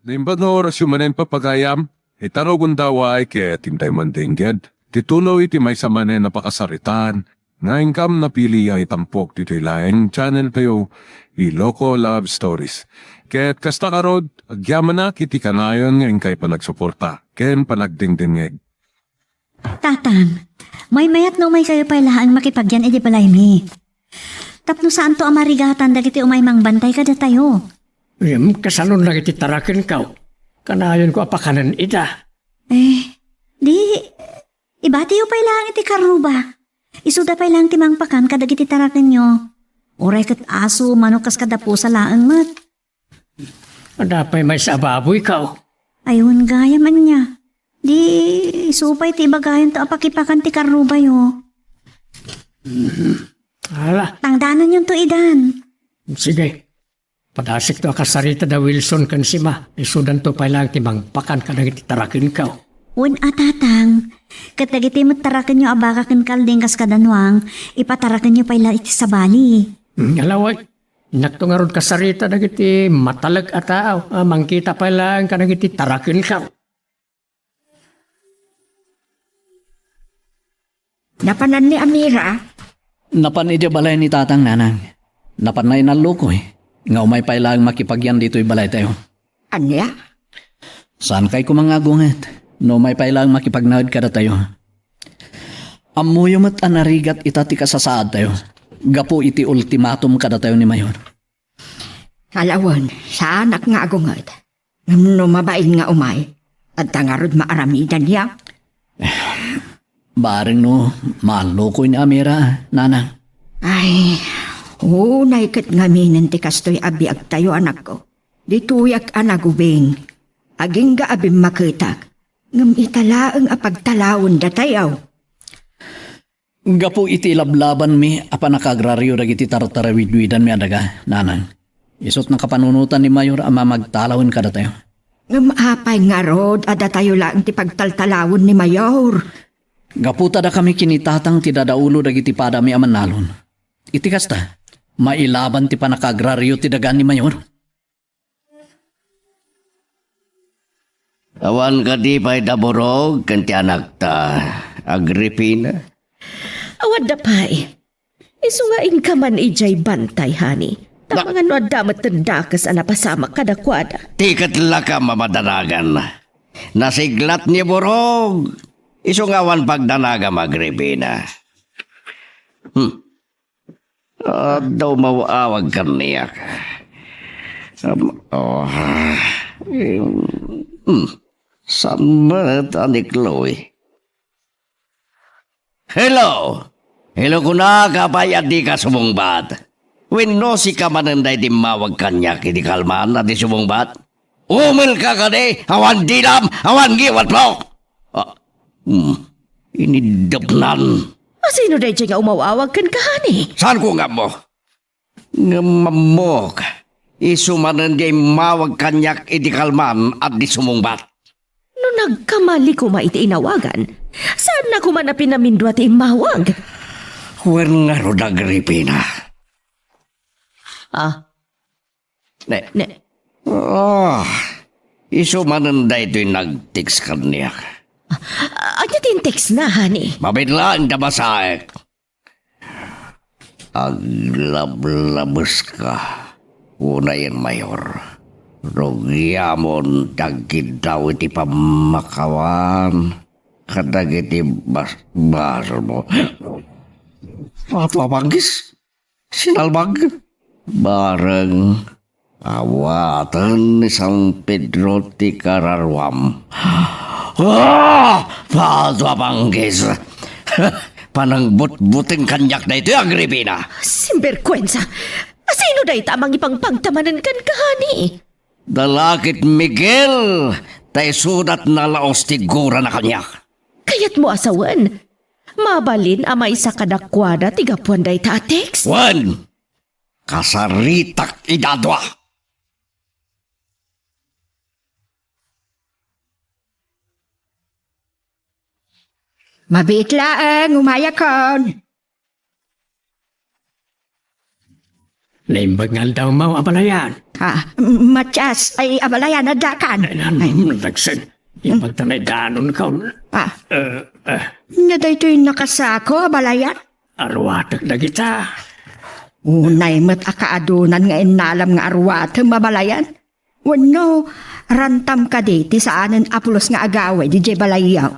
Nimbanor sumanen papagayam, itarogun daw ay kaya tintay mandingged. Titulow iti may samanen na pakasaritan, nga ingkam na pili ay tampok dito ilaeng channel tayo, Iloco Love Stories. Kaya't kasta karod, agyaman na kiti kanayon nga ingkay panagsuporta, ken panagdingdingeg. Tatang, may mayat no may kayo pailaang makipagyan edi balay mi. Tapno saan to amarigatan dagiti umay mang bantay kada tayo. Kasalon lang iti tarakin ka. Kanayon ko apakanan ita. Ibati yung pailaang iti karuba. Isuda pailang timang pakan kadagiti tarakin nyo. Uray kat aso manukas kadapo sa laang mat. Adapay may sababoy ka. Ayun gaya man niya. Di supay ti bagayon to apakipakan ti karuba yo. Hala, Tangdanan yung to idan. sige. Padasik to akasarita da Wilson kan sima. Isudan to pailang timang pakan kadagiti tarakin ka. Un atatang, katagiti mo tarakan nyo abakakin kalding kas kadanwang, ipatarakan nyo paila iti sabali. Alaway, naktungarod kasarita dagiti matalag ataaw. Mangkita pailang kadagiti tarakin ka. Napanan ni Amira. Napan iti balay ni tatang nanang. Napan na inaluko eh. Nga umay pa ilang makipagyan dito'y balay tayo. Anya? Saan kay kumangagunget? No may pa ilang makipagnaod kada tayo. Amuyo mat anarigat itati kasasaad tayo. Gapo iti ultimatum kada tayo ni Mayor. Kalawan, saan ak nga agungat? No mabain nga umay. At tangarod maaramidan niya. Baring no, malukoy ni Amira, nanang. Ay, unay kat nga minanti kastoy abiag tayo anak ko. Dituyak anagubing. Aging ga abim makitak. Ngam italaang apagtalawon da tayaw. Gapo iti lablaban mi apa nakagraryo dagiti tartarawidwidan mi adaga, nanang. Isot ng kapanunutan ni Mayor ama magtalawon kada tayo. Ngam apay nga rod ada tayo lang ti pagtaltalawon ni Mayor. Gaputa da kami kinitatang ti dadaulo dagiti pada mi amanalon. Iti kasta, mailaban ti panakagraryo ti dagan ni Mayor. Awan ka di pa'y daborog, kanti anak ta, Agripina. Awad da pa'y. Isu nga ka man ijay bantay, hani. Tamangan no damat tendakas anapasama kadakwada. Tikat ka mamadanagan. Nasiglat ni borog. Isu nga awan pagdanaga, Agripina. Daw mawawag ka niyak. Samat ani Chloe. Hello! Hello kuna kapayat di ka sumungbat. Wenno si kamananday di mawag kanya kini kalman at di sumungbat. Umil ka kani, awan dilam, awan giwat mo! Inidapnan. Sino day nga umawawag kan kahani? Saan ko nga mo? Nga mamok. Isumanan di mawag kanyak iti kalman at di sumungbat. No nagkamali ko iti inawagan. Saan na ko man na pinamindwa ti imawag? Wen nga ro Agripina. Ne. Isumanan da ito'y nag-text kanyak. Anya tin text na, hani? Mabitlaan da basaek. Aglablabas ka. Una yan, Mayor. Rogyamon dagid daw iti pamakawan. Kadag iti basal mo. Papabanggis. Sinalbag. Bareng awatan ni San Pedro ti Kararwam. Papabanggis. Panang but-buting kanyak na ito, Agripina. Simberkwensa. Sino day tamang ipangpagtamanan kan kahani? Dalakit Miguel, tay sudat na laos tigura na kanyak. Kayat mo asawan. Mabalin amay sa kadakwada tigapuan day tatex. Wan, kasaritak idadwa. Mabitlaang umayakon. Naimbagal daw mo abalayan. Matyas ay abalayan na dakan. Ay, nagsan. Ipagtanay danon ka. Naday to'y nakasako abalayan. Arwatak na kita. Unay mat akaadunan nga inalam nga arwate mabalayan. Wano, rantam ka di ti saanan apulos nga agaway di balayaw.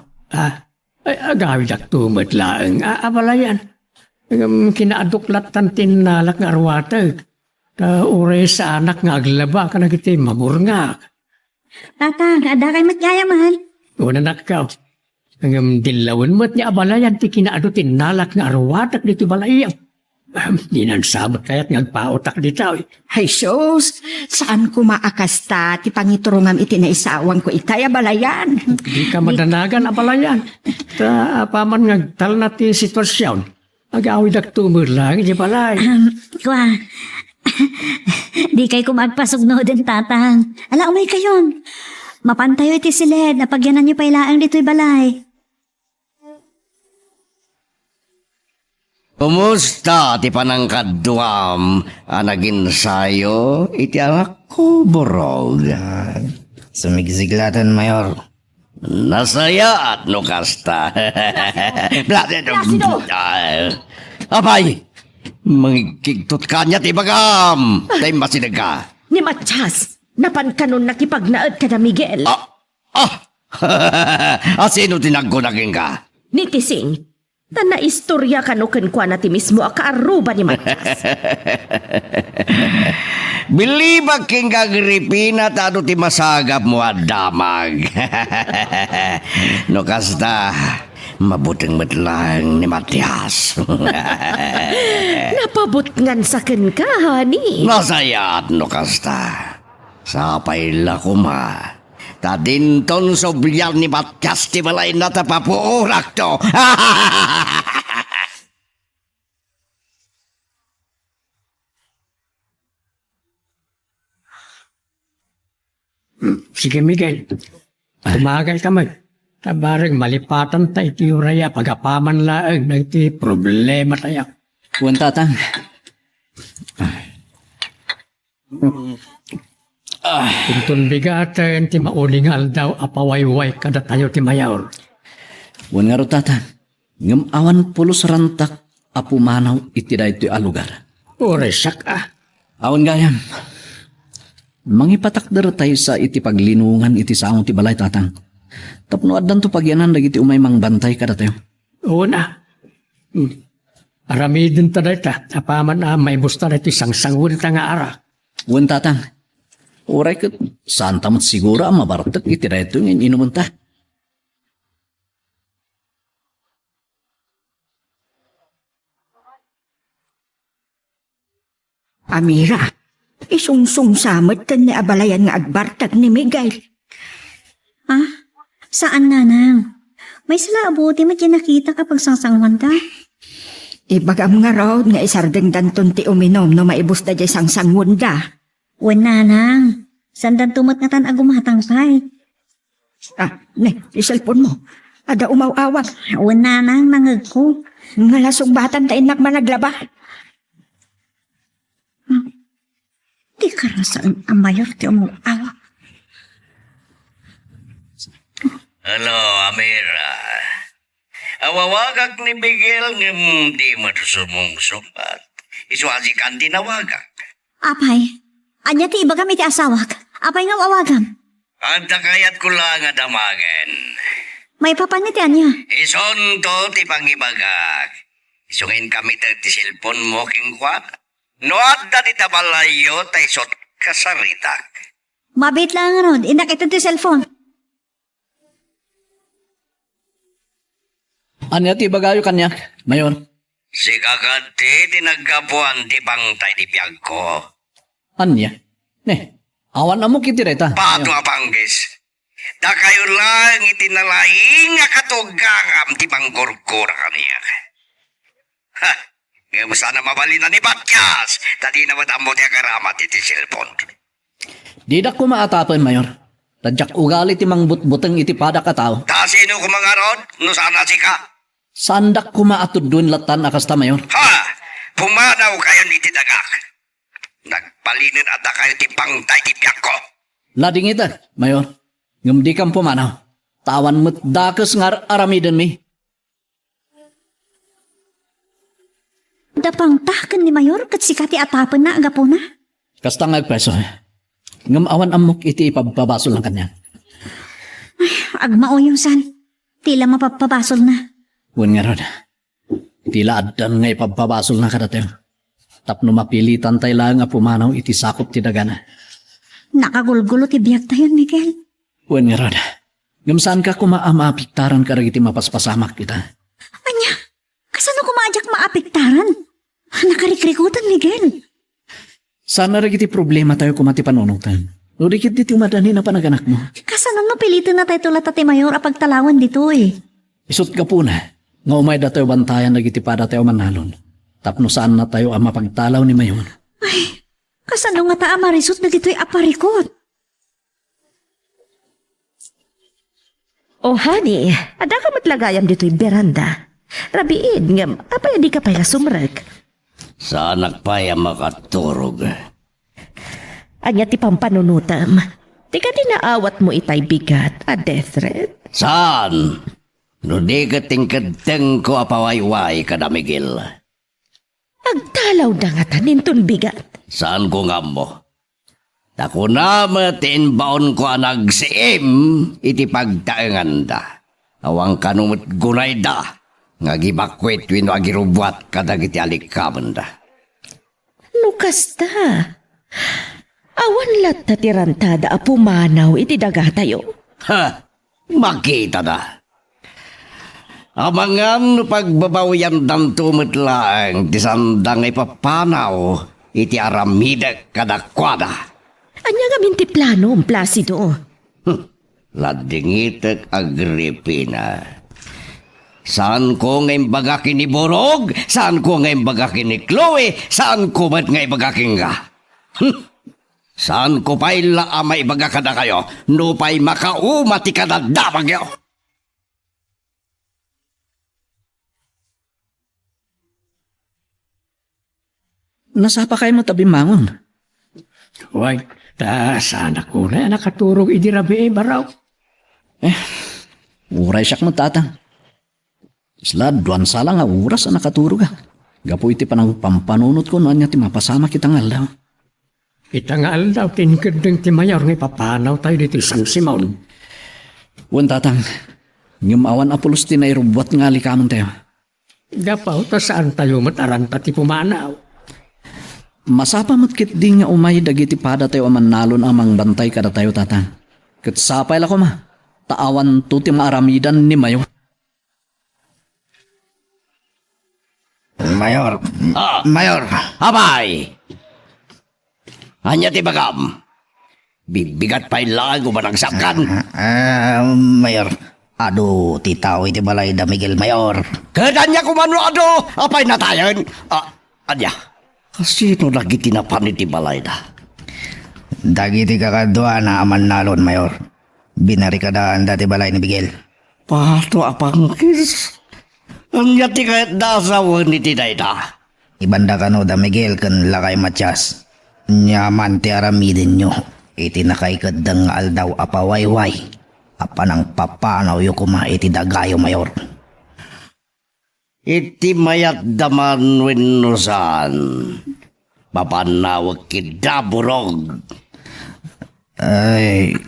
Ay, agawid ak tumat laang abalayan. Kinaaduklatan tinalak nga arwatag. Uray sa anak nga aglaba ka na kita mamurngak. Tatang, ada kay matyayaman. Una nakaw. Ang dilawan mo't niya abalayan ti kinaado tinalak nga arwatag dito balayaw. Di nang sabat kaya't ngagpaotak dito. Hay sus, saan ko maakasta ti pangiturungam iti na isawang ko itay abalayan. Di ka madanagan abalayan. Ta apaman ngagtal na ti sitwasyon. Agawid ak tumur lang di balay. Kwa, di kay kumagpasugno din tatang. Ala, umay kayon. Mapantayo iti silid, napagyanan niyo pailaang dito'y balay. Kumusta ti panangkaduam anagin sayo iti anak ko borog. Sumigsiglatan, Mayor. Nasaya at no kasta. Placido! Abay! Mangikigtot ka niya ti bagam! Tay masinag ka. Ni Matyas, napan kanon nakipagnaad ka na Miguel. Sino tinaggunagin ka? Ni Tising, ta na istorya kanukan kwa na ti mismo akaaruba ni Matyas. Bilibag king kagripina tado ti masagap mo at damag. No kasta, mabuting matlang ni Matyas. Napabot ngan sa ken ka, honey. Masaya at no kasta. Sapay la kuma. Tadinton sobyal ni Matyas ti balay na tapapuurak to. Sige Miguel, tumagal ka man. Tabarang malipatan tayo iti uraya pagapaman laang na iti problema tayo. Kuwan tatang. Kuntun bigatan ti maulingal daw apawayway kada tayo ti mayaw. Kuwan nga ro tatang. Ngam awan pulos rantak apumanaw iti da iti alugar. Ure siyak Awan gayam. Mangipatakder tayo sa iti paglinungan iti saong ti balay tatang. Tapno addan to pagyanan dagiti umay mang bantay kada tayo. Una. Aramidin ta dayta. Apaman may busta na iti sangsangun ta nga ara. Kuwan tatang. Uray kat saan tamat siguro ang mabartak iti reto ng inuman ta. Amira, isungsung samot kan ni abalayan nga agbartag ni Miguel. Saan nanang? May sila abuti mat yan nakita kapag sangsangwan ta. Ibagam nga raw nga isardeng danton ti uminom no maibus da jay sangsangon da. Wen nanang, sandan tumot nga tan agumatang pay. Ne, iselpon mo. Ada umaw-awak. Wen nanang, nangag ko. Nga lasong batan ta inak managlaba. Di karasaan ang mayor ti umuawa. Hello, Amira. Awawagak ni Miguel ng di matusumong sumpat. Iswazi kan tinawagak. Apay, anya ti iba kami ti asawak. Apay nga wawagam. Ang takayat ko lang nga damagan. May papanit ti anya. Ison to ti pangibagak. Isungin kami ti silpon mo kingkwa. No adda ti tabalayo tay sot kasaritak. Mabit lang ron, inak ito ti cellphone. Anya ti bagayo kanya, Mayor? Si kakati tinaggapuan ti pangtay ti biyag ko. Anya? Awan na mo kiti reta. Pato apanggis. Da kayo lang itinalaing nga katugangam ti panggurgura kaniya. Ha! Ngayon sana mabalina ni Batyas. Tadi na madamo ti akaramat iti cellphone. Di da ko maatapan, Mayor. Tadyak ugali ti mangbutbuteng iti pada ka tao. Ta sino kumangarod? No sana si ka? Sandak ko maatod doon latan akasta, Mayor. Ha! Pumanaw kayo ni ti dagak. Nagbalinin ada kayo ti bangtay ti biyak ko. Lading ita, Mayor. Ngam di kam pumanaw. Tawan mo't dakas ngar aramiden mi. Dapang taken ni Mayor kat sikati atapan na agapo na. Kasta ngagpreso. Ngam awan amok iti ipababasol ng kanya. Agmao yung san. Tila mapapabasol na. Wen nga rod. Tila adan nga ipababasol na kadatayo. Tapno mapilitan tayo lang nga pumanaw iti sakop ti dagana. Nakagulgulo ti biyak tayo, Miguel. Wen nga rod. Ngam saan ka kumaamapiktaran ka iti mapaspasamak kita. Anya, kasano kumadyak maapektaran? Nakarikrikutan, Miguel. Sana rin iti problema tayo kumati panunutan. O dikit diti umadani na panaganak mo. Kasano no pilitin na tayo tulad ati Mayor apagtalawan dito eh. Isot ka po na. Nga umay da tayo bantayan nagitipada tayo manalon. Tapno saan na tayo ang mapagtalaw ni Mayon. Ay, kasano nga taa marisot na dito'y aparikot? Oh, honey, ada ka matlagayam dito'y beranda. Rabiin, ngam, apay di ka pa sumrek. Saan nagpaya makaturog? Anya ti pampanunutam. Di ka dinaawat mo itay bigat, a death threat. Saan? No di ka tingkadeng ko apawayway ka na, Miguel. Agtalaw na nga tanin ton bigat. Saan ko nga mo? Dako na matin baon ko ang nagsiim iti pagtaengan da. Awang kanumot gunay da. Nga gibakwet wino agirubwat kadag iti alikaman da. Nukas ta. Awan lat na tirantada a pumanaw iti daga tayo. Ha! Makita na. Amangan pagbabawian dan tumitlaang ti sandang ipapanaw iti aramidek kadakwada. Anya nga minti plano, Placido. Ladingitek Agripina. Saan ko ngayon bagakin ni Borog? Saan ko ngayon bagakin ni Chloe? Saan ko ba't ngayon bagakin nga? Saan ko pa'y laamay bagakada kayo? No pa'y makaumati ka na damag yo? Nasapa kayo mo tabi mangon. Huwag ta sana ko na nakaturog iti rabi baraw. Uray siyak mo tatang. Isla, duwan sala nga oras na nakaturog ah. Gapo iti panang pampanunot ko noon niya ti mapasama kitang alaw. Itangal daw tinikadeng ti Mayor nga papanaw tayo dito San Simon. Wan tatang, ngam awan apulos ti nairubwat nga likaman tayo. Gapaw ta saan tayo mataranta ti pumanaw. Masapa matkit di nga umay dagiti pada tayo aman nalon amang bantay kada tayo tatang. Kat sapay lako ma, taawan to ti maaramidan ni Mayor. Mayor. Ah. Mayor. Abay! Anya ti bagam? Bibigat pa'y lang umanagsakan. Mayor. Ado, titaw iti balay da Miguel Mayor. Kadanya kumano ado, apay natayan. Anya, kasino lagi tinapan iti balay da? Dagiti kakadwa na aman nalon, Mayor. Binarikadaan dati balay ni Miguel. Pato apang kis. Anya ti kahit dasawan iti dayda. Ibanda kano da Miguel kan lakay Matias. Nyaman ti aramidin nyo. Iti nakaikadang aldaw apawayway. Apanang papanaw yu kuma iti dagayo, Mayor. Iti mayat daman winusan. Babanawag kidaburog. Ay,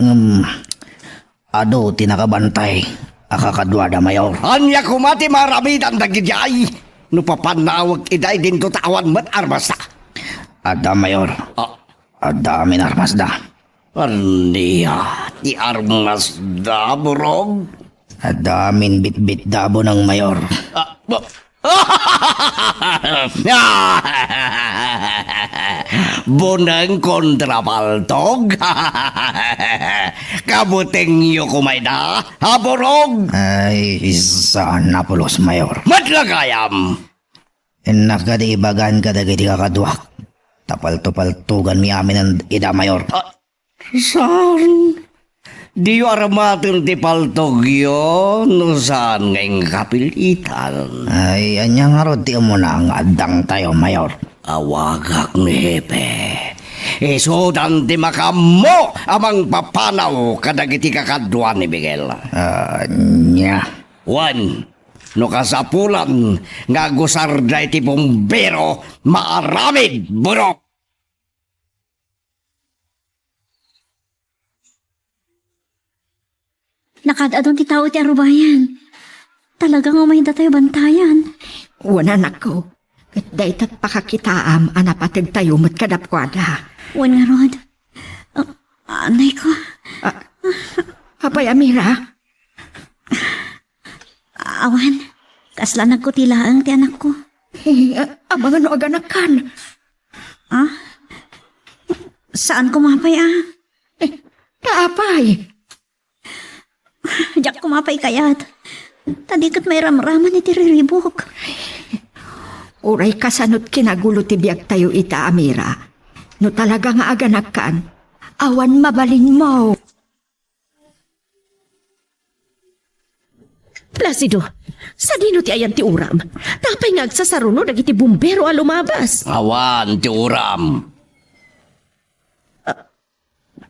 ado tinakabantay. Akakadwa da, Mayor. Anya kumati maramidan dagijay. No papanawag iday din tutawan mat armasa. Ada, Mayor. Ada amin armas da. Aniya, ti armas da burog. Ada amin bit-bit dabo ng Mayor. Bunang kontrapaltog. Kabuting yu kumayda, haburog. Ay, saan napulos, Mayor? Matlagayam. Nakadiibagan ka dagiti kakadwak. Tapal-tupal-tugan mi amin ang ida, Mayor. Saan? Di yu aramatin ti paltog yo, no saan ngayong kapilitan. Ay, anya nga rod ti mo na ang adang tayo, Mayor. awagak ni Hepe. Isudan di makamo amang papanaw kadagiti kakadwa ni Miguel. Nya. Wan, no kasapulan nga gusarda iti bumbero maaramid burok. Nakadadon ti tao ti arubayan. Talagang umahinda tayo bantayan. Una nako. Kat daytat pakakitaam anapatag tayo mat kadapkwada. Wan nga rod. Anay ko. Apay Amira, Awan. Kasla nagkutilaang ti anak ko. amang ano aganakan. Saan kumapay Kaapay. Diyak kumapay kayat. Tadikat may ramraman iti riribok. Uray kasanot kinagulo ti biag tayo ita Amira. No talaga nga aganakan, awan mabalin mo. Placido, sa dino ti ayan ti uram. Tapay nga agsasaruno dagiti bumbero a lumabas. Awan ti uram.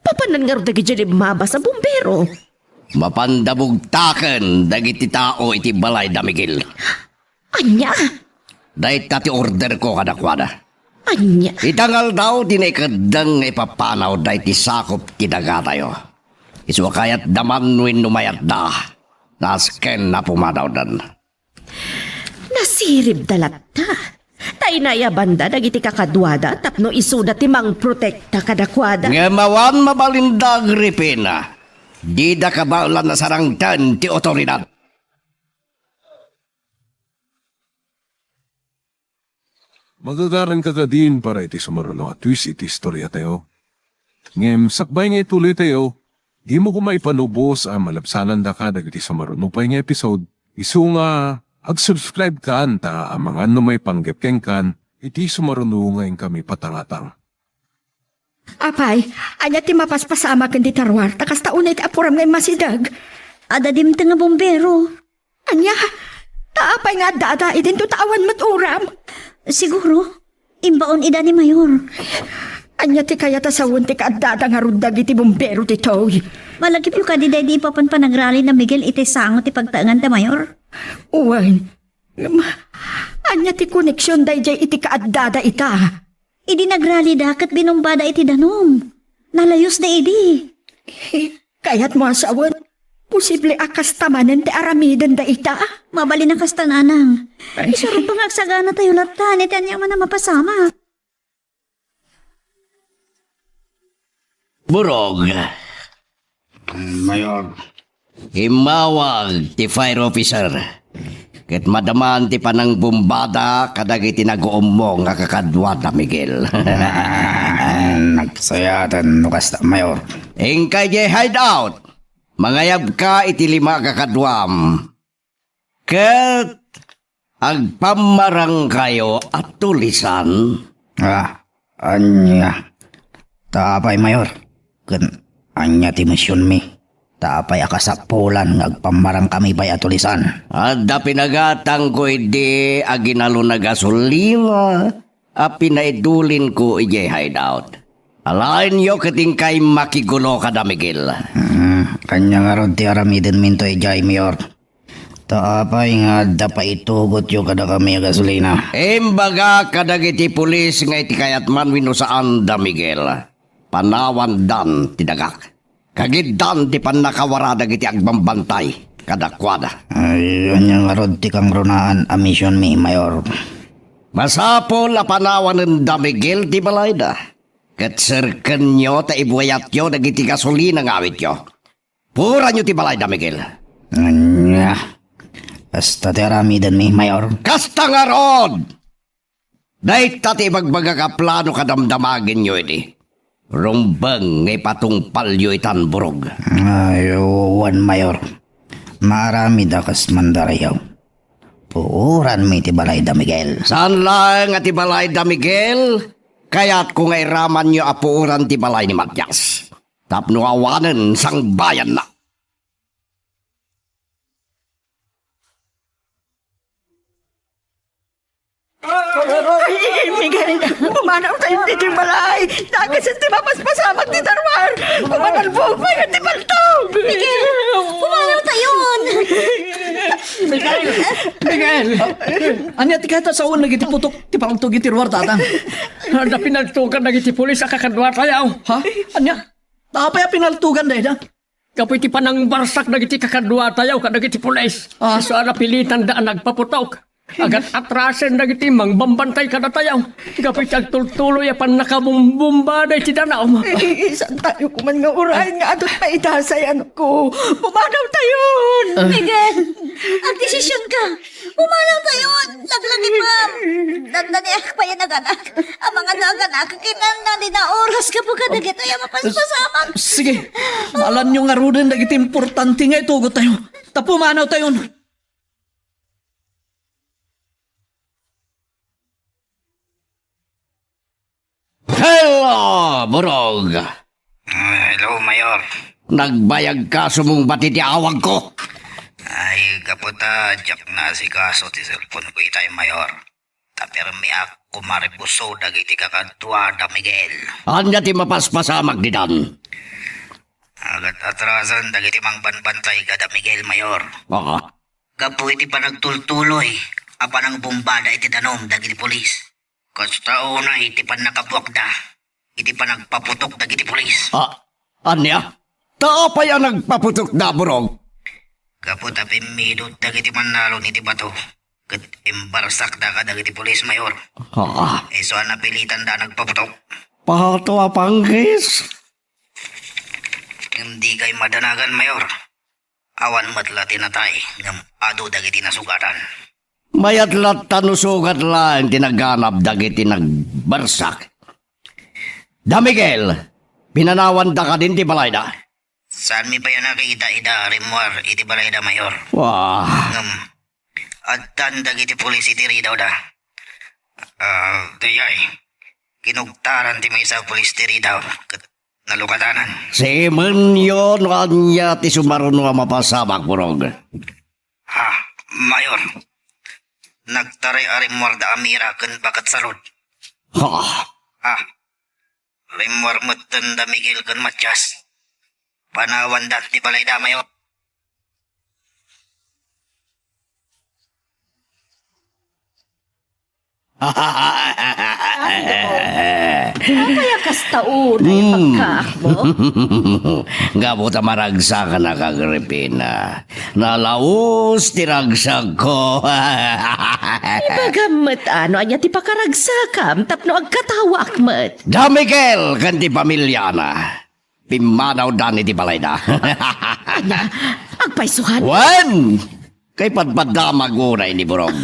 Papanan nga ro dagiti lumabas sa bumbero. Mapandabugtaken dagiti tao iti balay da Miguel. Anya? Dahit tati order ko kadakwada. Anya? Itangal daw dinekadang ipapanaw dahit isakop tidaga tayo. Iswa kayat daman win numayat da. Nasken na pumadaw dan. Nasirib dalat ta. Tay na ya banda dagiti kakadwada tapno isuda ti mang protekta kadakwada. Ngemawan mabalindag ripina. Di da kabaulan na sarangtan ti otoridad. Magagaran ka ka din para iti sumaruno at twist iti istorya tayo. Ngem, sakbay nga ituloy tayo, di mo kumaipanubos ang malapsanan da ka dagiti sumaruno pa nga episode. Isu nga, ag-subscribe ka anta ang mga ano may panggepkeng kan, iti sumaruno ngayon kami patangatang. Apay, anya ti mapaspasama kendi tarwar, takas taunay ti apuram ngay masidag. Adadim ta nga bombero. Anya, taapay nga dada, idin to tawan maturam. Siguro, imbaon ida ni Mayor. Anya ti kaya tasawon ti kaadada nga rundag iti bumbero ti Toy. Malagip yung kadiday di pa panagrali na Miguel iti sango ti pagtaangan ta Mayor. Uwan, anya ti koneksyon dayjay iti kaadada ita. Idi nagrali dakat binumbada iti danom. Nalayos na idi. Kaya't mo asawon, posible akas tamanan ti aramidan da ita. Mabali na kastananang. Isarong pangagsagana tayo latan, iti anyang man na mapasama. Burog. Mayor. Himawag ti fire officer. Ket madaman ti panang bumbada kadagiti nag-uom mo nga kakadwa da Miguel. Nagsayatan nukas ta, Mayor. Ingkay jay hideout. Mangayab ka iti 5 kakadwam. Ket agpamarang kayo at tulisan. Anya. Tapay, Mayor. Kan anya ti misyon mi. Tapay akasapulan ngagpamarang kami pa'y atulisan. At da pinagatang ko iti aginalo na gasolina. A pinaidulin ko iti hideout. Alain yo kating kay makigulo ka da Miguel. Kanya nga ron ti aramidin minto ijay, Mayor. Tapay nga dapa itugot yo kada kami gasolina. Imbaga kadagiti pulis nga iti kayat man wino saan da Miguel. Panawan dan tidagak. Kagiddan ti panakawara dagiti agbambantay kadakwada. Ayun yung arod ti kang runaan a mission mi, Mayor. Masapol a panawan ng damigil ti balayda. Kat sirken nyo ta ibuayat yo dagiti gasolina ng awit yo. Pura nyo ti balayda, Miguel. Anya. Basta ti aramidan mi, Mayor. Kasta nga rod! Dahit tati magbaga ka plano kadamdamagin nyo iti. Rumbang ngay patong palyo itan burog. Ayuwan, Mayor. Marami dakas mandarayaw. Puuran mi ti balay da Miguel. Saan lang at ti balay da Miguel? Kaya't kung ay raman nyo apuuran ti balay ni Matyas. Tapno awanan sang bayan na. Miguel, pumanaw tayo dito yung balay. Nakasin ti mapaspasamak ni Darwar. Pumanalbog pa yung ti Baltog. Pumanaw tayon! Miguel! Anya ti kata sa una giti putok ti pangtog iti ruwar tatang. Handa pinaltugan na iti pulis sa kakadwa tayo. Ha? Anya? Tapay pinaltugan dahil da? Kapoy ti panang barsak na iti kakadwa tayo kadag iti pulis. So pilitan daan nagpaputok. Agat atrasen na iti mang bambantay kada tayo. Kapoy tagtultuloy pan nakabumbumba na iti danaw. Isan tayo kuman nga urahin nga adot pa itasayan ko. Pumanaw tayon. Miguel, ang desisyon ka. Pumanaw tayon. Naglagi ma'am. Nandaniak pa yan naganak. Ang mga naganak, kinanda din na oras ka po ka nagito yung mapaspasamak. Sige, malan nyo nga rudin dagiti importante nga itugot tayo. Tapumanaw tayon. Hello, Burog. Hello, Mayor. Nagbayag ka sumong bati ti awag ko. Ay, kaputa, jak na si kaso ti cellphone ko itay, Mayor. Tapirmi ako maripuso dagiti kakadwa da Miguel. Anya ti mapaspasamak di dan. Agat atrasan dagiti mang banbantay ka da Miguel, Mayor. Kapu iti pa nagtultuloy. Apa nang bumbada iti danom dagiti polis. Kasta una iti pa nakabuak da. Iti pa nagpaputok dagiti polis. Anya? Tao pa yan nagpaputok na, Burog. Kapu tapi midot dagiti manalo iti bato. Kat imbarsak da ka dagiti polis, Mayor. So napilitan da nagpaputok. Pato apanggis. Hindi kay madanagan, Mayor. Awan matlati na tay. Ngam ado dagiti nasugatan. Mayat lat tanusugat lang tinaganap dagiti nagbarsak. Da Miguel, pinanawan da ka din ti balayda. Saan mi pa yan nakita ida rimwar iti balayda, Mayor? Wah, Ngam adtan dagiti pulis iti ridaw da. Dayay. Kinugtaran ti may isa pulis ti ridaw. Kat nalukatanan. si Menyon anya ti sumaruno nga mapasamak, Burog. Ha, Mayor. Nagtaray arimwar da amira ken bakat salud. Ha. Rimwar mutten da Miguel ken Matias. Panawan dat di balay da, Mayor. Kaya kastao na yung pagkaak mo. Gabo ta maragsa ka na kagripina. Nalaos tiragsag ko. Ibagamat ano, anya ti pakaragsakam, tapno agkatawak mat. Da Miguel, kanti pamilya na. Pimanaw dani ti balayda. Agpaisuhan. Wan! Kay padpadamag uray ni Burog.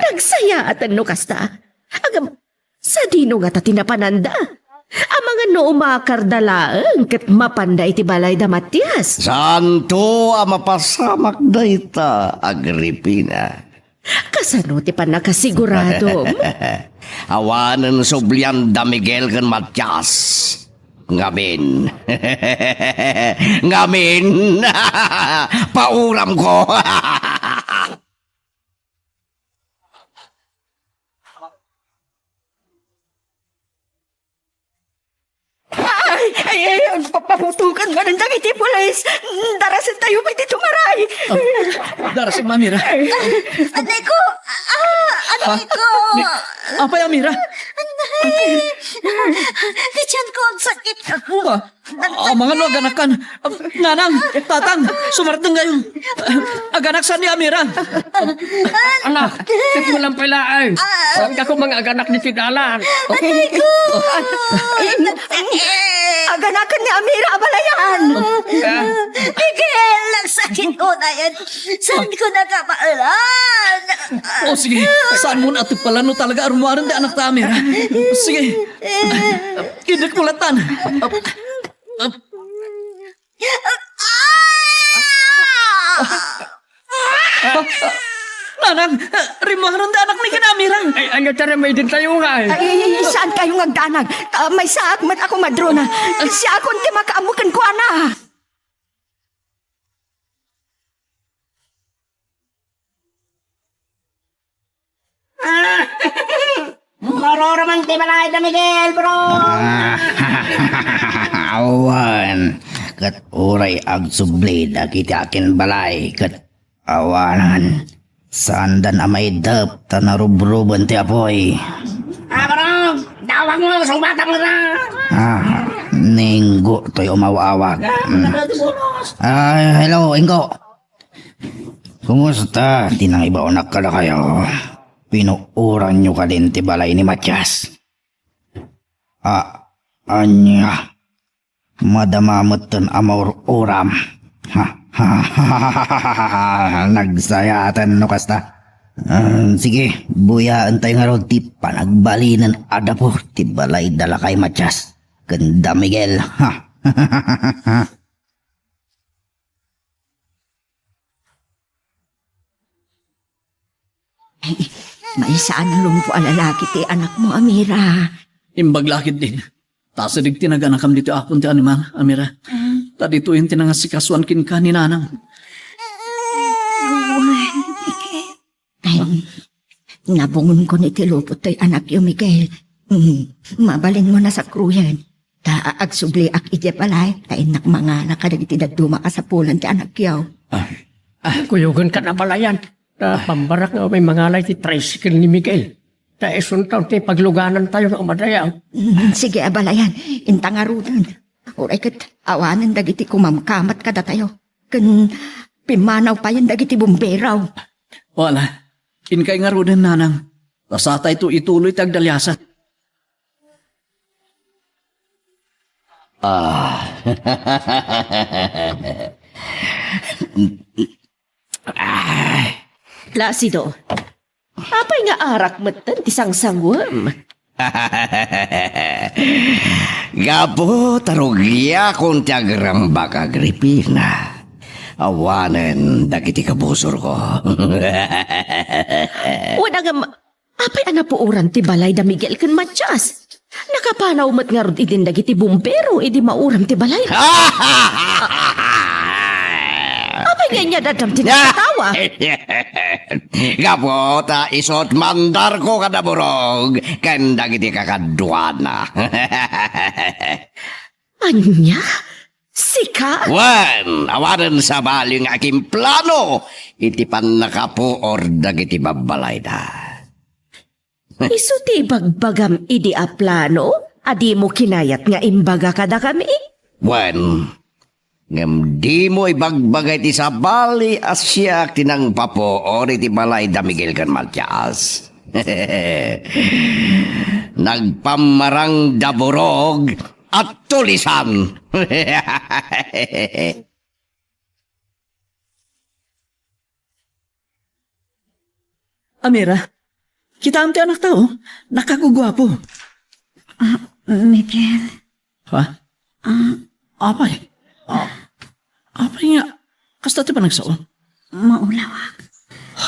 Nagsaya at ano kasta. Agam, sa dino nga ta tinapananda. Ang mga no umakardalaang kat mapanda iti balay da Matias. Santo ang mapasamak da ita, Agripina. Kasano ti pa nakasigurado. Awanan sublian da Miguel kan Matias. Ngamin. Ngamin. Pauram ko. Ay, papaputukan nga ng dagiti pulis. Darasin tayo pa iti tumaray. Darasig, Mamira. Anay ko! Anay ko! Apay, Amira? Di tiyan ko ang sakit. Mga no, aganakan. Nanang, tatang, sumartang ngayon. Aganak sa ni Amira. Anak, tip mo lang pala ay. Saan ka ko mga aganak ni Tidalan? Anay ko! Aganakan ni Amira abalayan. Miguel, ang sakit ko na yan. Saan ko nakapaalan? O sige, saan mo na ito pala no talaga armuaran di anak ta Amira? Sige, kidik mulatan. Nanang, rimuaran di anak ni Kinamira. Ay, ano tara may din tayo nga eh. Ay, saan kayong agdanag? May saak mat ako madrona. Si akon ti makaamukan ko, ana. di balay da Miguel, bro! Awan, kat uray agsublid akiti akin balay, kat awanan. Sandan amay dap, tanarubruban ti apoy. Bro, dawag mo, sumbatan mo na. Ninggo to'y umawawag. Hello, Ingo. Kumusta? Tinang iba unak ka na kayo. Pinuuran nyo ka din ti balay ni Matias. Anya. Madamamot ton amor uram. Nagsayatan no kasta. Sige, buyaan tayo nga ron ti panagbalinan adapor ti balay dala kay Matias. Ganda Miguel. May saan ang lumpo ang lalaki ti anak mo, Amira. Imbaglakid din. Tasadig tinaganakam dito akong ti animal, Amira. Tadito yung tinangasikaswan kin ka ni nanang. Ay, nabungon ko ni Tilupot to'y anak yung Miguel. Mabalin mo na sa kruyan. Agsubli ak ije palay. Tainak mga nakadagiti dagduma ka sa pulan ti anak yaw. Kuyugan ka na balayan. Pambarak nga may mangalay ti tricycle ni Miguel. Isuntaw ti pagluganan tayo ng umadayaw. Sige, abalayan. Intangarudan. Uray kat awanan dagiti kumamkamat kada tayo. Kan pimanaw pa yan dagiti bumberaw. Wala. Inkay nga rin nanang. Tasatay to ituloy tagdalyasat. Placido, apay nga arak matan ti sangsangwam. Gapo, tarugya kung tiagramba ka Agripina. Awanen, dagiti kabusor ko. Wala nga, apay ang napuuran ti balay da Miguel kan Matias. Nakapanaw mat nga rod idin dagiti bumbero, idi mauram ti balay. Apay nga niya dadam ti nakatawa. Gapo, ta isot mandar ko kadaburog, kan dagiti kakadwana. Anya? Sika? Wan, awanan sa baling aking plano, iti pan nakapuor dagiti babalay da. Isu ti bagbagam idi a plano? Adi mo kinayat nga imbaga kada kami? Wan, ngam di mo ibagbagay ti sa bali asyak tinang papuor iti balay da Miguel kan Matias. Nagpamarang daburog at tulisan. Amira, kita ang ti anak tao. Nakagugwapo. Miguel, Ha? Apay. Apay nga. Kasta ti pa nagsaon? maulawak.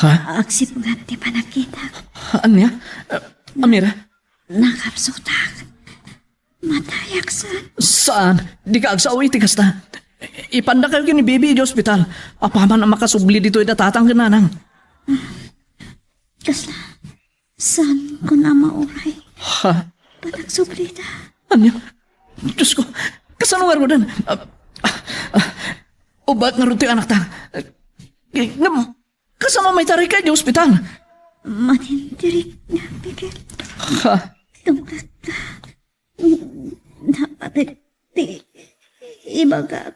Ha? Agsipugan ti panakita. Anya? Amira? Nakapsutak. Matayak sa... Saan? Di ka agsaoy ti kasta. Ipanda kayo ni baby di ospital. Apaman ang makasubli dito idatatang gananang. Kasla. Saan ko na mauray? Ha? Panagsublita. Anya? Diyos ko. Kasano nga rodan? Ubat nga rin ti anak ta. Kasama may tarik kayo di ospital. Manindirik na, Miguel. Ha? Tungkat ka. Dapat ti... Ibaga.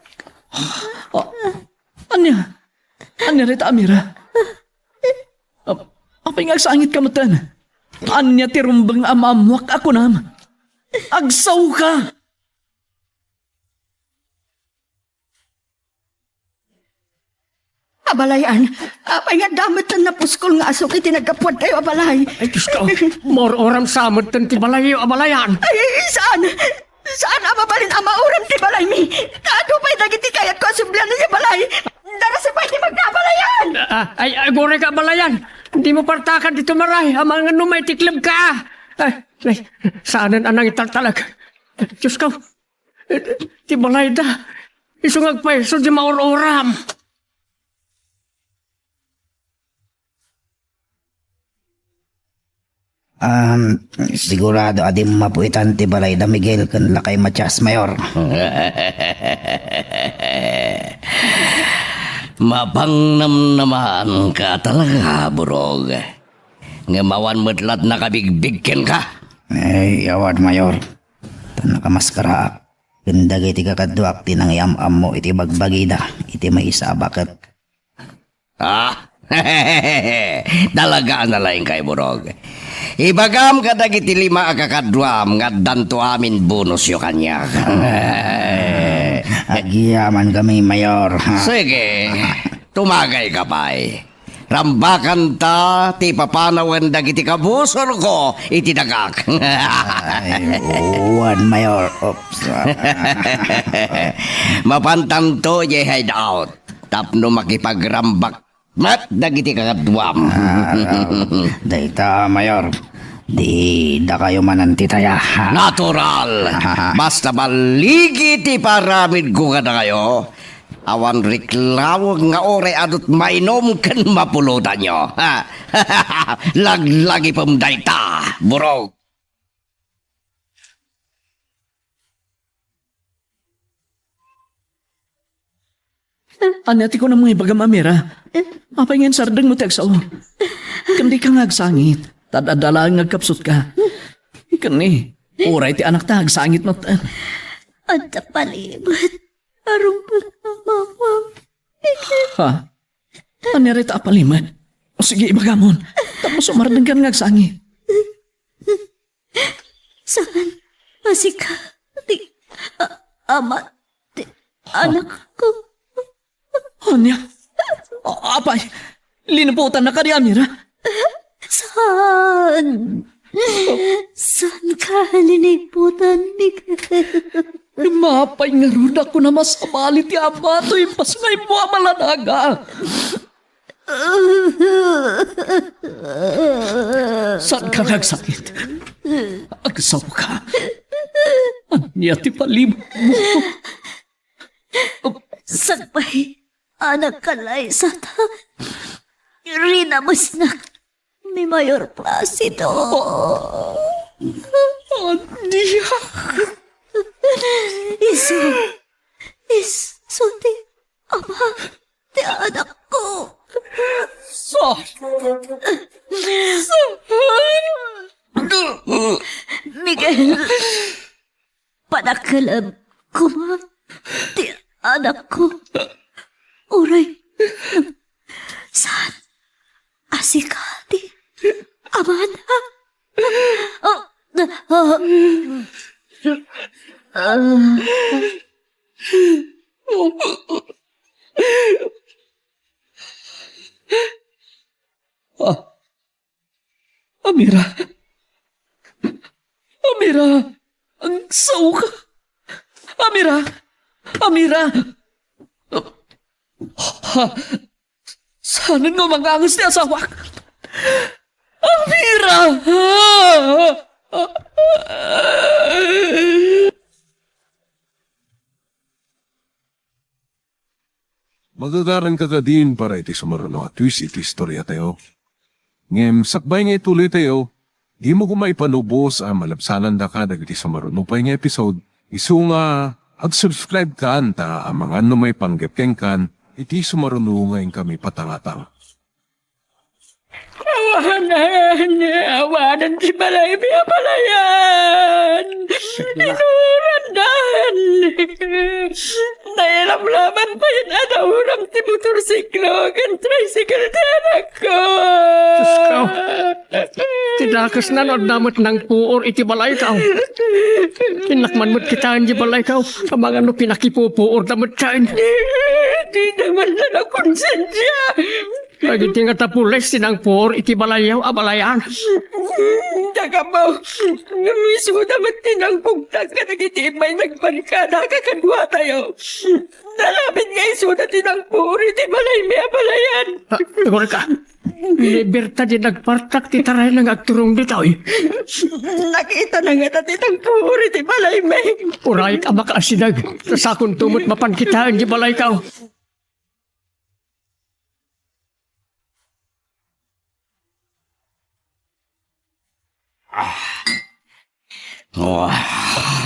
Anya? Anya rin ta, Amira? Apay nga sangit ka matan. Anya ti rumbang amamwak ako nam. Agsaw ka! Abalayan. Apay nga damit na napuskol nga asok iti nagkapuan tayo, abalay. Ay, Diyos ka, more oram samot tan ti balayo abalayan. Ay, saan? Saan amabalin ang mauram ti balay mi? Kaado pa'y dagiti kayat ko asublan na siya balay. Dara sa pa'y ti magkabalayan. Ay, gore ka abalayan. Hindi mo partakan dito maray. Ang mga numay tiklab ka. Ay, saanan anang italtalag. Diyos ka, ti balay da. Isungag pa, so di maur-oram. Sigurado adim mapuitan ti balay da Miguel kan lakay Matias, Mayor. Mapangnamnaman ka talaga, Burog. Ngamawan medlat nakabigbigken ka. Yawad, Mayor. Ito nakamaskara. Ganda iti kakadwak tinang iam-am mo iti bagbagida. Iti may isa bakit. Talaga na laing kay Burog. Ibagam ka dagiti 5 akakadwam nga danto amin bonus yo kanya. Agiyaman kami, Mayor. Sige, tumagay ka pa'y. Rambakan ta, ti papanawan dagiti kabusor ko, iti dagak. Uwan, Mayor. Oops. Mapantanto ye hide out. Tapno makipagrambak mat dagiti kakadwam. Data, Mayor. Di da kayo manantitaya. Natural. Basta baligi ti paramid ko kada kayo. Awan reklamo nga ore adot mainom ken mapulutan nyo. Laglagi pamdayta, Burog. Anati ko na mga ibagam Amira. Apay ngayon sardang mo tegsaw. Kandi ka ngagsangit. Tadadala ang nagkapsot ka. Kani, oray ti anak ta, agsangit mo ta. At palibot. Arong pagkamamam. Ha? Anira ita apaliman. O sige, ibagamon. Tapos umardang ka ngagsangit. Saan? Masika. Ama. Anak ko. Anya? Apay, linaputan na ka ni Amira. Saan? Saan ka liniputan, Miguel? Mapay nga rin ako na masabali ti ama to impas ngay mo amalanaga. Saan ka nagsakit? Agsaw ka. Anya ti palibot mo. Saan ba'y anak kalay sa ta? Rinamos na ni Mayor Placido. Anya. Iso ti ama ti anak ko. Miguel, panakalam ko ma ti anak ko. Uray, saan asikati amana? Amira. Amira. Ang saw ka. Amira. Amira. Sana nga mga angas ni asawa. Amira. Magagaran ka ka din para iti sumaruno at twist iti istorya tayo. Ngem, sakbay nga ituloy tayo, di mo kumaipanubos ang malabsanan da ka dagiti sumaruno pa nga episode. Isu nga, ag-subscribe ka anta ang mga ano may panggepkeng kan, iti sumaruno ngayon kami patangatang. Awanan si Balay, Pia Palayan! Inurandan! Nailamlaman pa yun at auram ti motorsiklo kan tricycle ti anak ko! Suskaw! Tidakas na nod namot ng puor iti balay ka. Kinakman mo't kitaan di balay ka. Ang mga no pinakipupuor namot kain. Di naman na nakonsensya! Lagi tinga tapules tinang por iti balayaw abalayan. Daga mo, ngamiso damat tinang pugtag ka nagiti may nagbarikada kakadwa tayo. Nalapit nga iso na tinang por iti balay may abalayan. Tagol ka, liberta di nagpartak ti taray ng agturong dito. Nakita na nga na tinang por iti balay may. Uray ka makaasinag, sa sakong tumot mapankitaan di balay ka. Oh,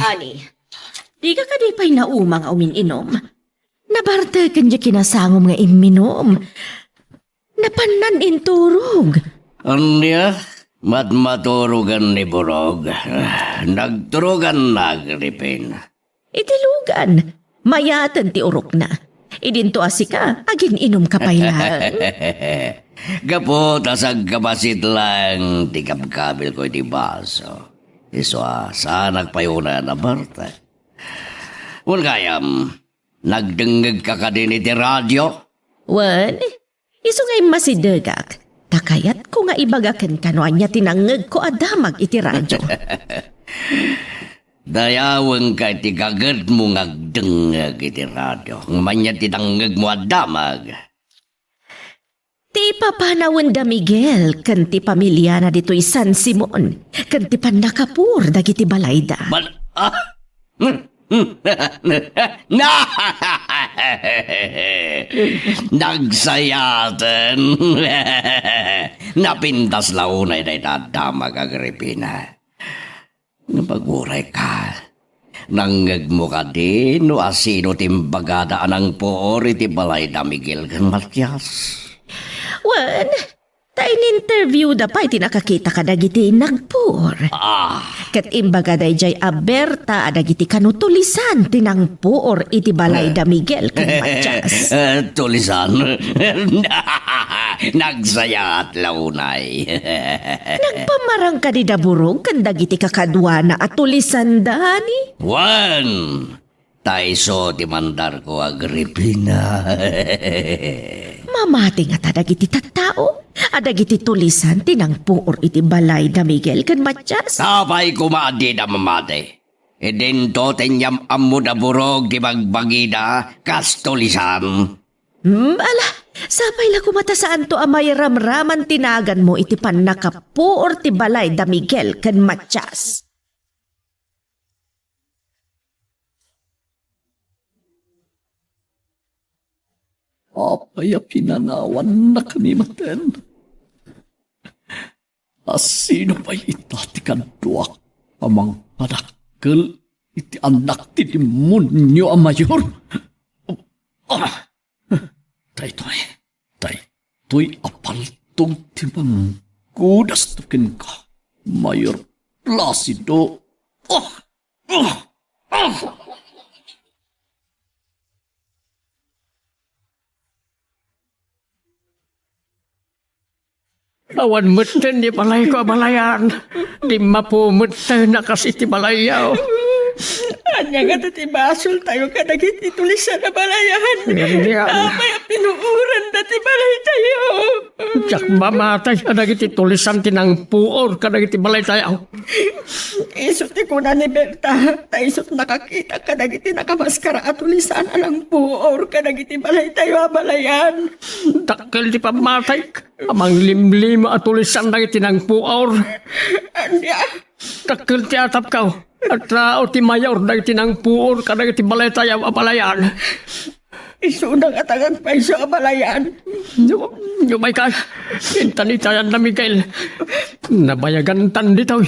Ani, di ka kadi pa'y naumang umin-inom. Nabarte kan di kinasangom nga iminom. Napanan inturog. anya, matmaturugan ni Burog. Nagturugan nagripin. Itilugan. Mayatan ti urok na. Idinto asika, agin inom ka pa'y lang. Gapo, tasag kabasit lang, tikap-kabil ko di baso. Iswa, sa nagpayuna na Barta. Wal kayam, nagdengeg ka din iti radyo? Wan, iso nga'y masidegak. Takayat ko nga ibagakan kanoan niya tinangeg ko adamag iti radyo. Dayawang ka iti kagad mo ngagdengeg iti radyo. Ngumanya tinangeg mo adamag. Ti papanawan da Miguel, kan ti pamilya na dito'y San Simon, kan ti panakapur dagiti balayda. Na! Nagsayatan. Napintas launay na itadamag Agripina. Napaguray ka. Nanggag mo ka din no asino timbagada anang poor iti balay da Miguel kan Matias. Wan, tayo interview da pa iti nakakita ka dagiti nagpur. Kat imbaga day jay aberta dagiti kanutulisan tinang puor iti balay da Miguel kan Matias. Tulisan. Nagsayat launay. Nagpamarang ka di daburog kan dagiti kakadwana at tulisan dani. Wan! Taiso ti mandar ko Agripina. Mamati nga dagiti tattao, adagiti tulisan tinang puor iti balay da Miguel kan Matias. Sabay kumaadi na mamate. Idinto tenyam ammo da burog di magbagida kastulisan. Ala, sapay la kumata saan to amay ramraman tinagan mo iti panakapuor ti balay da Miguel kan Matias. Apay pinanawan na kami maten. Asino pa'y itati kaduak amang padakkel iti anak ti demonyo a mayor. Tay apaltog ti manggudas tukin ka, Mayor Placido. Awan meten di balay ko balayan. Di mapumeten na kasi ti balayaw. Anya nga ti basol tayo ka dagiti tulisan na balayan. Yan. Apay pinuuran na ti balay tayo. Jak mamatay adagiti tulisan tinang puor kadagiti balay tayo. Isot ti kuna ni Berta. Taisot nakakita ka dagiti nakamaskara at tulisan alang puor ka dagiti balay tayo balayan. Dakkel di pamatay. Amang limlim at tulisan dagiti nang puor. Anya. Dakkel ti atap ka. At rao ti mayor dagiti nang puor kadagiti balay tayo abalayan. Isunang atagang paiso balayan. Yumay ka. Intanitayan na Miguel. Nabayagan tan ditaw.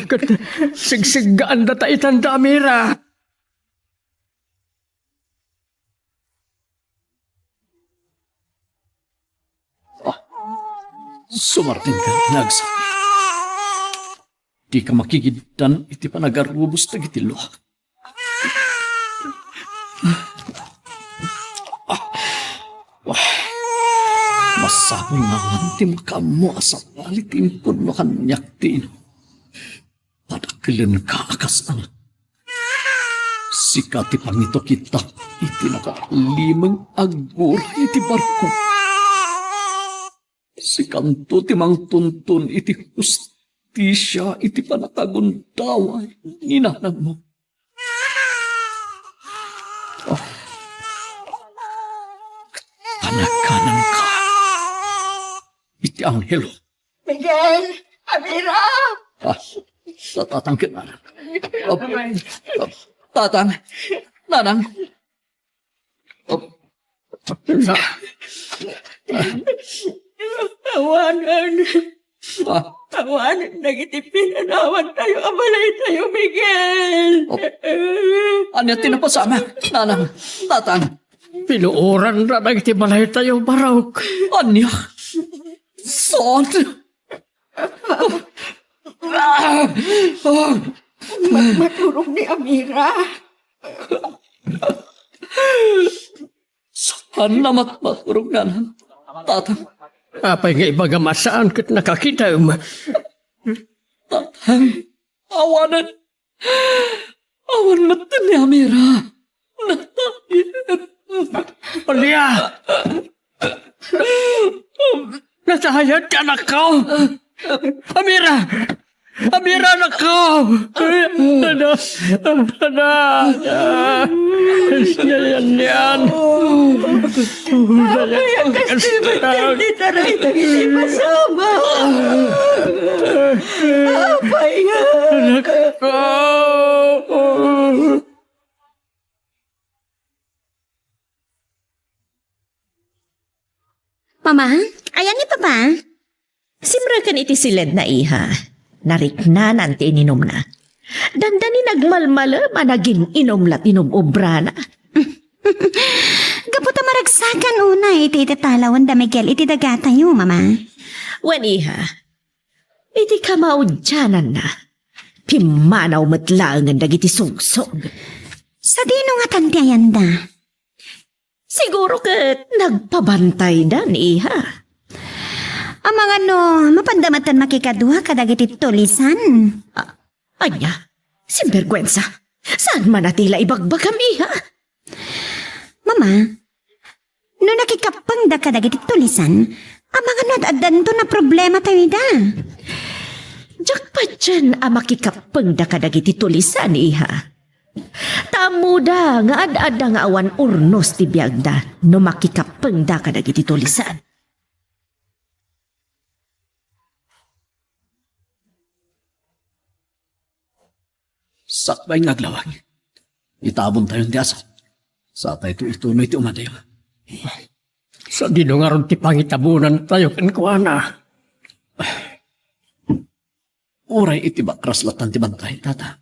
Sigsigaan na taitan da Amira. Sumarting ka, nagsakit. Di ka makigidan, iti pa nagarubos na gitilo. Masapong nga mantim ka mo asap alitin po no kanyak tin. Padakilan ka akas anak. Sikati pangito kita, iti nakalimang agur iti barko. Sikanto timang tuntun iti hustisya iti panatagundaway ninanang mo. Panakanan ka. Iti anghelo. Miguel! Amira! Tatang kinanan. Tatang. Nanang. Tawanan. Awan, nagitipinanawan tayo, amalay tayo, Miguel. Anya tinapasama, nanang, tatang. Pinuoran na nagitibalay tayo, Barok. Anya? Son? Maturog ni Amira. Saan namat maturog nanang, tatang? Apay nga ibaga masaan kat nakakita mo. Tatang, awanan. Awan mata ni Amira. Alia! Nasahayat ka na ko! Amira! Amira na ko! Ano? Yan. Hindi taray tagili masama. Apay nga. Mama, ayan ni Papa. Simra kan iti silid na iha. Narikna nanti ininom na. Dandani nagmalmala managing inom lat inom obra na. Gaputa maragsakan una iti talawan da Miguel iti dagatayo, Mama. Wen iha, iti kamaudyanan na. Pimanaw matlaangan dagiti sugsog. Sa dino nga tantiayan da? Siguro kat nagpabantay dan iha. Amang mapandamatan makikaduha kadagiti tulisan. Anya, sinvergwensa. Saan man natila ibagbagam iha? Mama, no nakikapang da kadagiti tulisan, amang addan to na problema tayo da. Diyak pa dyan ang makikapang da kadagiti tulisan iha. Tamo da nga ad-ada nga awan urnos ti biyagda no makikapang da kadagiti tulisan. Sakbay ngaglawag. Itabon tayo di asa. Sa tayo itunoy ti umadayo. Sa dinungaron ti pangitabunan tayo kankwana. Uray iti bakras latan ti bantay, tata.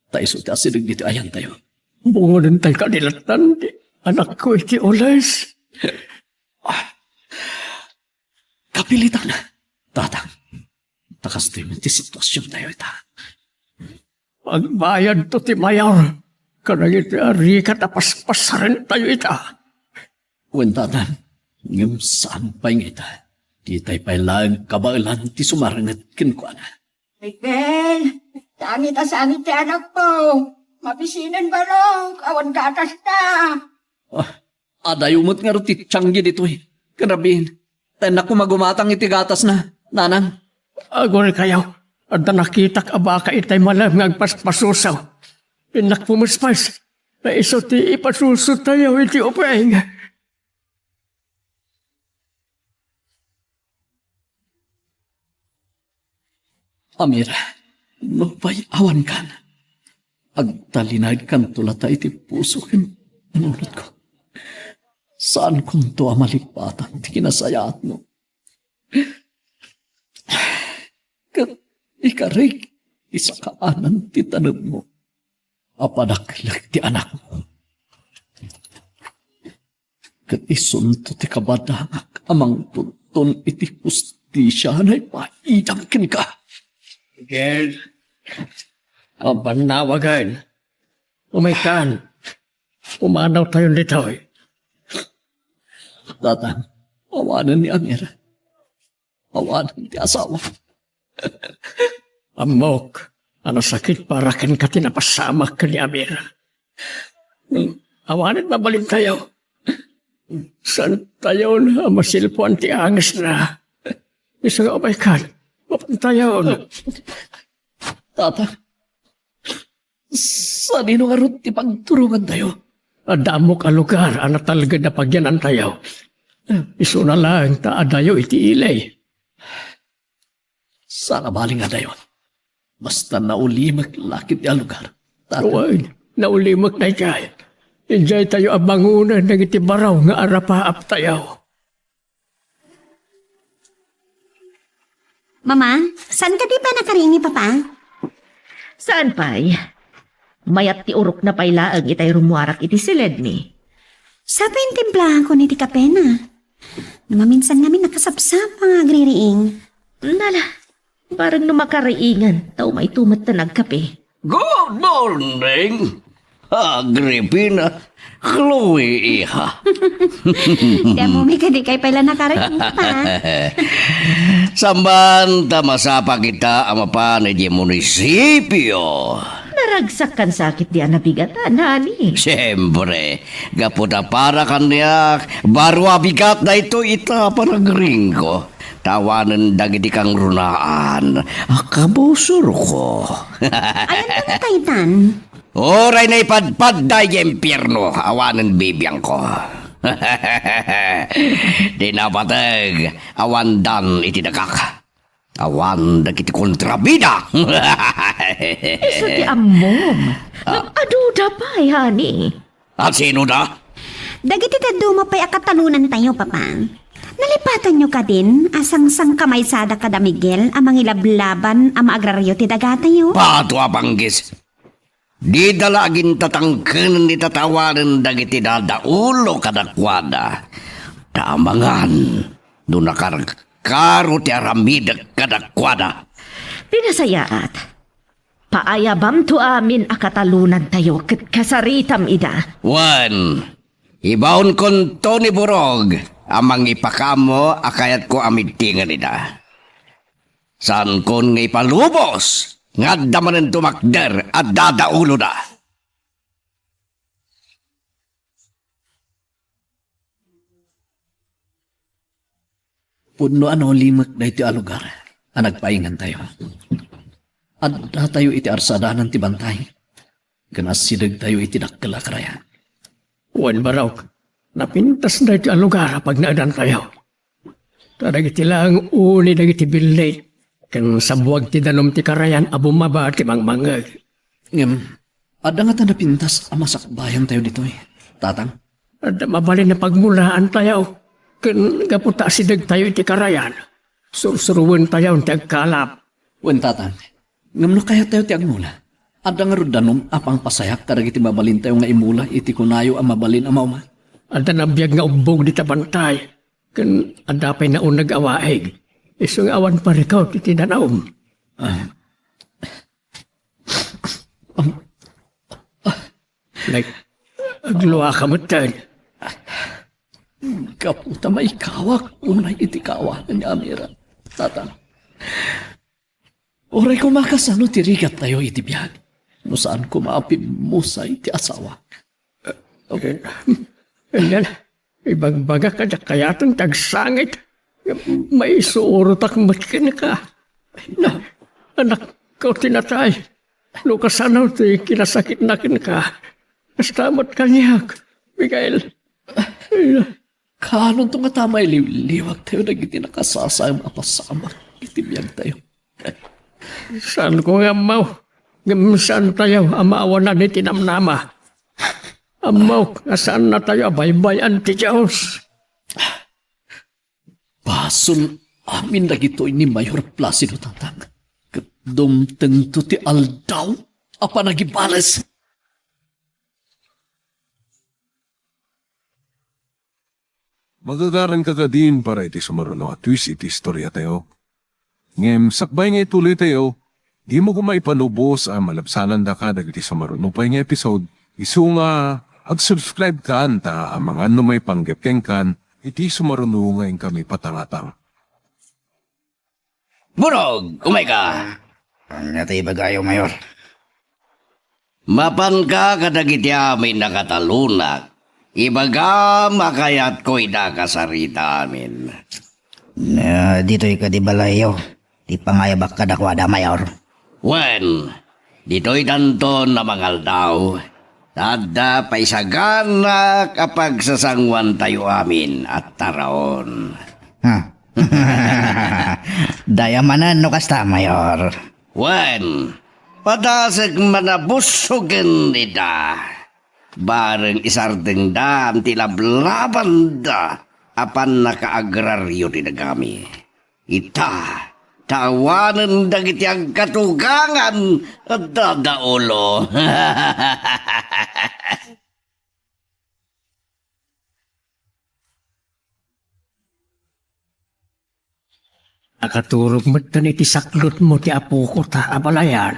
Tayo ti asirig dito ayan tayo. Bungonan tayo kadilatan di anak ko iti oles. Kapilitan na. Tata. Takas tayo ti sitwasyon tayo ita. Pagbayad to ti mayor. Kanang iti arikat apaspasarin tayo ita. Wen tata. Ngam saan pa nga ita. Di tayo pa lang kabailan ti sumarangat kinkwana. Miguel, sangit ti anak ko. Mabisinan barong, awan gatas na. Adayumot nga roti tiyanggi dito eh. Karabin. Tayo na kumagumatang iti gatas na. Nanang. Agor kayo. At nakita ka ba ka itay malam nga agpaspasusaw. Pinak pumuspas. Na iso ti ipasuso tayo iti upeng. Amira, no pa'y awan kan. Agtalinag kan tulata iti puso kan nanunod ko. Saan kung to amalipatan ti kinasayat mo? Ikarig, isa kaanan ti tanong mo. Apadaklag ti anak mo. Kat isunto ti kabadangak amang tuntun iti hustisya na ipaidamkin ka. Miguel. Ang panawagan. Umaykan. Umanaw tayo nito eh. Tatang, awanan ni Amira. Awanan ti asawa. Amok. Ano sakit para kan ka tinapasamak ka ni Amira. Awanan mabalin tayo. Saan tayo na masilpuan ti angas na. Isang umaykan. Mapantayon. Tata, sa nino nga ron ti pagturungan tayo? Adamo ka lugar, ana talaga na pagyanan tayo. Iso na lang, taadayo iti ilay. Sana baling nga tayo. Basta naulimak lakit yung lugar. Tata, Uwan, naulimok na ikay. Enjoy tayo abangunan ng iti baraw nga arapaap tayo. Mama, saan ka di pa nakaringi, Papa? Saan pa'y? Mayat ti urok na paylaang itay rumuarak iti silid ni. Sa timplahan ko ni ti kapena. Namaminsan ngamin nakasapsap ang agririing. Nala, parang numakariingan, tao may tumat na nagkape. Good morning, Agripina, Chloe, iha. Di mo may kadi kay pala nakaringi, pa. Sambanta masapa kita ang mapanay di munisipyo. Naragsak kan sakit di nabigatan, hani. Siyempre, gaputa para kanya, baro abigat na ito ita parang ringko. Tawanan dagiti kang runaan, akabusur ko. Ayan ka na, Taytan. Oray na ipadpad na impyerno, awanan bibiyang ko. Di napatag, awan dan itinagak. Awan dagiti kontrabida. Iso ti amom. Nag-aduda pa'y, hani. At sino na? Dagiti taduma pa'y akatalunan tayo, Papa. Nalipatan nyo ka din, asang-sang kamaysada ka da Miguel, amang ilablaban, ang agraryo ti daga tayo. Pato abanggis. Di dalagin tatangkan ni tatawaran dagiti dadaulo kadakwada. Tamangan, doon nakarkaro ti aramid kadakwada. Pinasayaat. Paayabam to amin akatalunan tayo kat kasaritam ida. One, ibaon kon to ni Burog, amang ipakamo akayat ko amitingan nila. Saan kon nga ipalubos, nga damanan tumakder at dadaulo na. Puno ano limak na iti alugar. Nagpaingan tayo. At tayo iti arsadanan ti bantay. Ganas sidag tayo iti dakkel akraya. Wan baraw, napintas na iti alugar pag naadan tayo. Taragiti lang uni dagiti bilay. Kan sabuag ti danom ti karayan abumaba ti mangmangag. Ngem, ada nga ta napintas amasakbayan tayo dito eh. Tatang, At mabalin na pagmulaan tayo. Kan gaputa sidag tayo iti karayan. Sursuruan tayo ti agkalap. wen tatang, ngem no kaya tayo ti agmula. Ada nga rudanom apang pasayak karag iti mabalin tayo nga imula iti kunayo ang mabalin ang mauma. At nabiyag nga ubog di tabantay. Kan adapay na unag awaig. Isong awan pa rikaw ti tinanaom. Like, agluwa ka mo tan. Kaputa may kawak, unay iti kawakan niya amira. Tatang, oray kumakasano tirigat tayo iti biyag. No saan kumapim mo sa iti asawa. Okay. Yan, ibang baga ka na kayatan tagsangit. May suurutak matkin ka. Na, anak ko tinatay. No kasanaw ti kinasakit nakin ka. Kastamat kanyak, Miguel. Kanon to nga tamay liwag tayo nagiti nakasasayang apasama. Itibiyag tayo. Saan ko nga mau? Saan tayo amaawan na ni tinamnama? Amaw, saan na tayo baybayan ti Diyos? Basun amin na gito ni Mayor Placido Tatang. Kadumteng to ti aldaw. Apa nagibales. Magagaran ka din para iti sumaruno at twist iti istorya tayo. Ngem, sakbay nga ituloy tayo, di mo kumaipanubos ang malabsanan da ka dagiti sumaruno pa nga episode. Isu nga, ag-subscribe ka anta ang mga may panggapkeng kan, iti sumaruno ngayon kami patangatang. Burog, umay ka. Natay bagayo, Mayor. Mapan ka kadagiti amin nakatalunak. Ibaga makayat ko'y nakasarita amin. Dito'y kadibalayo. Di pangayabak kadakwada, Mayor. Wen, dito'y danton na mangal daw. Tada paisagana kapag sasangwan tayo amin at taraon. Ha? Dayamanan no kasta, Mayor. Wen, padasag manabusugan nida. Bareng isardeng da ang tilablaban da apan nakaagraryo din kami. Ita, Tawanan dagiti ang katugangan at dadaulo. Nakaturog mo iti saklot mo ti apo ko ta abalayan.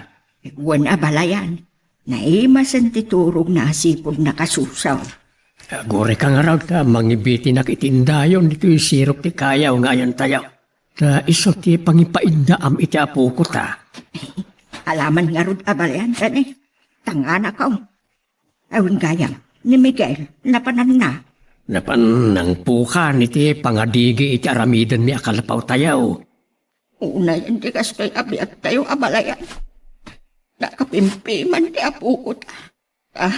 Wan abalayan. Naimasan ti turog na asipod na kasusaw. Gore ka nga raw ta, mangibiti nakitindayon dito yung sirop ti kayaw ngayon tayo. Ta iso ti pangipaindaam iti apo ko ta. Alaman nga rod abalayan kan Tangana ka. Awin gayam. Ni Miguel, napanan na. Napan nang pukan iti pangadigi iti aramidan ni akalapaw tayo. Una yan di kastoy abi at tayo abalayan. Nakapimpiman ti apo ko ta.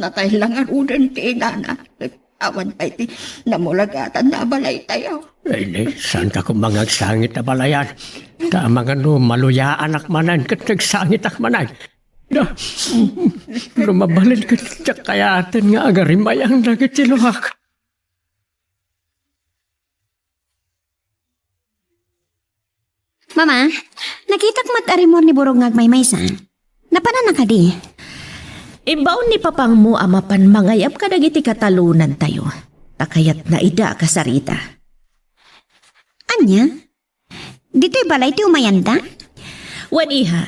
Natay lang arudan ti inana. Awan pa iti namulagatan na abalay tayo. Ay, saan ka kumangagsangit na balayan? Tama nga no, maluyaan akmanan, kat nagsangit akmanan. Lumabalin ka tiyak kayatin nga agarimayang nagit siluhak. Mama, nakita ko mat-arimor ni Burog ngagmaymaysa. Napanan na ka di. Ibaon ni papang mo amapan mangayap ka dagiti katalunan tayo. Takayat na ida ka sarita. Anya? Dito'y balay ti umayanda? Wan iha,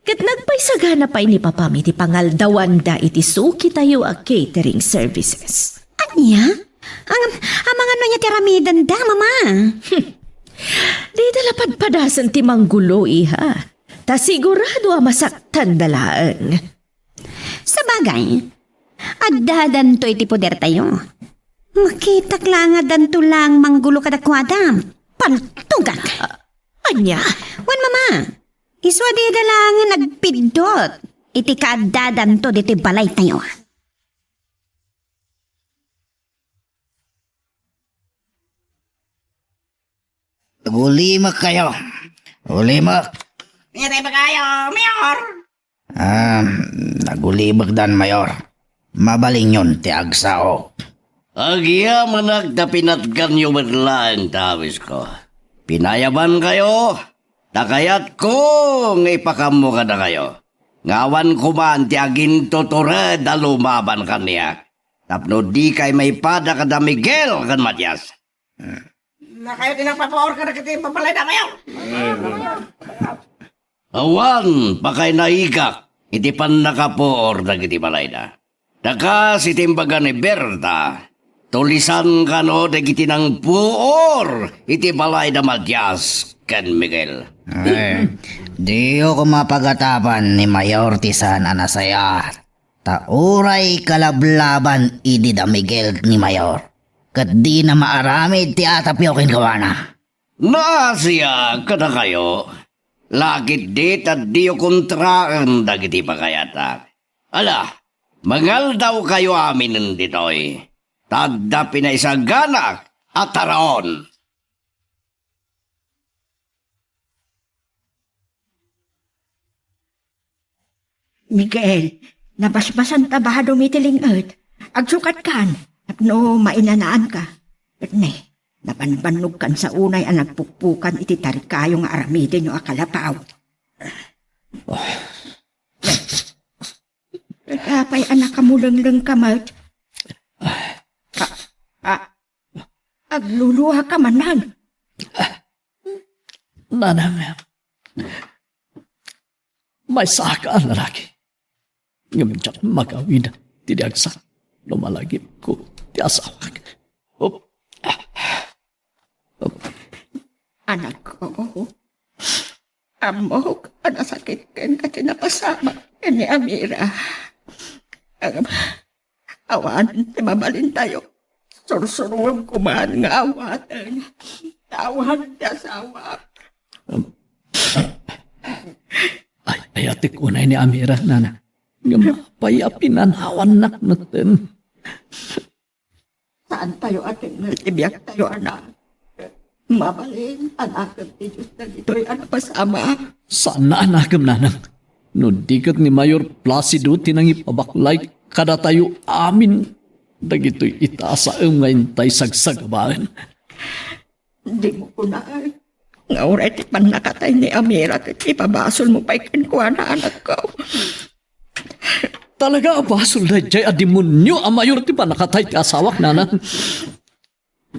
kat nagpaisagana pa ni papami ti pangaldawanda iti suki tayo a catering services. Anya? Ang mga ano niya tiramidan da, mama. Di dalapadpadasan ti manggulo iha. Ta sigurado a masaktan dalaan. Sa bagay, addadan to iti poder tayo. Makita lang adan to lang manggulo kadakwada. Paltugak. Anya? Wan mama, iswa di lang nagpidot. Iti kaaddadan to diti balay tayo. Gulimak kayo. Gulimak. Ngitay ba kayo, Mayor? Nagulibag dan, Mayor. Mabaling yun, ti agsao. Agya managda pinatgan yung lang tawis ko. Pinayaban kayo. Takayat ko ipakamo ka na kayo. Ngawan ko man ti agin tutured na lumaban kaniya. Tapno di kay may pada ka da Miguel kan Matias. Na kayo tinagpapaor ka na kiti papalay na kayo. Awan, pakay naigak. Iti pan nakapoor na kiti balay na. Daka si timbaga ni Berta. Tulisan ka no dagiti ng puor. Iti balay na Matias kan Miguel. Di ko mapagatapan ni Mayor Tisan anasaya. Tauray kalablaban idi da Miguel ni Mayor. Kat di na maaramid ti atapyokin kawana. Naasya kada kayo. Lakit dit at di kontraan dagiti pakayata. Ala, mangal daw kayo amin ditoy. Tadda pinaisaganak at taraon. Miguel, nabasbasan ta ba dumitiling earth? Agsukat kan, no mainanaan ka. At napanbanog kan sa unay ang nagpukpukan iti tarikayong aramidin yung akalapaw. Kapay anak kamulang-lang kamat. Agluluha ka manan. Nanang, may saka ang lalaki. Ngayon siya magawin, tinagsa, lumalagip ko, ti asawag. Anak ko, amok, anasakit ken kasi napasama ni Amira. Awan, mabalin tayo. Sursuruan ko man nga awatan. Tawan niya asawa. Ay, atik unay ni Amira, nana. Payapinanawan nak natin. Saan tayo ating nalibyak tayo, anak? Mabalin, anak ng Diyos na dito'y anak pasama. Saan na anagam nanang? No dikat ni Mayor Placido tinang ipabaklay kada tayo amin. Dagito'y itaasa ngayon tayo sagsagabaan. Hindi mo kunaan. Nga oray ti panakatay ni Amira at ipabasol mo pa ikinkuha na anak ko. Talaga abasol na jay adimonyo ang mayor ti panakatay ti asawak nana.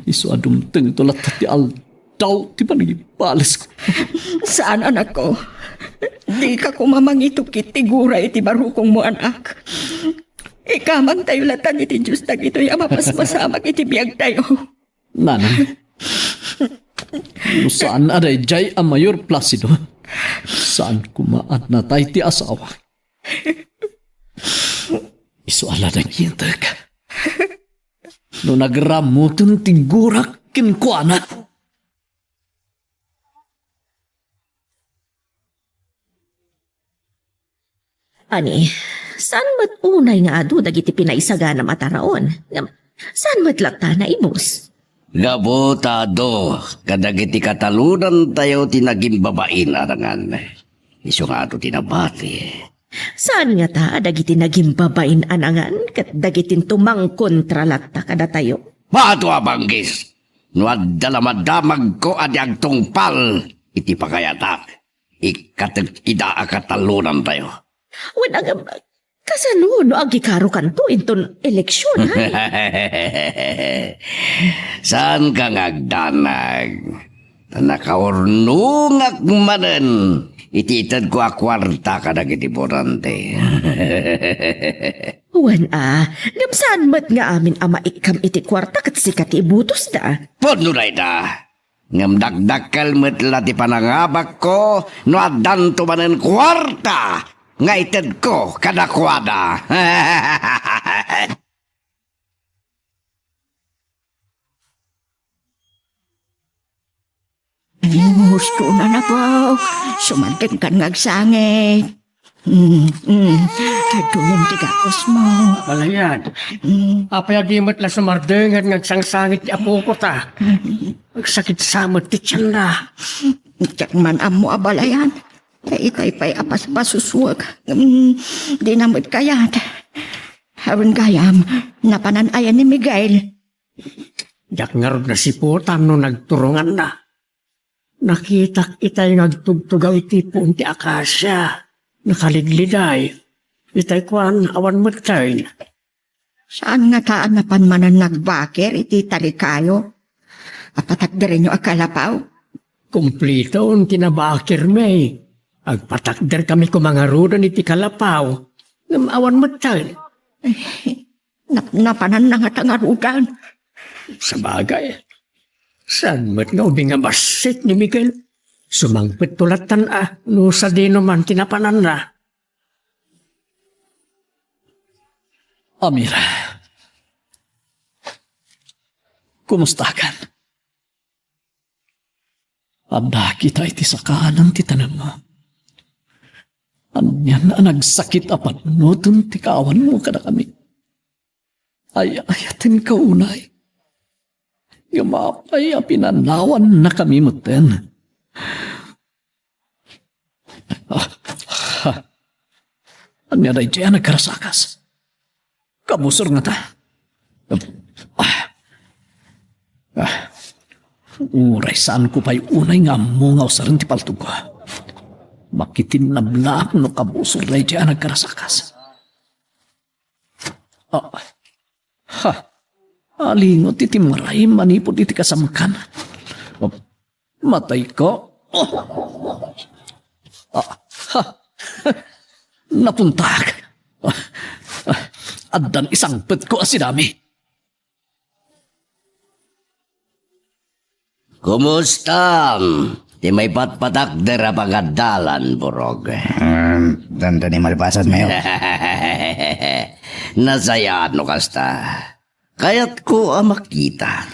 Iso adumteng tulat ti aldaw ti panagibalas ko. Saan anak ko? Di ka kumamangito kiti gura iti barukong mo anak. Ikamang tayo latan iti Diyos na ito'y amapaspasamag iti biyag tayo. Nanay, saan aday jay ang mayor Placido? Saan kumaan na tayo ti asawa? Iso ala na hintag. No nagramutan ti gurak kinkuana. Ani, saan mat unay nga adu dagiti pinaisaga na mataraon? Saan mat lakta na ibus? Gabotado, kadagiti katalunan tayo tinaging babain arangan. Iso nga ito tinabati. Saan nga ta dagiti naging babain anangan kat dagitin tumang kontra lakta kada tayo? Mato abanggis, no adalamadamag ko adyag tungpal, iti pakayatak. Ikatag ida katalunan tayo. Wan kasano no agikaro kanto inton eleksyon hay? Saan ka ngagdanag? Nakaurnungak manen. Ititad ko akwarta ka na kitiporante. Wan gamsaan mat nga amin ama ikam iti kwarta kat sikat ibutos da. Pono na ita. Ngam dagdakal met lati panangabak ko no adan tumanen kwarta. Nga itad ko kadakwada. Gusto na na po. Sumanteng kan ngagsangit. Kadulong tigapos mo. Balayan. Apaya di mo't la sumardengan ngagsangsangit ti apo ko ta. Magsakit samot ti tiyan na. Tiyak man amo abalayan. Itay pa'y apas-pasuswag. Di namit kayat. Harun gayam, napananayan ni Miguel. Yak ngarod na si Putan no nagturungan na. Nakita itay ngagtugtugaw iti punti akasya. Nakaligliday. Itay kwan awan matay. Saan nga taan na panmanan nagbakir iti talikayo? Apatakdere nyo akalapaw? Kumplito ang tinabakir may. Agpatakder kami kumangarudan iti kalapaw. Ngamawan matay. Napanan na nga tangarugan. Sa bagay. Saan mo't nga ubing nga basit ni Miguel? Sumangpit tulatan no sa di naman tinapanan na. Amira, kumusta ka? Anda kita iti sakanan ti tanan mo. Anyan na nagsakit apan nutun ti kaawan mo kada kami. Ayatin ka unay. Yumapay pinanawan na kami muten. Anya day dyan nagkarasakas. Kabusor nga ta. Uray saan ko pa'y unay nga mungaw sa rin ti paltog ko. Makitin na blaak no kabusor na dyan nagkarasakas. Alingot iti maray manipod iti kasamkan. Matay ko. Napuntag. Addan isang pet ko asinami. Kumusta? Di may patpatakder a pagadalan, Borog. Tanda ni malpasad mayo. Nasayaan no kasta. Kaya't ko makita.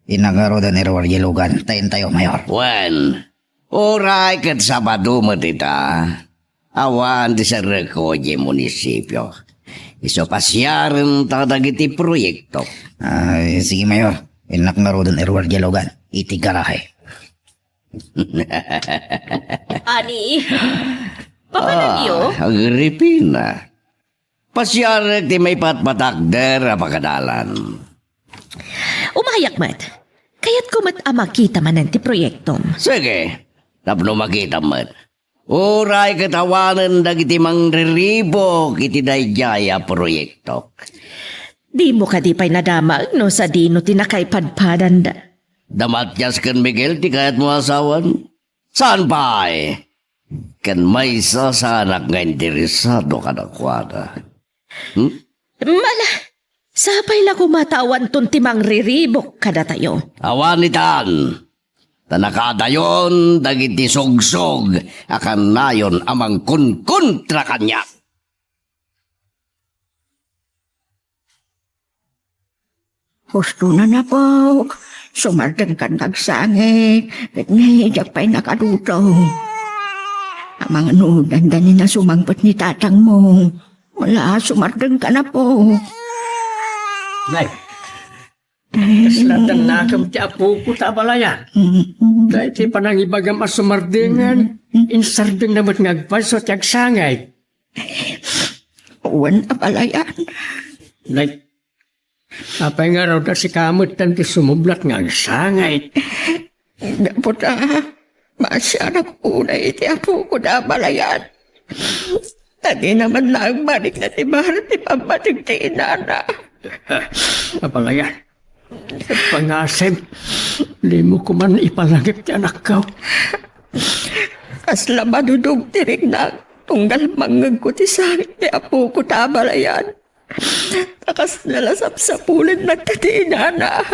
Inagaro da ni Rawar Yelugan. Tayin tayo, mayor. Wen, oray kat Sabado mo tita. Awan di sa Recoye munisipyo. Iso pasyaran tadagiti proyekto. Sige, mayor. Inagaro da ni Rawar Yelugan. Iti garahe. Ani, papanan niyo? Agripina. Pasyaran ti may patpatakder a pagadalan. Umayak mat. Kaya't kumat makita man ang ti proyektom. Sige, tapno makita man. Uray katawanan dagiti mangriribok iti dayjaya proyekto. Di mo ka di pa'y nadamag no sa dino tinakaypadpadan da. Damatyas kan Miguel ti kayat mo asawan? Saan pa eh? Kan may sasanak nga interesado ka na kwada. Mala, sapay lang kumatawan ton timang riribok kada tayo. Awanitan, tanakadayon dagiti sogsog akan nayon amang kontra kanya. Husto na po. Sumardeng ka nagsangit. At ngayon pa'y nakadutaw. Ang mga nudan na na sumangpat ni tatang mo. Wala, sumardeng ka na po. Nay, kaslatan nakam ti apo ko tabalayan. Dahil ti panangibagam asumardingan, insardeng namat ngagpaso ti agsangay. Uwan na pala yan. Nay, apay nga raw da si kamot tan ti sumublat nga agsangay. Dapat masya na po na iti apo ko na pala yan. Tadi naman lang balik na ti bahal ti pamatig ti inana. Apalayan, pangasem, di mo ko man ipalagip ti anak ko. Kasla madudog tirig na tunggal mangag ko ti sakit ti apo ko tabalayan. Takas nalasap sa pulit nagtatinana.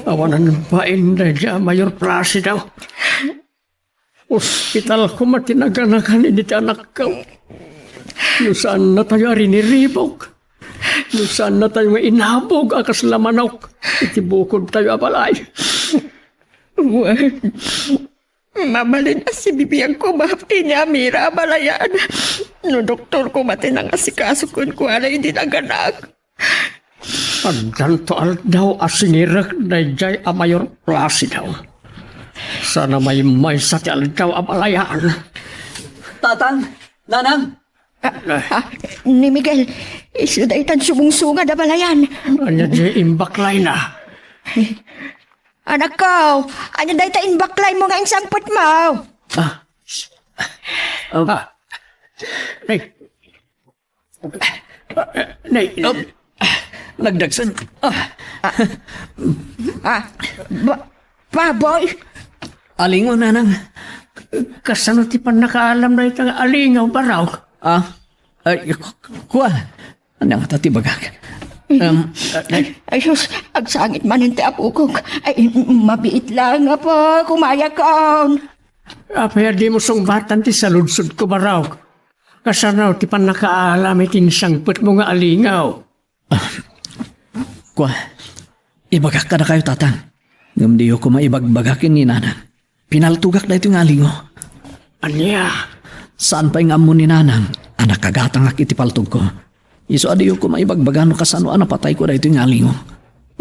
Awanan ng bain na dya, Mayor Placido. Hospital ko matinaganakan ini ti anak ko. Nusan na tayo riniribog. Nusan na tayo nga inabog akas lamanok. Iti bukod tayo abalay. Mamalin na si bibiyang ko mahapti niya mira balayan. No doktor ko matinang asikaso kun ko alay din aganak. Pagdanto daw asingirak na jay a Mayor Placido. Sana may sa ti aldaw abalayan. Tatang, nanang, Ni Miguel, isudaitan sumungsunga da balayan. Anya jay imbaklay na. Anak ko, anya daita inbaklay mo nga insangpot mo. Nay. Nay. nagdagsan. Baboy, Alingon, nanang. Kasano ti pan nakaalam na itang alingaw baraw? Kuha. Anang tatibagag. ay sus, agsangit man yung apo ko. Ay, mabiit lang nga po, kumaya ka. Apaya di mo sungbatan ti saludsod ko baraw. Kasano ti pan nakaalam itin sangput mo nga alingaw? Kuha. Ibagak ka na kayo, tatang. Ngam di ko maibagbagakin ni nanang. Pinaltugak na ito yung alingo. Anya? Saan pa yung amo ni nanang? Anak kagatang iti paltog ko. Iso adi ko maibagbagano kasano patay ko na ito yung alingo.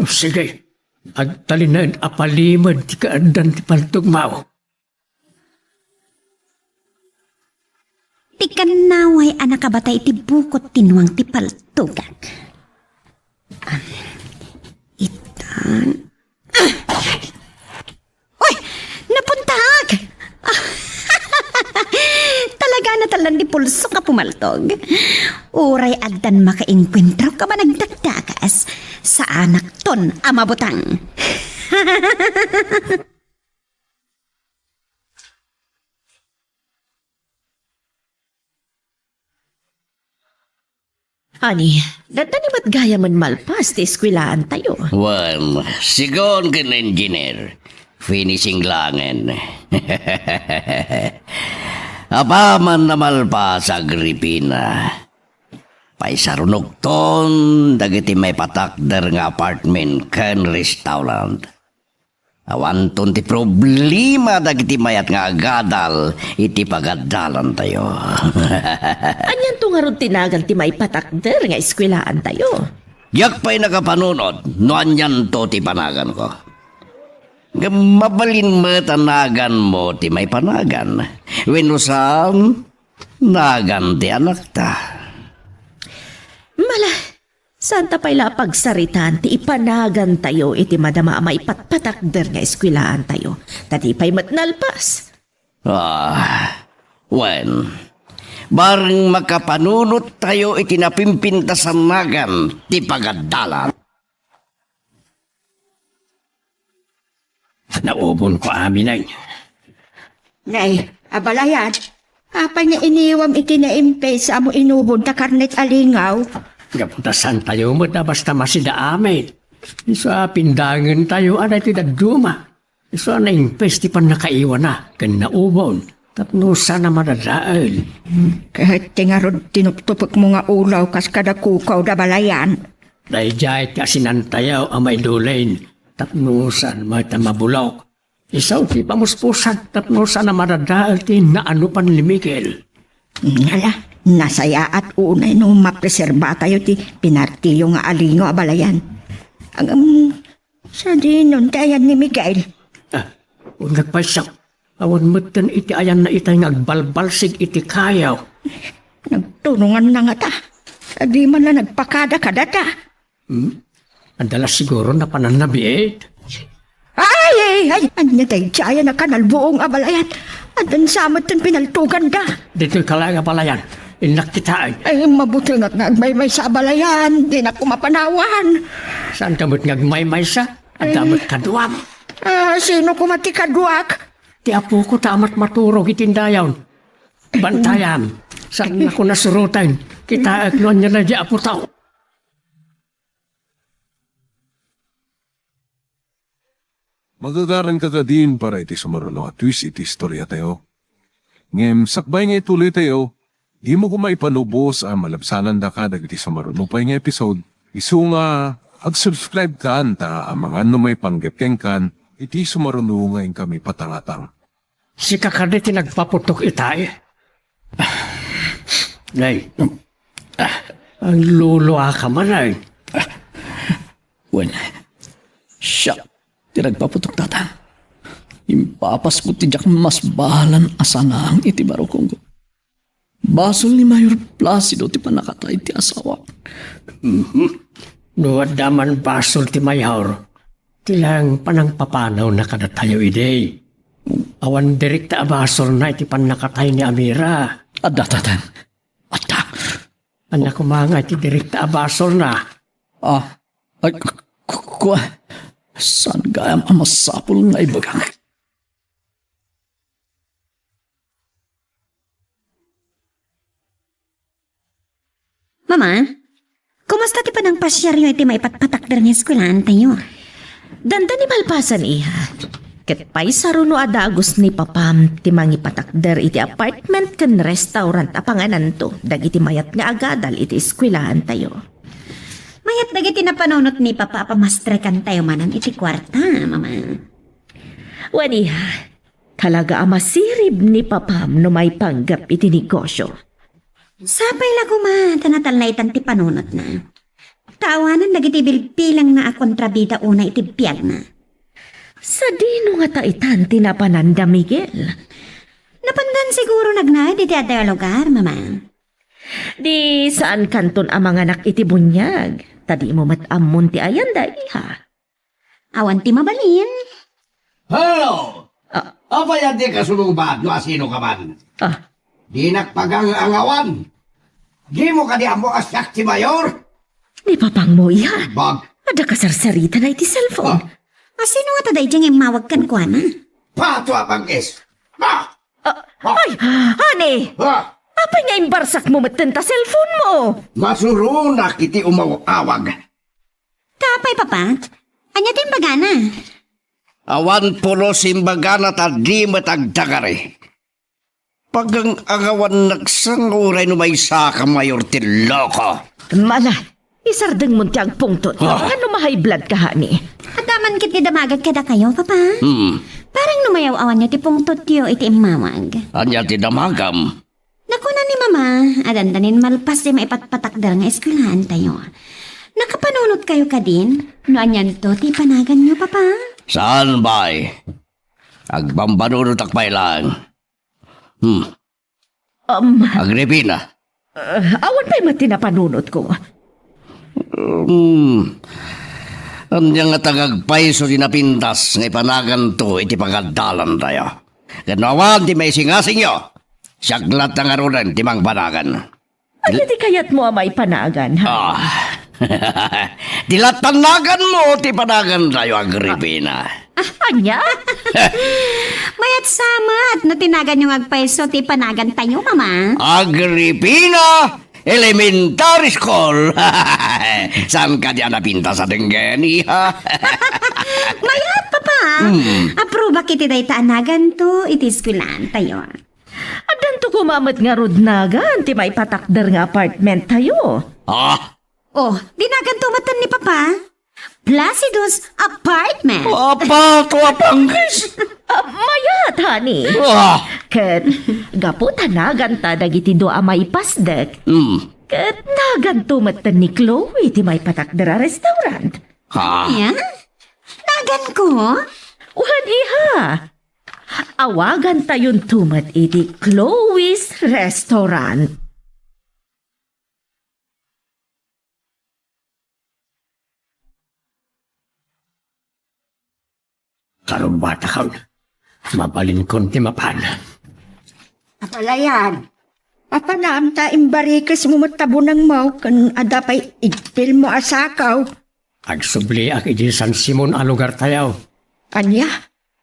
Sige. Agtalinan apalimad ti kaadan ti paltog mao. Ti kanaway anak kabatay ti bukot tinuang ti paltugak. Itan. Uy! Napuntag! Talaga na talan di pulso ka pumaltog. Uray agdan makainkwentro ka ba nagdagdagas sa anak ton amabutang. Ani, dadanimat gaya man malpas ti eskwilaan tayo. Well, sigon kin engineer. Finishing langen. Apaman na malpas Agripina. Paisarunog ton, dagiti may patakder nga apartment ken restaurant. Awan ton ti problema dagiti mayat nga agadal, iti pagadalan tayo. Anyan to nga ron tinagal ti may patakder nga eskwilaan tayo. Yak pa'y nakapanunod, no anyan to ti panagan ko. Mabalin mo tanagan mo ti may panagan. Winusan, nagan ti anak ta. Mala, Santa pa'y pagsaritan ti ipanagan tayo iti madama maipatpatakder nga eskwelahan tayo. Tati pa'y matnalpas. Wen, bareng makapanunot tayo itinapimpintasan nagan ti pagadalan. Naubon ko amin ay. Nay, abalayan. Apay nga iniwam iti na sa mo inubon ta karnet alingaw. Gapuntasan tayo mo na basta masida amin. Isa pindangan tayo anay ti dagduma. Isa na impes ti pan nakaiwan na. Kan naubon. Tapno sana madadaan. Kahit tingarod tinuptupok mo nga ulaw kas kada kukaw da balayan. Dahil jahit kasi nantayaw ang may dulain. Tapnusan may tamabulok. Isaw ti pamuspusan. Tapnusan na madadaan ti na ano pan limikil. Ngala, nasaya at unay no mapreserba tayo ti pinartiyo nga alingo abalayan. Ang sa dinon tayan ni Miguel. Kung nagpaisak, awan matan iti ayan na itay ngagbalbalsig iti kayaw. Nagtunungan na nga ta. Sa di man na nagpakada-kada ta. Adalas siguro na pananabiit. Ay! Anya tayo tsaya na kanal buong abalayan. Adan samot tan pinaltugan da. Dito'y kalaga palayan. Inaktitaan. Ay, mabuti nga't nagmaymay sa abalayan. Di na kumapanawan. Saan kamot ngagmaymay sa? At damat kaduam. Sino kumati kaduak? Ti apo ko tamat maturog itindayaw. Bantayan. Saan ako nasurutan? Kita agnuan niya na di apo tao. Magagaran ka din para iti sumarunong at twist iti istorya tayo. Ngem, sakbay nga ituloy tayo, di mo kumaipanubos ang malabsanan da ka dagiti sumarunong pa nga episode. Isu nga, ag-subscribe ka anta ang mga ano may panggepkeng kan, iti sumarunong nga kami patangatang. Si kakaditi nagpaputok itay. Nay, ang luluwa ka man ay. Wen, siya, tinagpaputok tata. Impapas ko tijak mas bahalan asangang iti barokong ko. Basol ni Mayor Placido ti panakatay ti asawa. Nuwad daman basol ti mayor. Tilang panang papanaw na kada tayo ide. Awan direkta basol na iti panakatay ni Amira. Adda tatan. Adda. Anak ko mga iti direkta basol na. Ay, kuwa. Saan gayam ang masapul nga ibagang? Mama, kumusta ti panang pasyar yung iti maipatpatakder ng eskwelahan tayo? Danda ni malpasan iha. Ket pay saruno adagos ni papam ti mangipatakder iti apartment ken restaurant apanganan to. Dagiti mayat nga agadal iti eskwelahan tayo. Mayat dagiti na panunot ni Papa pamastrekan tayo manan iti kwarta, Mama. Waniha, kalaga amasirib ni papam no may panggap iti negosyo. Sapay lago ma, tanatal na itan ti panunot na. Taawanan dagiti bilbilang na akontrabida una iti biyag na. Sa dino nga taitan tinapananda Miguel. Napandan siguro nagnay di ati lugar, Mama. Di saan kanton ang mga anak iti bunyag? Tadi mo matamon ti ayan da iha. Awan ti mabalin. Hello! Apa yan di kasulubad no asino ka man? Di nakpagang angawan. Di mo ka di amo asyak ti mayor? Di papang mo iha. Bag. Ada kasarsarita na iti cellphone. Sino nga taday diyang mawag kan kwa na? Pato apang is. Ha! Ay, honey! Ha! Apay nga imbarsak mo matenta cellphone mo? Masurunak iti umawag. Kapay, Papa. Anya din bagana? Awan pulo simbagana ta di matagdagari. Pagang agawan nagsanguray no may saka mayor ti loko. Mala, isardeng mo tiyang pungtot. Ano ma-high blood ka, honey? At daman kit kadamagad kada kayo, Papa. Parang numayaw awan niyo ti pungtot tiyo iti imawag. Anya ti damagam. Nakuna ni Mama, adandanin malpas di maipatpatakdar nga eskwelahan tayo. Nakapanunot kayo ka din? No anyan to, ti panagan niyo, Papa? Saan bay? Agbambanunot akbay lang. Agripina. Awan pa'y matinapanunot ko. Anya nga tagagpaiso di napintas nga ipanagan to iti pagadalan tayo. Ganawan ti may singasing yo. Siyaglat ang arunan ti mang panagan. Ano di kayat mo amay panagan, ha? Dilatanagan mo ti panagan tayo, Agripina. Anya? Mayat samat no tinagan yung agpaiso ti panagan tayo, mama. Agripina Elementary School. Saan ka diyan napinta sa denggeni, ha? Mayat, papa. Aproba kiti day taanagan to iti skulan tayo. Adan to kumamat nga rudnagan, ti may patakder nga apartment tayo. Oh, dinagan to matan ni papa. Placido's apartment. Apa to apanggis? Mayat, honey. Ket, gapu tanagan ta dagiti do amay pasdek. Ket, nagan tumatan ni Chloe ti may patakdera restaurant. Yan? Nagan ko? Uhan iha. Awagan tayon tumat iti Chloe's Restaurant. Karumbata ka. Mabalin kon ti mapan. Apalayan. Apanaam ta imbarikas mo matabo ng mau kan adapay igpil mo asakaw. Agsubli ak iti San Simon a lugar tayaw. Anya?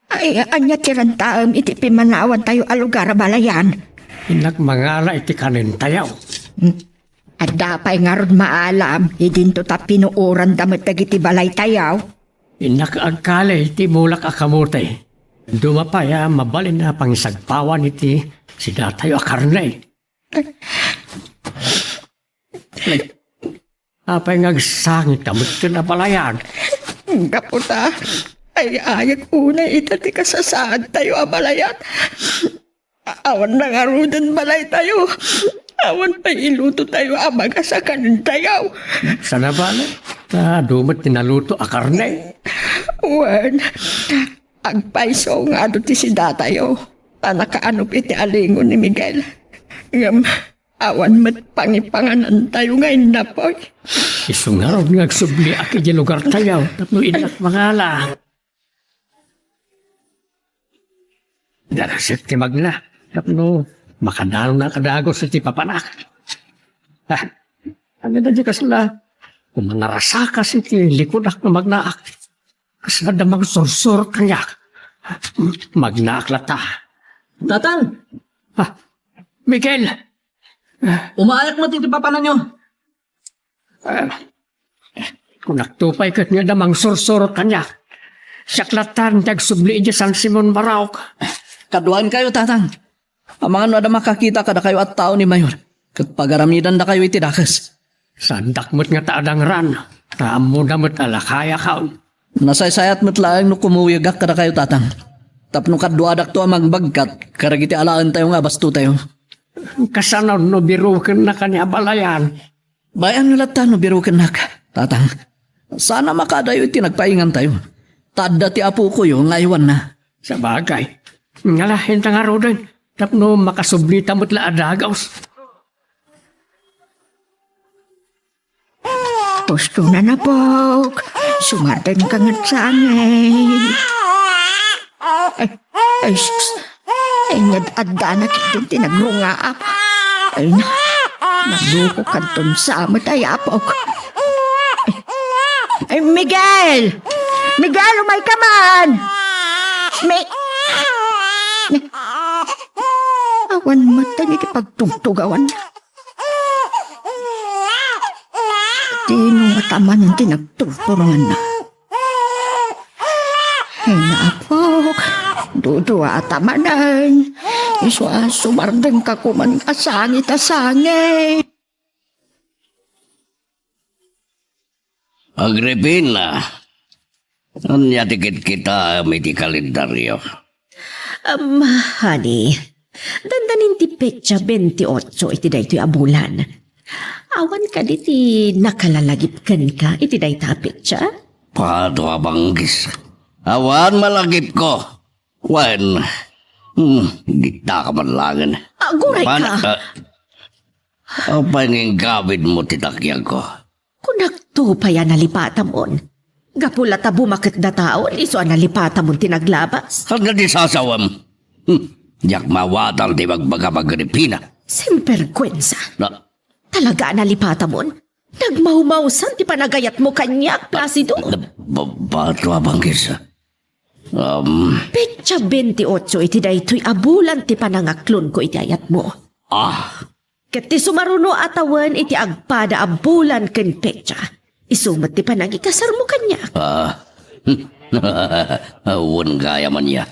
Ay, anya tirantaam iti pimanawan tayo alugar balayan. Inagmangala iti kanin tayaw. Adapay nga ron maalam, idinto ta pinuuran damat dagiti balay tayaw. Inakaagkali iti mulak akamote. Dumapaya mabalin na pangisagpawan iti si datayo akarnay. Apay ngagsangit kamot na balayan. Kaputa, ay ayag una itati ka sa saan tayo abalayan. Awan na nga rudan balay tayo. Awan pa iluto tayo amaga sa kanin tayo. Sana bala? Dumat tinaluto akarnay. Wan, agpaiso nga do ti si datayo. Tanakaanop iti alingon ni Miguel. Ngam, awan mat pangipanganan tayo ngayon na po. Isungarod ngagsubli ak iti lugar tayaw. Tapno inak mangala. Darasit ti magna. Tapno makadalo na kadagos iti papanak. Ano na di kasla? Kung manarasakas iti likudak na magnaak. Kasla damang sursur kanyak. Magnaak lata. Tatang, Miguel! umaayak mo titi papanan nyo. Kung naktupay kat nga damang sursur kanyak. Siyaklatan tagsubli iti San Simon Marauk. Kaduan kayo, tatang. Ang mga no ada makakita kada kayo at tao ni Mayor. Kat pagaramidan da kayo iti dakas. Sandak mo't nga taadang ran. Taam mo na mo't alakaya kaon. Nasaysayat mo't laang no kumuwigak kada kayo, tatang. Tapno kaduadak to amang bagkat. Karagiti alaan tayo nga basto tayo. Kasanaw no birukin na kanya balayan. Bayan nga lata no biro kenak, tatang. Sana makadayo iti nagpaingan tayo. Tadda ti apo ko yo ngayon na. Sa bagay. Ngalahin ta nga rodan. Tapno makasublita mo't la adagaws. Gusto na po. Sumadan ka nga't sa angay. Ay, sus. Ay, nadada na kitong tinagrungaap. Ay, naluko ka doon sa amat ay apok. Ay, Miguel! Miguel, umay ka man! Awan mata ni pagtugtugawan. Tino mataman yung tinagtulturangan na. Ay, naapok. Dudua atamanan. Iswa sumardeng ka kuman asangit-asangit. Agripina, anya tikit kita may ti kalendaryo. Honey, dandanin ti petsa 28 iti daytoy abulan. Awan ka diti nakalalagip kan ka iti dayta petsa? Pato abanggis. Awan malagip ko. Wan. Gita ka man langan. Aguray ka. Ang pangingkabid mo titakyag ko. Kunak tupay nalipata mon. Gapula ta bumakit na taon, iso nalipata mon tinaglabas. Hanggang di sasawam. Yak mawatal di magbaga magripina. Simperkwensa. Na, Talaga nalipata mon? Nagmahumausan ti panagayat mo kanyak, Placido. bato abangkis. Petsa 28 iti daytoy abulan ti panangaklon ko iti ayat mo. Ket ti sumaruno atawan iti agpada abulan ken petsa. Isumat ti panangikasar mo kanya. Awan gaya man niya.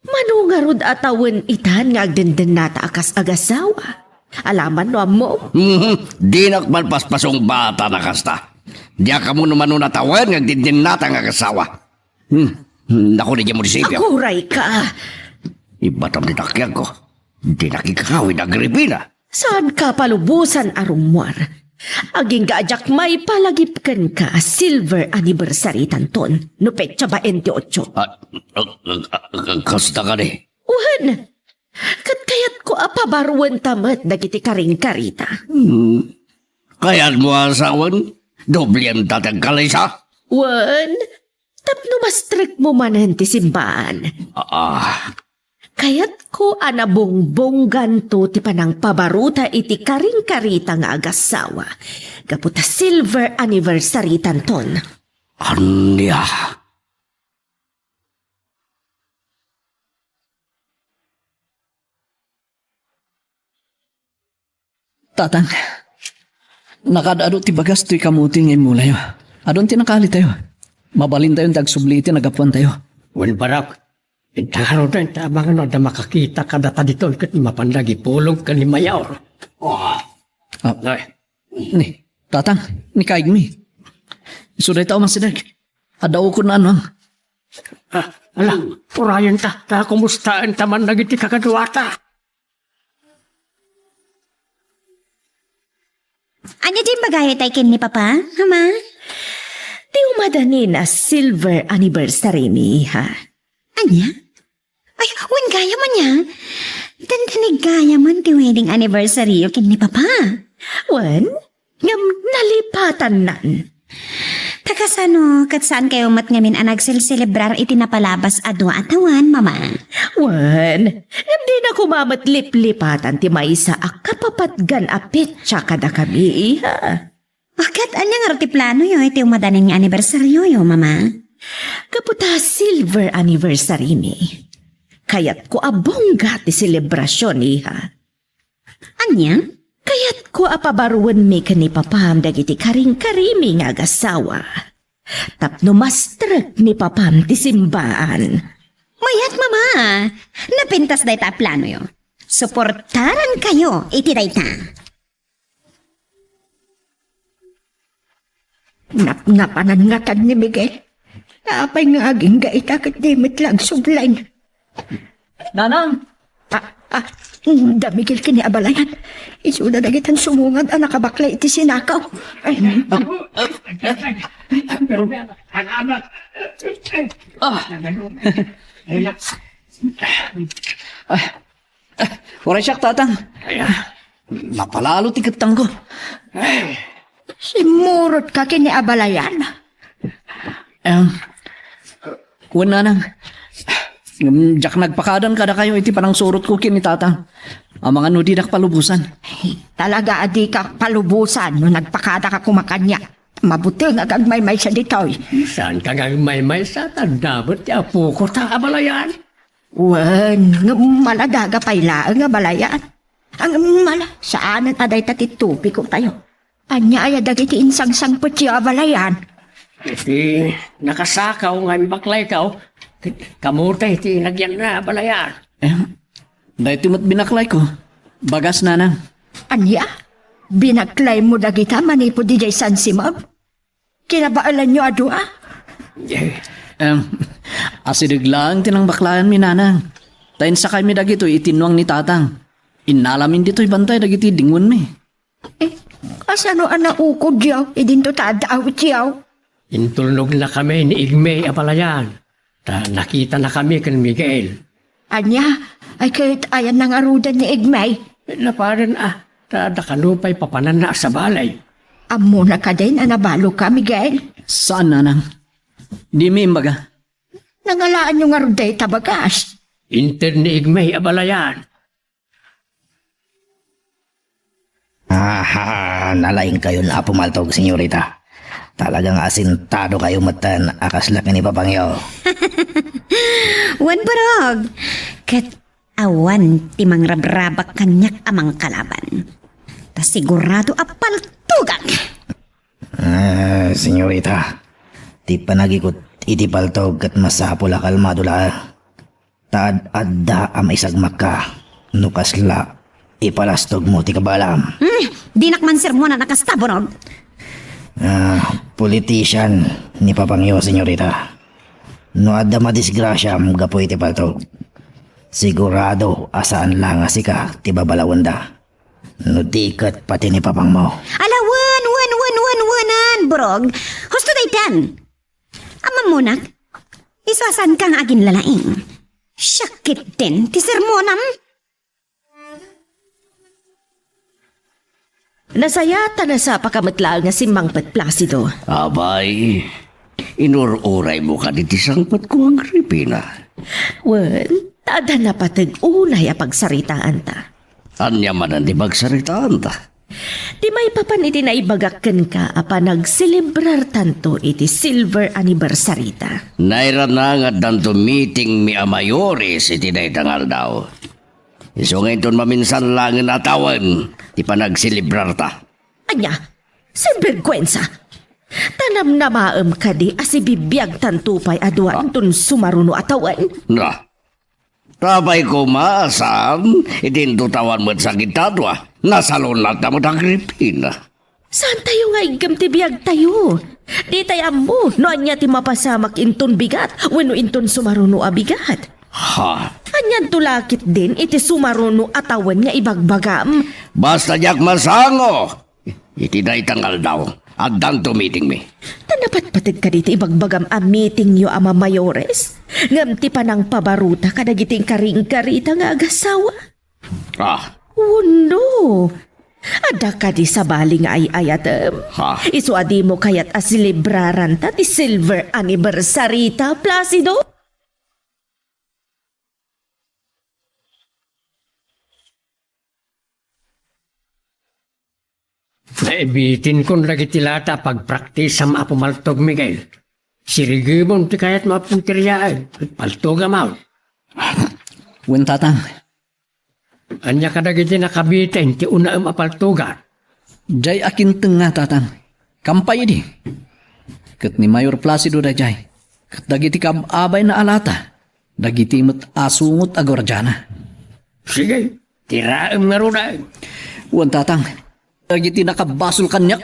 Manungarod atawan itan nga agdenden nata akas agasawa. Alaman no mo? Di nakman paspasong bata na kasta. Diya ka mo naman natawan nga din nata nga kasawa. Naku na dyan mo disipyo. Aguray ka. Ibatam di takyag ko. Di nakikakawin na gripina. Saan ka palubusan arumwar? Aging gaajak may palagipkan ka silver anniversary tanton. No petsa 28. Kasta ka ni. Uhan! Kat kayat ko apabaruan tamat dagiti karing-karita. Kaya't mo asawan, doble ang tatang kalaysa. Wan! Tapno mas strict mo manan ti simbahan. Kayat ko anabongbonggan to ti panang pabaruta iti karing-karita nga agasawa. Gaputa silver anniversary tanton. Anya. Tatang, nakadado ti bagas to'y kamuti ngayon mula yo. Adon ti nakali tayo. Mabalin tayo tagsubliti nagapuan tayo. Wen barak. Intaro na itabangan no da makakita ka data dito kat mapandagi pulong ka ni Mayaw. Ni, tatang, ni kaig mi. Isuday tao masidag. Adaw ko na ano. Ala, urayan ta. Ta kumustaan taman nagiti kakaduata. Anya din bagay tayo kin ni Papa, Mama? Ti umadani na silver anniversary ni ha. Anya? Ay, wan gaya man niya. Dandanig gaya man ti wedding anniversary kin ni Papa. Wan, ngam nalipatan nan. Takasano, kat saan kayo mat ngamin ang nagsilselebrar iti napalabas adwa atawan, Mama? Wan, hindi na kumamat lip-lipatan ti maisa a kapapatgan a petsa kada kami ha. Bakit anya nga ti plano yo iti umadanin nga anibersaryo yo, Mama? Kaputa silver anniversary ni. Kayat ko abongga ti selebrasyon ni ha. Anya? Kayat ko apabaruan mi kani papam dagiti karing-karimi nga agasawa. Tapno mastrek ni papam ti simbaan. Mayat, Mama. Napintas day ta plano yo. Suportaran kayo iti day ta. Napnapanan nga tad ni Miguel. Naapay nga aging gaita kat di mitlang sublain. Nanang! Da Miguel kini abalayan. Isuda na gitan sumungad ang nakabakla iti sinakaw. Oray siyak, tatang. Napalalo ti katang ko. Simurot ka kini abalayan. Kuwan nanang. Jak nagpakadan kada kayo iti panang surot ko kini tatang. Ang mga nudidak palubusan. Talaga adi ka palubusan no nagpakada ka kumakanya. Mabuti nga gagmay-may sa ditoy. Saan ka nga may sa tandabot ti apo ko ta abalayan? Wan, nga maladaga paylaan nga balayan. Ang mala, saan at aday tatitupi ko tayo. Anya ay dagiti insang-sang putsi abalayan. Iti nakasakaw nga baklay ka. Kamutay ti nagyan na abalayan. Dahil timot binaklay ko. Bagas nanang. Anya, binaklay mo dagita manipo di jay San Simon. Kinabaalan nyo adua? Asidig lang tinang baklayan mi nanang. Tayin sa kami dagito itinwang ni tatang. Inalamin dito'y bantay dagiti dingon mi. Kasano ang naukod yaw? Idinto tadaawit yaw. Intulnog na kami ni Igmay abalayan. Nakita na kami kan Miguel. Anya, ay kahit ayan ng arudan ni Igmay. Naparan nakalupay papanan na sa balay. Amo na ka din, anabalo ka, Miguel. Saan, nanang? Di mi imbaga. Nangalaan yung aruday tabagas. Interniig may abalayan. Nalaing kayo na pumaltog, senyorita. Talagang asintado kayo matan akas laki ni Papangyo. Wan barog. Kat awan timang rabrabak kanyak amang kalaban. Ta sigurado apal tugang. Senyorita, ti panagikot iti paltog kat masapula kalmado la. Taad adda am isagmak ka. Nukasla, ipalastog mo ti kabalam. Dinak man sermon na nakastaborog. Politician ni Papangyo, senyorita. No adda madisgrasya gapo iti paltog. Sigurado asaan lang asika ti babalawanda. No dikat pati ni Papang mo. Alawan, wanan, borog. Husto day tan. Amang munak, isasan kang agin lalaing. Syakit din ti sermonam. Nasayata na sa pakamatlaang nga si Mang Pat Placido. Abay, inururay mo ka di tisangpat ko ang gripina. Wen, tada na patag unay a pagsaritaan ta. Anya man ang di magsaritaan ta. Di may papan iti naibagakken ka apa nagselebrar tanto iti silver anniversary ta. Naira na nga danto meeting mi amayores iti daytangal daw. Iso ngayon ton maminsan lang natawan, di pa nagsilibrar ta. Anya, sinvergwensa. Tanam na maam ka di asibibiyag tantupay aduan ton sumaruno atawan. Na, tabay ko maasam, itintutawan mo't sa gitadwa, nasalunat na mo't ang gripina. Saan tayo nga igam ti biyag tayo? Di tayo mo, no anya ti mapasamak inton bigat, wano inton sumaruno abigat. Ha, Anyan tulakit din iti sumaruno atawan nga ibagbagam. basta jak masango, iti daytangal daw, at danto meeting mi. Tanapat patid ka dito ibagbagam a meeting yo ama mayores. Ngamti pa ng pabaruta kadagiting karing-karita nga agasawa. Ah, Uno. Ada ka di sa baling ay ayatem. ha, Isu adi mo kayat asilibraran ta ti silver anniversary ta, Placido? Naibitin kon lagi tilata pagpraktis sa maapumaltog, Miguel. Sirigimon ti kayat mapuntiryaan. Paltoga maw. Wen tatang, Anya kadagiti nakabitin ti una apaltoga. jay akin nga tatang. Kampay di. Kat ni Mayor Placido da jay. Kat dagiti kababay na alata. Dagiti mo't asungot agorjana. Sige, tiraam nga ron ay. Wen tatang, dagiti nakabasol kanya.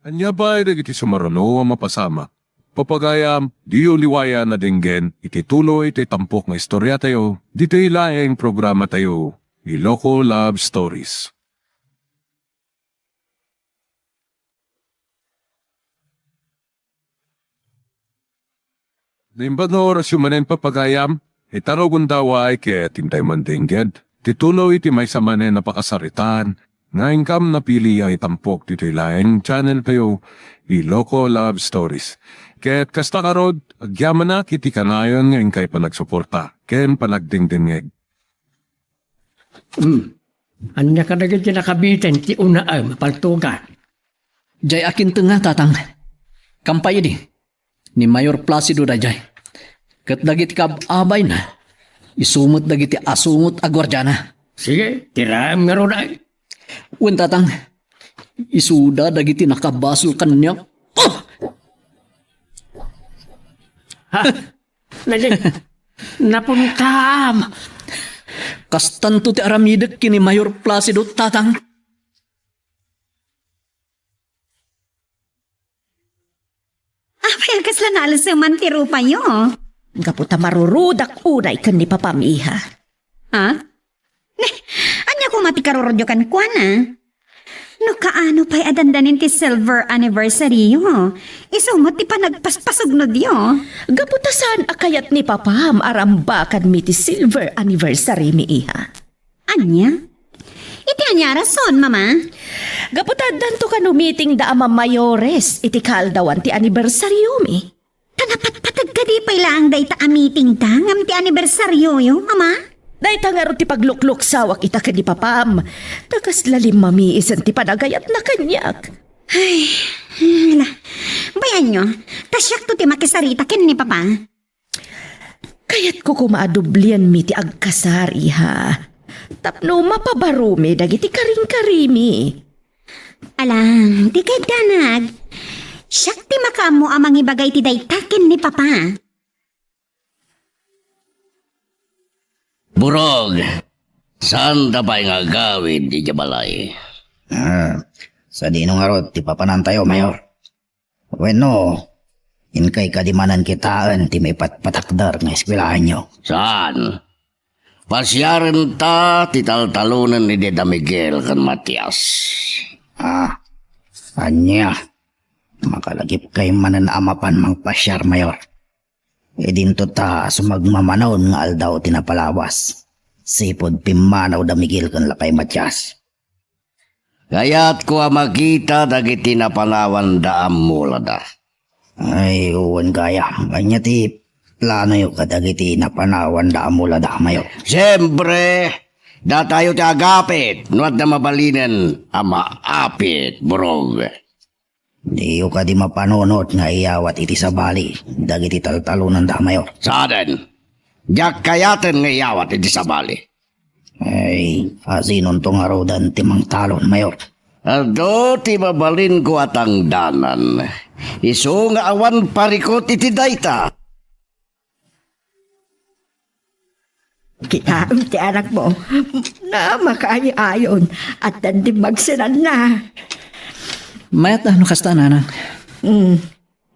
Anya ba iti sumarano ang mapasama? Papagayam, diyo liwaya na dinggen, iti tuloy iti tampok nga istorya tayo, dito ilaing programa tayo, Iloko Love Stories. Naimbag na oras yung manen papagayam, itarogon daw ay kaya tintay man dingged. Tituloy iti may samanen na pakasaritan, nga income na pili ay tampok dito ilaing channel tayo, Iloko Love Stories. Kaya't kasta karod, agyaman na kiti kanayon ngayon kay panagsuporta, ken panagdingdingeg. Anya kadagiti nakabitin ti una ay mapaltoga. Jay akin nga tatang. Kampay di. Ni Mayor Placido da jay. Kat dagiti kababay na. Isumot dagiti asungot agorjana. Sige, tiraam nga ron ay. Wen tatang, isuda dagiti nakabasol kanya. Oh! Napuntam. Kastanto ti aramidek kini Mayor Placido tatang. Apay ang kaslanalo sa mantiro pa nyo. Kaputa marurudak unay kan ni papamiha. Ha? Anya ko mati karorodyo kan kwa na? No kaano pa'y adandanin ti silver anniversary yo. Isumot ti pa nagpaspasognod yo. Gaputasan akayat ni Papam arambakan mi ti silver anniversary mi iha. Anya? Iti anya rason, mama? Gaputadan to kanu meeting da ama mayores iti kaldawan ti anibersaryo mi. Tanapat-patag ka di pa'y lang day ta meeting ta ngam ti anniversaryo yo, mama? Day tangaro ti paglukluk sawak ita ka di Papam. Takas lalim mamiisan ti panagayat na kanyak. Ay, hala. Bayan nyo, tasyak to ti makisarita ken ni papa. Kayat ko kumaadublian mi ti agkasar iha. Tapno mapabarumi dagiti karing-karimi. Alang, di kay danag. Siyak ti makamo amang ibagay ti daytaken ni papa. Burog, saan tapay nga gawin di Jabalay? Sa dinong arot, ti papanan tayo, Mayor. Bueno, inkay kadimanan kitaan, ti may patpatakdar ng eskwelahan nyo. Saan? Pasyaran ta, titaltalunan ni Deda Miguel kan Matias. Anya, makalagip kay manan amapan mang pasyar, Mayor. E dinto ta sumagmamanaon nga aldaw tinapalawas. Sipod pimanaw da Miguel kan Lakay Matias. Kaya't ko makita dagiti napalawan da amula da. Ay, uwan gaya. Anya ti plano yung kadagiti napanawan da amula da, Mayor. Siyempre, da tayo ti agapit, nuat na mabalinan ama apit, burog. Di yung ka di mapanunot nga iyawat iti sa bali. Dagiti taltalunan da, Mayor. Saaden, jak kayaten nga iyawat iti sabali. Ay, asinon tong arodan timang talon, Mayor. Ado ti mabalin ko at ang danan. Iso nga awan parikot iti dayta. Kitaam ti anak mo na makaayon at dandim magsinan na. Mayat ano kasta nanang?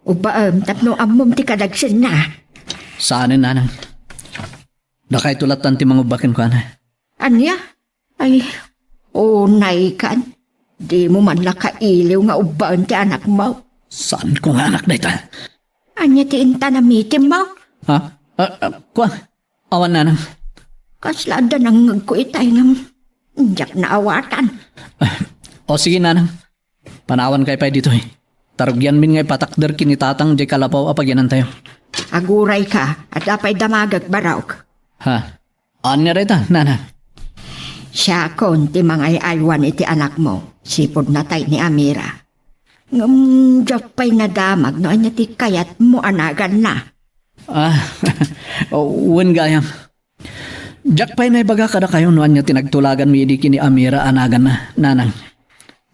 Ubaam tapno amom ti kadagsin na. Saanin nanang? Dakay tulatan ti mangubakin ko na. Anya? Ay, unay kan. Di mo man nakailiw nga ubaan ti anak mo. Saan ko nga anak na ita? Anya ti inta na mitim mo. Ha? Kuan? Awan nanang. Kaslada nang ngagkuitay ng injak na awatan. O sige nanang. Panawan kay pa dito eh. Tarugyan min ngay patakder kinitatang di kalapaw apagyanan tayo. Aguray ka at apay damagag barawk. Ha? Anya rita, nanang? Siya kon ti mga aywan iti anak mo. Sipod na tay ni Amira. Ngam pa'y nadamag no anya ti kayat mo anagan na. Uwan gayam. Jack pa'y naibaga kada kayo no anya tinagtulagan mi idi kini Amira anagan na, nanang.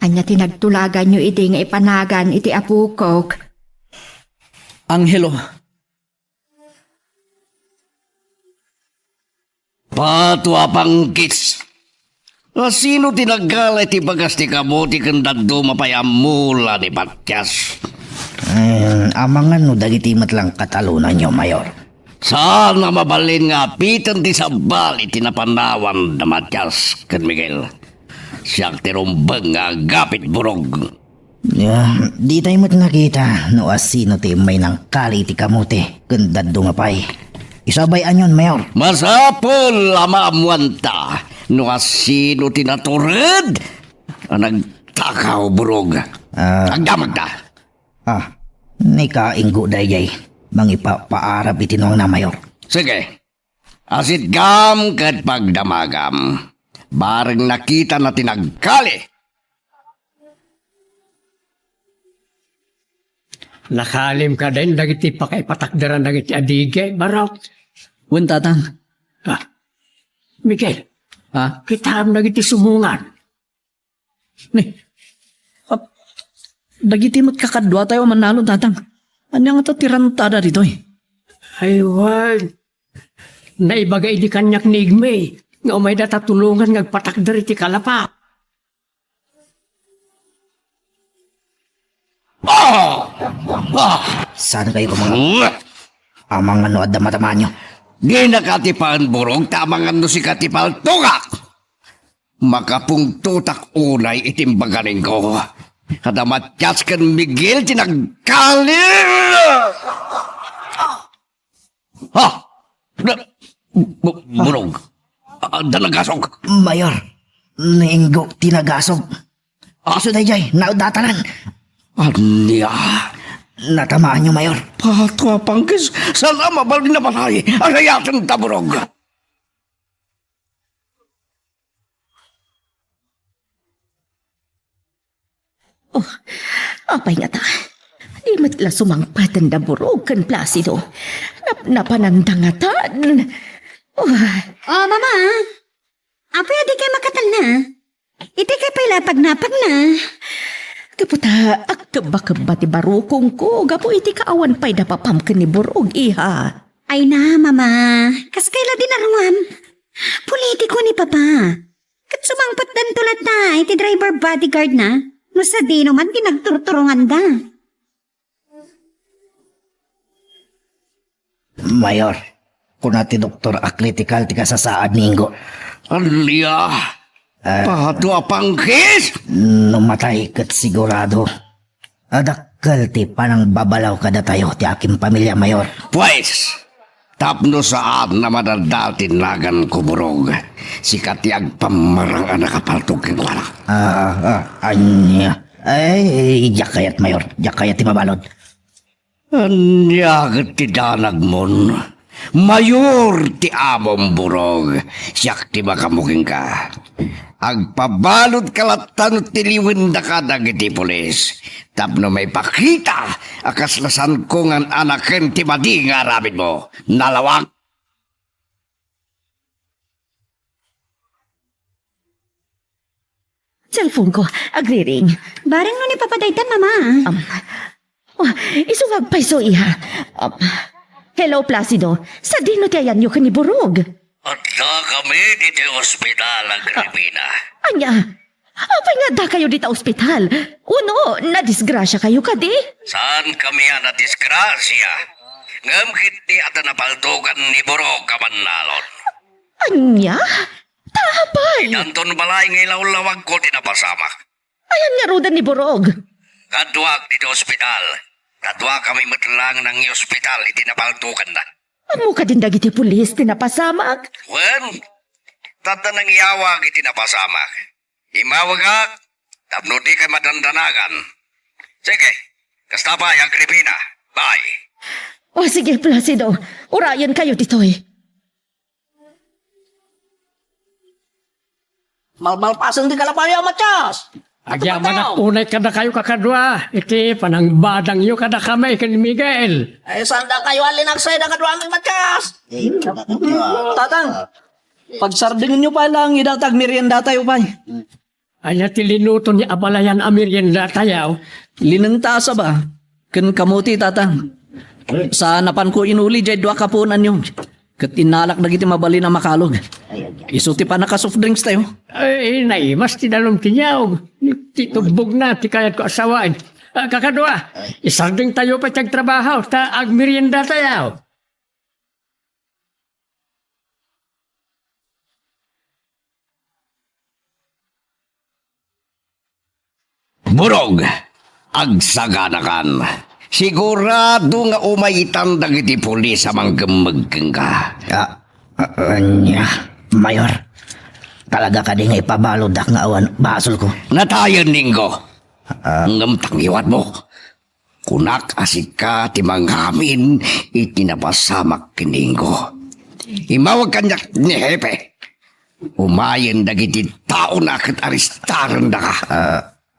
Anya tinagtulagan nyo iti nga ipanagan iti apukok. Angelo. Patwa pang kits. Sino tinaggalay ti bagas ti kamuti kan daddo mapayamula ni Matias? Amangan no dagiti matlang katalunan nyo, Mayor. Saan nga mabalin nga pitan ti sabali tinapanawan na Matias kan Miguel? Siyang tirumbang nga gapit burog. Di tayo mo't nakita no asino ti may nang kali ti kamuti kandad nga pay. Isabay anyon, Mayor. Masapol amaamuanta no asino tinatured ang nagtakaw burog. Agdamag ta. Nikainggo dayay. Mangipapaarap itinong na, Mayor. Sige. Asit gam kat pagdamagam. Bareng nakita na tinagkali. Nakalim ka din, dagiti pa kay patakdaran dagiti adige, barok. Uwan tatang. Miguel, Ha? kitam dagiti sumungan. Ni. Dagiti mat kakadwa tayo manalo tatang. Anya nga to tirantada dito eh. Ay, wag. Naibagay di kanyak ni Igmay. Nga umay datatulungan ngagpatakdar iti kalapa. Saan kayo mga amang ano at damataman nyo? Di nakatipaan burog, tamang ano si katipal tungak. makapungtutak unay itimbaganin ko. Kada Matias kan Miguel tinagkalir! Ha? Burog. Dalagasog. Mayor, Ninggo tinagasog. Aso day jay, naudatanan. Anya? Natamaan niyo, Mayor. Patwa pangkis, sana mabal na patay. Arayatan taburog. Apay nga ta. Di matla sumangpatan da burog kan Placido. Napanandangatan. Oh, Oh, mama. Pwede kayo makatal na. Iti kayo pailapag napag na. kaputa, akabakaba ti barukong ko. Gapo iti kaawan pa'y dapapamkan ni burog, iha. Ay na, mama. Kas kaila din aruam. Politiko ni papa. Kat sumangpat dan tulat na, iti driver bodyguard na. No sa di naman tinagturturungan da. Mayor, kung ti Doktor Aklitical ti kasasaad ninggo. Anya? Patwa pangkis? Numatay kat sigurado. Adakkel ti panang babalaw kada tayo ti aking pamilya, Mayor. Pues, tapno saan na madadal tinagan ko burog. Sikat yag pamarang anak kapaltog king wala. Anya. Ay, jakayat, Mayor. Jakayat ti mabalod. Anya ti danag mon. Mayor ti among burog. Siyak ti makamuking ka. Agpabalod kalatan ti liwin da kadag iti pulis. Tapno may pakita. Akaslasan ko ngan anaken ti madi nga rabid mo. Nalawag. Cellphone ko, agri-ring. Barang no ni papadaytan, mama. Isungag pa'y so, iha. Hello, Placido. Sa dino ti ayan nyo ka ni burog? At na kami dito ospital ang Gripina. Anya, apay nga da kayo dito ospital. Uno, nadisgrasya kayo ka di? Saan kami na disgrasya? Ngamkit ni at napaltugan ni Burog kamanalon. Anya? Tapay! Danton balay ng ilaw-lawag ko tinapasamak. Ayan nga rudan ni burog. Kadwag dito ospital. Kadwag kami matlang ng ospital itinapaltugan na. Amo ka din dagiti pulis, tinapasamak. Wen, tata nang iyawag itinapasamak. Imawag tapno di kay madandanagan. Sige, kastapay ang Gripina. Bye. O sige, Placido. Urayan kayo ditoy. Malmalpasan di kalapaya, Matias. Agyaman at unay kada kayo kakadwa. Iti panangbadang yo kada kamay kan Miguel. Eh, sanda kayo alinagsay na kadwang Matias. Tatang, pagsardingin nyo pa lang, idatag merienda tayo pa. Anya tilinuto ni abalayan amiryenda tayaw. Linengtasa ba? Ken kamuti tatang. Sa napan ko inuli jay dua kapunan yun. Kat inalak na giti mabali na makalog. Isuti pa naka soft drinks tayo. Ay, nay, mas tinalong tinyaw. Titugbog na, ti kayat ko asawain. Kakadwa, isarding tayo pa tiyag trabaho, ta agmerienda tayaw. Burog, agsaganakan. Sigurado nga umaitan dagiti pulis sa manggamagkang ka. Anya, Mayor. Talaga ka di nga ipabalod ak nga awan basol ko. Natayan ninggo. Ngamtang iwat mo. Kunak asika ti manghamin itinapasamak kininggo. Imawag kanyak ni Hepe. Umayan dagiti tao na kat aristaran da ka.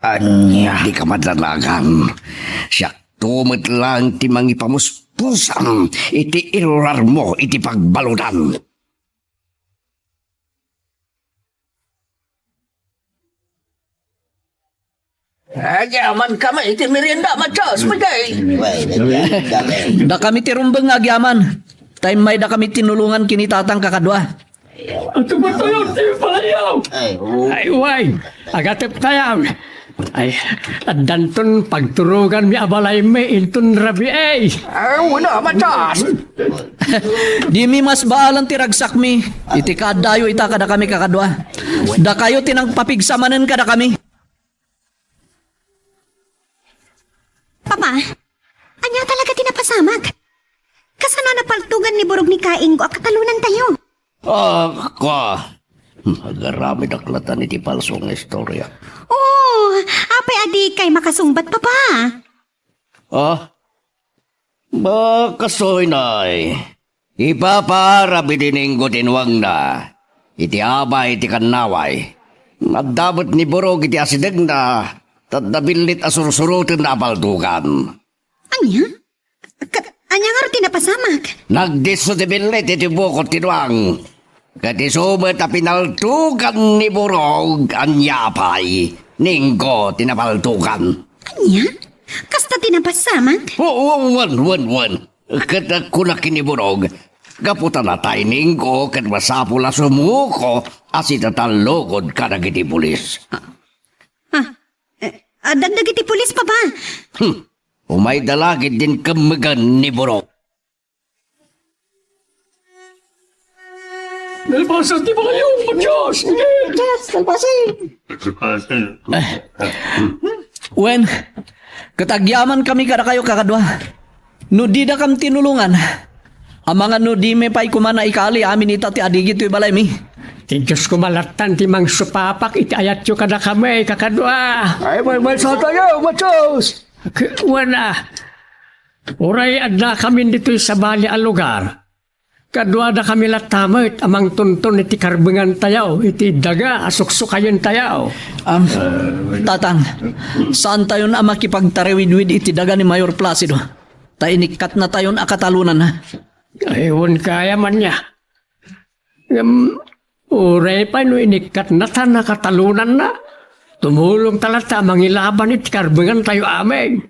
Anya. Di ka madalagan. Siya tumit lang ti mangipamuspusam iti ilurar mo iti pagbaludan. Agyaman kami, iti merienda, Matias. Magay. Da kami tirumbeng agyaman. Time may da kami tinulungan kinitatang kakadwa. At tumatayo, ti palayaw. Ay, way, agatip tayaw. Ay, at danton pagturugan mi abalay me inton rabi ay. Wala, Matyas. Di mi mas baalan ti ragsak mi. Iti kadayo ita kada kami kakadwa. Da kayo tinang papigsamanen kada kami. Papa, anya talaga tinapasamag. Kasano na paltugan ni Burog ni Kaing ko akatalunan tayo. Ko. Magarami naklatan iti palsong istorya. Oh, apay adi kay makasumbat papa. Makasoy na'y. Ipaparabi dininggo tinwang na. Iti abay iti kanaway. Magdabot ni Burog iti asideg na. Tadabilit asursurutin na paltugan. Anya? Anya nga rin tinapasamag. Nagdisutibilit iti bukot tinwang. Kati sumet na pinaltugan ni Burog ang yapay. Ninggo tinapaltugan. Anya? Kasta tinapasamag? Wan. Kata kunakin ni Burog. Kaputan na tayo ninggo kat masapula sumuko asita talogod ka nagiti pulis. Dagdag iti pulis pa ba? Umay dalagid din kamagan ni Burog. Nalpasa, di ba kayo? Diyos! Wen, katagyaman kami kada kayo kakadwa. No di da kam tinulungan. Ang mga no di me pa'y kumana ikali amin ita ti adigit to'y balay mi. Ti Diyos ko malatan ti mang supapak iti ayat yo kada kami kakadwa. Ay, may sa tayo, Matyas. Wala. Uray adna kami dito'y sa bali ang lugar. Kadwa da kami latamit amang tunton iti karbengan tayaw, iti daga asuksukayon tayaw. Tatang, saan tayo na makipagtarawid-wid iti daga ni Mayor Placido? Tainikat na tayo na akatalunan na. Ayun kaya man niya. Uray pa no inikat na ta nakatalunan na. Tumulong talata mangilaban iti karbengan tayo amin.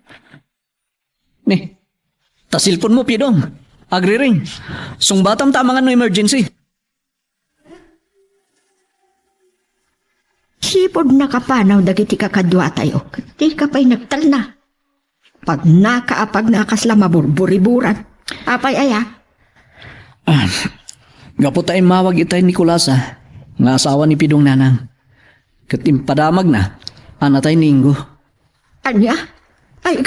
Ni, tasilpon mo pidong. Agri-ring. Sungbatam tamangan no emergency. Sipod nakapanaw dagiti kakadwa tayo. Di ka pa'y nagtal na. Pag nakaapag nakasla maburburiburan. Apay aya. Gapo tayo mawag itay ni Kulasa. Nga asawa ni Pidong Nanang. Katimpadamag na. Anatay ninggo. Anya? Ay,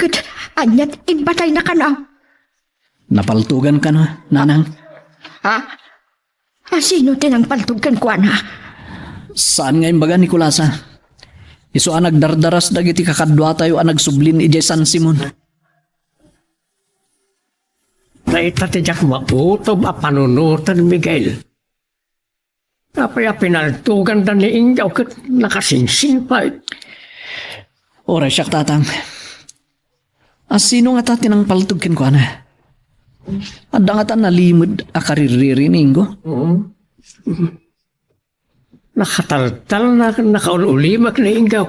anya, imbatay na ka na. Napaltugan ka na, Nanang. Ha? Sino tinang paltugan ko, na? Saan nga imbaga ni Kulasa? Iso ang nagdardaras dagiti kakadwa tayo ang nagsublin ijay San Simon. Naita ti jak mautob a panunutan Miguel. Apaya pinaltugan dan ni Ingyaw kat nakasingsing pa. Oray siyak tatang. Sino nga tatin ang paltugin ko, na? Ada nga ta nalimod a kariririning ko. Nakataltal na nakaulimak na Ingyaw.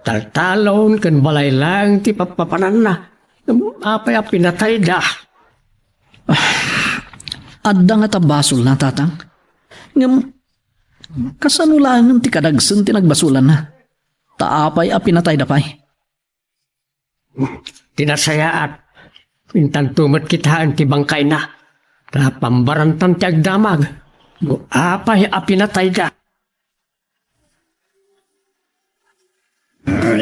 Taltalon kan balay lang ti papapanan na. Apaya pinatay da. Ada nga ta basol na tatang. Ngam, kasanulangan ti kadagsen ti nagbasulan na. Taapay a pinatay dapay. Tinasayaat. Pintan tumat kitaan ti bangkay na. Rapambarantan ti agdamag. Apay a pinatay da.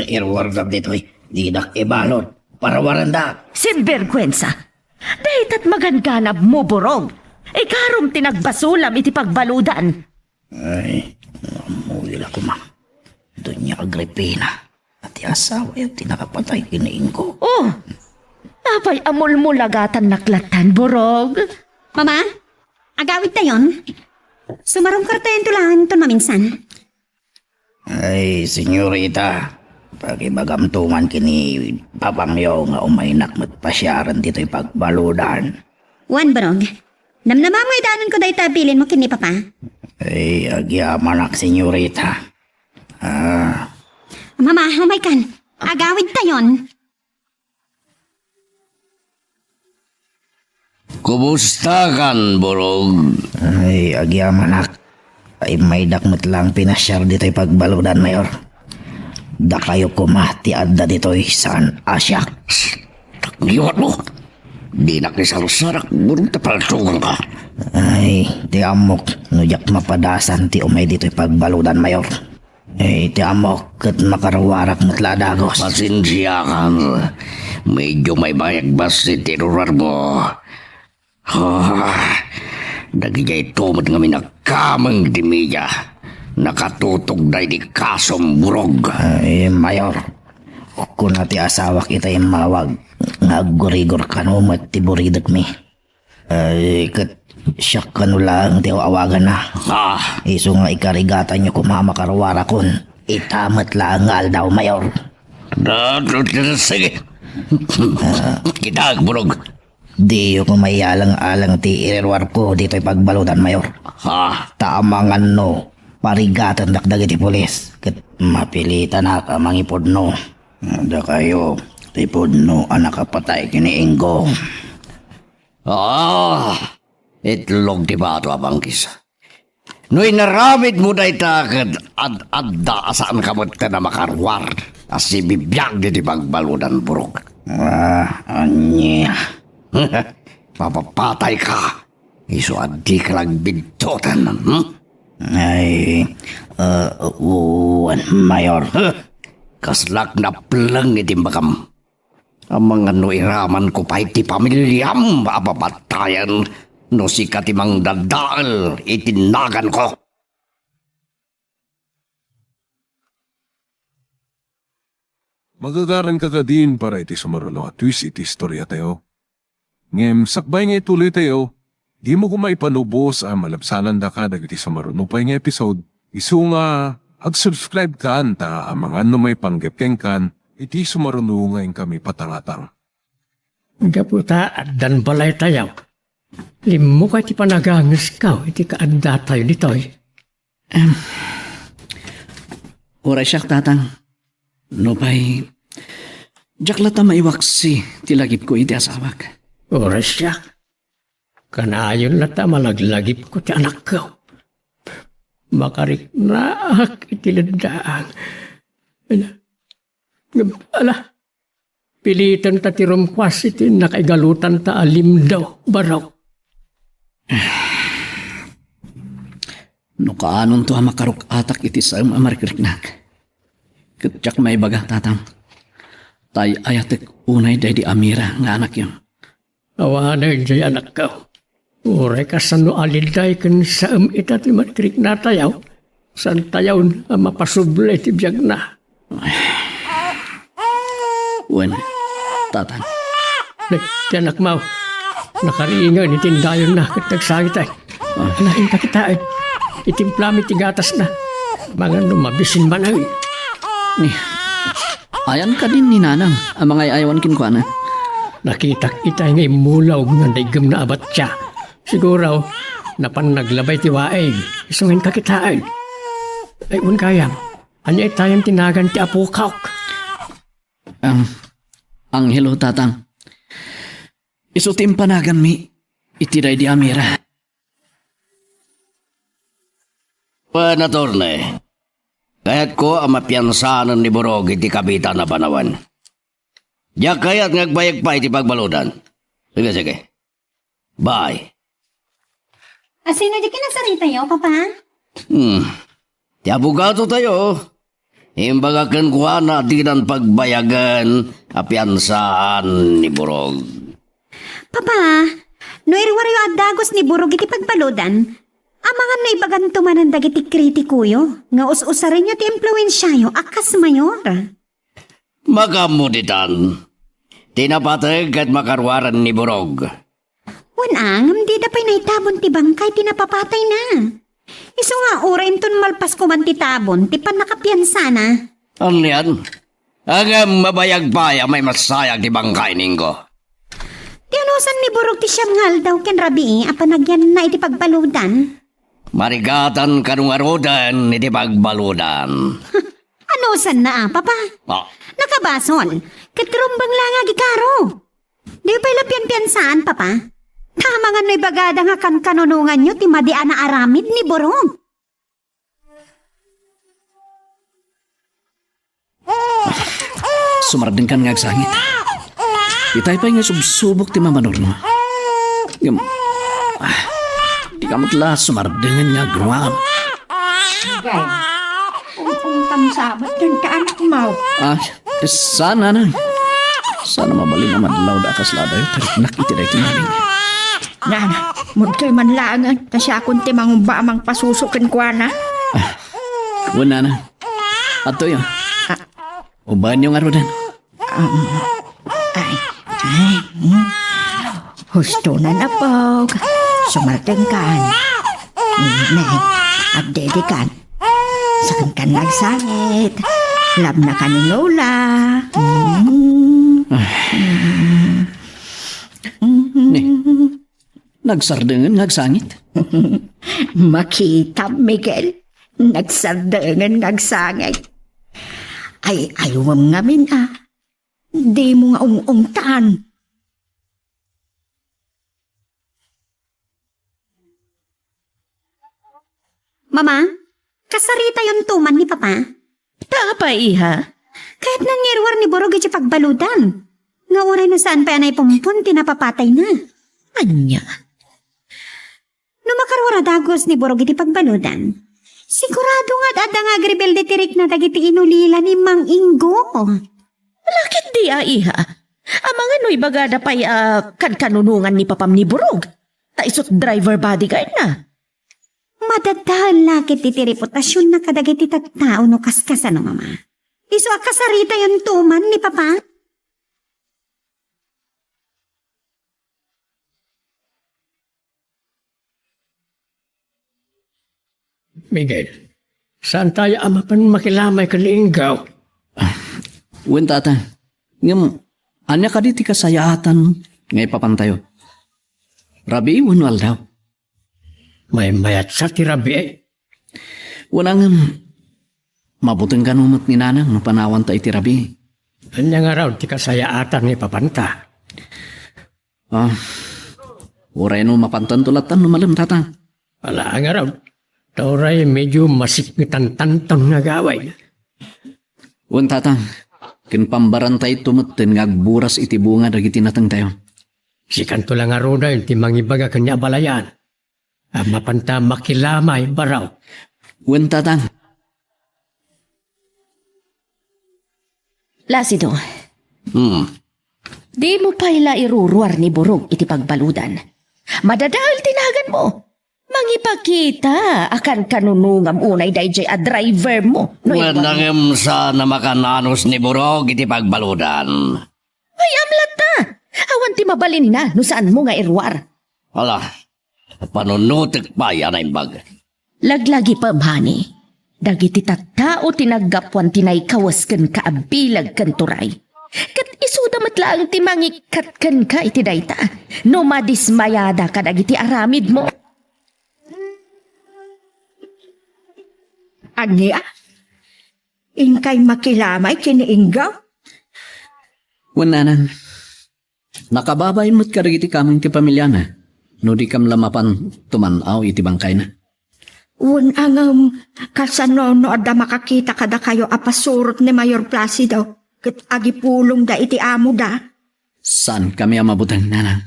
Irwardam dito'y di dak ibalot para waranda. Sinvergwensa. Dahit at maganganap mo, Burog. Ikarom tinagbasulam iti pagbaludan. Ay, mamulila ko, ma'am. Doon niya Agripina. At asawa yung tinakapatay kiniin ko. Oh, napay amul-mulagatan naklatan, Burog. Mama, agawid tayon. Sumarong kartayan tulangan ito maminsan. Ay, senyorita. Pagibagamtuman kini papangyo nga umaynak matpasyaran dito'y pagbaludan. Juan Burog, namnamamoy daanan ko dahi tabilin mo kini papa. Ay, agyamanak, senyorita. Mama, humay kan. Agawid tayon. Kumusta kan, Burog? Ay, agyamanak. Ay, may dakmat lang pinasyar dito'y pagbaludan, Mayor. Da kayo kumati adda dito'y saan asyak. Takniwat mo. Di nakisalsarak, burong tapalsugan ka. Ay, ti amok, nujak mapadasan ti umay dito'y pagbaludan mayor. Ay, ti amok, kat makarawarak mutla dagos. Pasensya ka. Medyo may bayagbas si tirurar mo. Nagigay tumod nga minakamang di media. Nakatutog na di kasom burog. Ay, mayor, kung na ti asawak itay mawag, nagurigor kanumat ti buridag mi. Ay, kat siyak ka lang ti awagan na. Iso nga ikarigatan nyo kumamakarwara kun. Itamat lang nga aldaw, mayor. Sige. Kitag burog. Di ko mayalang-alang ti irerwar ko dito'y pagbaludan, mayor. Taamangan no, parigatan dakdag iti pulis. Kat mapilitan na ka mangipodno. Da kayo, tipodno anak kapatay kiniinggo. Itlog di ba ito abangkis? No'y naramid mo na itakad ad-adda asaan ka mo na makarwar. As si bibiyag di pagbaludan burog. Anya. Papapatay ka. Iso adi ka lang bintotan. Ay, mayor. Kaslak na plang iti bakam. Ang mga noiraman ko pa iti pamilyam apapatayan no si katimang dadal itinagan ko. Magagaran ka ka din para iti sumarulo at twist iti istorya tayo. Ngem, sakbay nga ituloy tayo, di mo kumaipanubos ang malabsanan da ka dagiti sumarulo pa yung episode. Isu nga, ag-subscribe ka anta ang mga may panggepkeng kan, iti sumarulo nga yung kami patangatang. Gaputa at dan balay tayaw. Limu ka iti panagangas ka, iti kaanda tayo ditoy. Oray siyak, tatang. No pa'y, jaklata maiwaksi, tilagip ko iti asawak. Oras siya. Kanayon na ta malaglagip ko ti anak ko. Makarik na itiladaang. Ala, pilitan ta ti rumkwas iti nakaigalutan ta alim daw, baraw. No kaanon to makaruk atak iti sa amarikiriknak. Ketyak may baga, tatang. Tay ayatek unay day di Amira nga anak yun. Awanay jay anak ko. Uray ka sa no aliday kan sa ita ti matrik na tayaw. San tayaw na mapasuble ti biyag na. Wen, tatang. Ti anak mo, nakariingan itindayon na katagsagit ay. Alahin ka kita ay. Itimplami ti gatas na. Mga numabisin man ay. Ayan ka din ni nanang, ang mga ayawan kinkwana. Nakitak itay ngay mulaw nga daigam na abat siya. Siguro, napan naglabay ti waay, isungin kakitaan. Ay kayang, anya itayang tinagan ti apukak. Anghelo, tatang. Isutim panagan mi, itiray di Amira. Panatorne. Kaya't ko ang mapiyansanan ni Borog iti kabitan na panawan. Diyak kaya't ngagbayag pa iti pagbaludan. Sige. Bye. Sino di kinasarita yo, Papa? Ti abogado tayo. Imbagakan ko na di ng pagbayagan apiyansaan ni Borog. Papa, no irwaryo adagos ni Burog iti pagbaludan, amangan na ibaganto man ang dagiti kritikuyo, nga us-usarin nyo ti impluensyayo, akas mayor. Makamuditan. Tinapatag at makarwaran ni Borog. Wanang, di dapay na itabon ti bangkay, tinapapatay na. Iso nga orin ton malpas ko man ti tabon, ti pan nakapiyansa na. Ano yan? Ang mabayag pa may masayag di bangkay ningko. Ti anusan ni Burog ti siyam ngal daw ken rabi, apanagyan na iti pagbaludan. Marigatan kanong arudan iti pagbaludan. Anusan na Papa? Nakabasol, katrumbang lang agikaro. Di pa ilapian-piansaan, Papa? Tama nga no'y bagada nga kanunungan nyo, ti madian na aramid ni Borog. sumarding kan nga agsangit. Itay pa nga subsubok ti mamanor mo. Ngam, di ka matla sumardingan nga gruam. Gay, kung tamsabat dyan ka anak mo. Sana na. Sana mabaling naman law da kaslada yun. Tarik nakitiray tinaling. Nana, mudto'y manlangan. Tasya akong timang ba amang pasusukin ko na. Wala na. Ato yun. Ubahan yung arudan. Husto na na po. Sumarteng kan. Nay, abdedikan. Sakan kan nagsangit. Lab na ka ni Lola. Nagsardengan, nagsangit. Makita, Miguel. Nagsardengan, nagsangit. Ay, ayawam ngamin Di mo nga ungungtan. Mama, kasarita yung tuman ni Papa. Tapa, iha. Kahit nangirwar ni Borog iti pagbaludan. Nga oray na saan pa yanay pumpun, tinapapatay na. Anya? No makarwara dagos ni Borog iti pagbaludan. Sigurado nga ada nga agribel de tirik na dagiti inulila ni Mang Ingo. Lakit di iha. Ang mga noy bagada pa'y kanunungan ni Papam ni Burog. Taisot driver bodyguard na. Madadahan lakit iti reputasyon na kadagiti tattao no kaskasa no mama. Iso akasarita yung tuman ni Papa. Miguel, saan tayo amapan makilamay ka ni Ingaw? Wen tata. Ngam, anya ka di ti kasayatan ngay papantayo. Rabi, wala daw. May mayat sa tirabi eh. Walang mabuting kanumot ni nanang mapanawan ta iti rabi. Anya nga raw ti kasayaatan ni Papanta. Uray no mapantan tulatan numalam tata. Wala nga raw. Tauray medyo masikmitan-tantan nga gaway. Wen tata. Kin pambarantay tumutin nga agburas iti bunga dagiti natang tayo. Si kanto lang nga raw na yun ti mangibaga kanya balayan. Mapanta makilamay baraw. Wen tata. Lasido. Di mo pa ila iruruar ni Burog iti pagbaludan. Madadahal tinagan mo. Mangipakita akan kanunungam unay dayjay a driver mo. No, Wendangem sa namakaнаnos ni Burog iti pagbaludan. ay amlat ta. Awan ti mabalin na no saan mo nga irwar. Wala, panunutik pa yan ay bag. Laglagi pa mani. Dagiti tattao tinaggapuan tinay kawas ken kaabilag ken turay. Kat isuda matlaang ti mangikat ken ka iti dayta. No madismayada ka dagiti aramid mo. Anya? Ingkay makilamay kiniinggaw? Wananan. Nakababayin mo't karigiti kaming ti pamilya na. No di kam lamapan tumanaw iti bangkay na. Wan kasano no ada makakita kada kayo apasurot ni Mayor Placido. Kat agipulong da iti amo da. Saan kami amabutang nanang?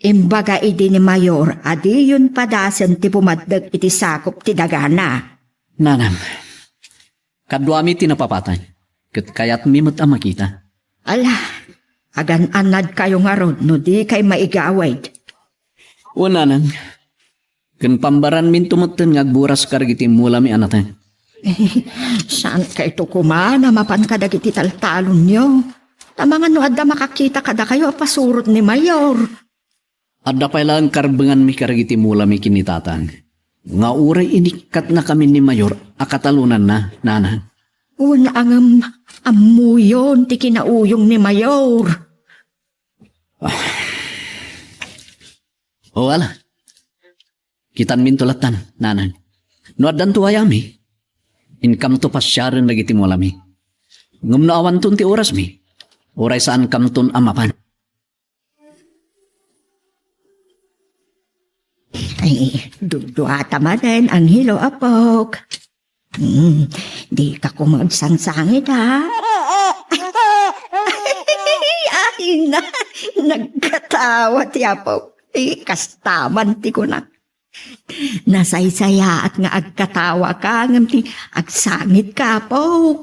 Imbaga idi ni Mayor, adi yun padasan ti pumaddag iti sakop ti dagana. Nanang, kadwami tinapapatay. Kat kayat mimot ang makita. Ala, agan-anad kayo nga ron, no di kay maigawad. O nanang, kan pambaran min tumutin ngagburas karigiti mula mi anatan. Saan kayo kumana, mapan kadag iti taltalon nyo? Tamangan no adda makakita kada kayo apasurot ni Mayor. Adda pa lang karbengan mi karigiti mula mi kinitatan. Nga uray inikat na kami ni Mayor, akatalunan na, nanang. Una ang amuyon, ti kinauyong ni Mayor. O wala. Kitan min tulatan, nanang. No adan tuwayami. Income to pasyaran lagi ti mulami. Ngum naawan tun ti oras mi. Oray saan kamtun amapan. Ay, duduata manen ang hilo apok. Di ka kumagsangsangit ha. Ay na, nagkatawa ti Apo. Kastaman ti ko na. Nasaysaya at nga agkatawa ka ngam ti agsangit ka po.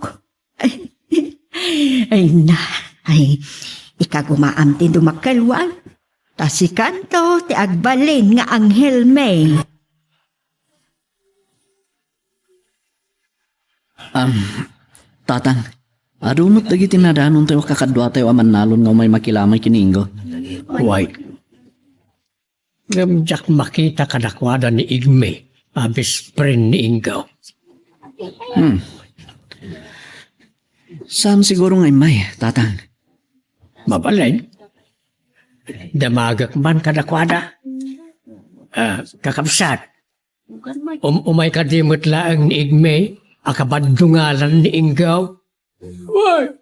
Ay na, ay ikagumaam ti dumakalwal. Ta si Kanto ti agbalin nga Anghel May. Tatang, adunot dagiti nadanon tayo kakadwa tayo aman nalon nga may makilamay kiningo. Why? Ngamjak makita kadakwada ni Igme, abis prin ni Ingaw. Saan siguro ngay may, tatang? Mabalay. Damagak man kadakwada. Kakabsat. Umay kadimot laang ni Igme, akabadungalan ni Ingaw. Why?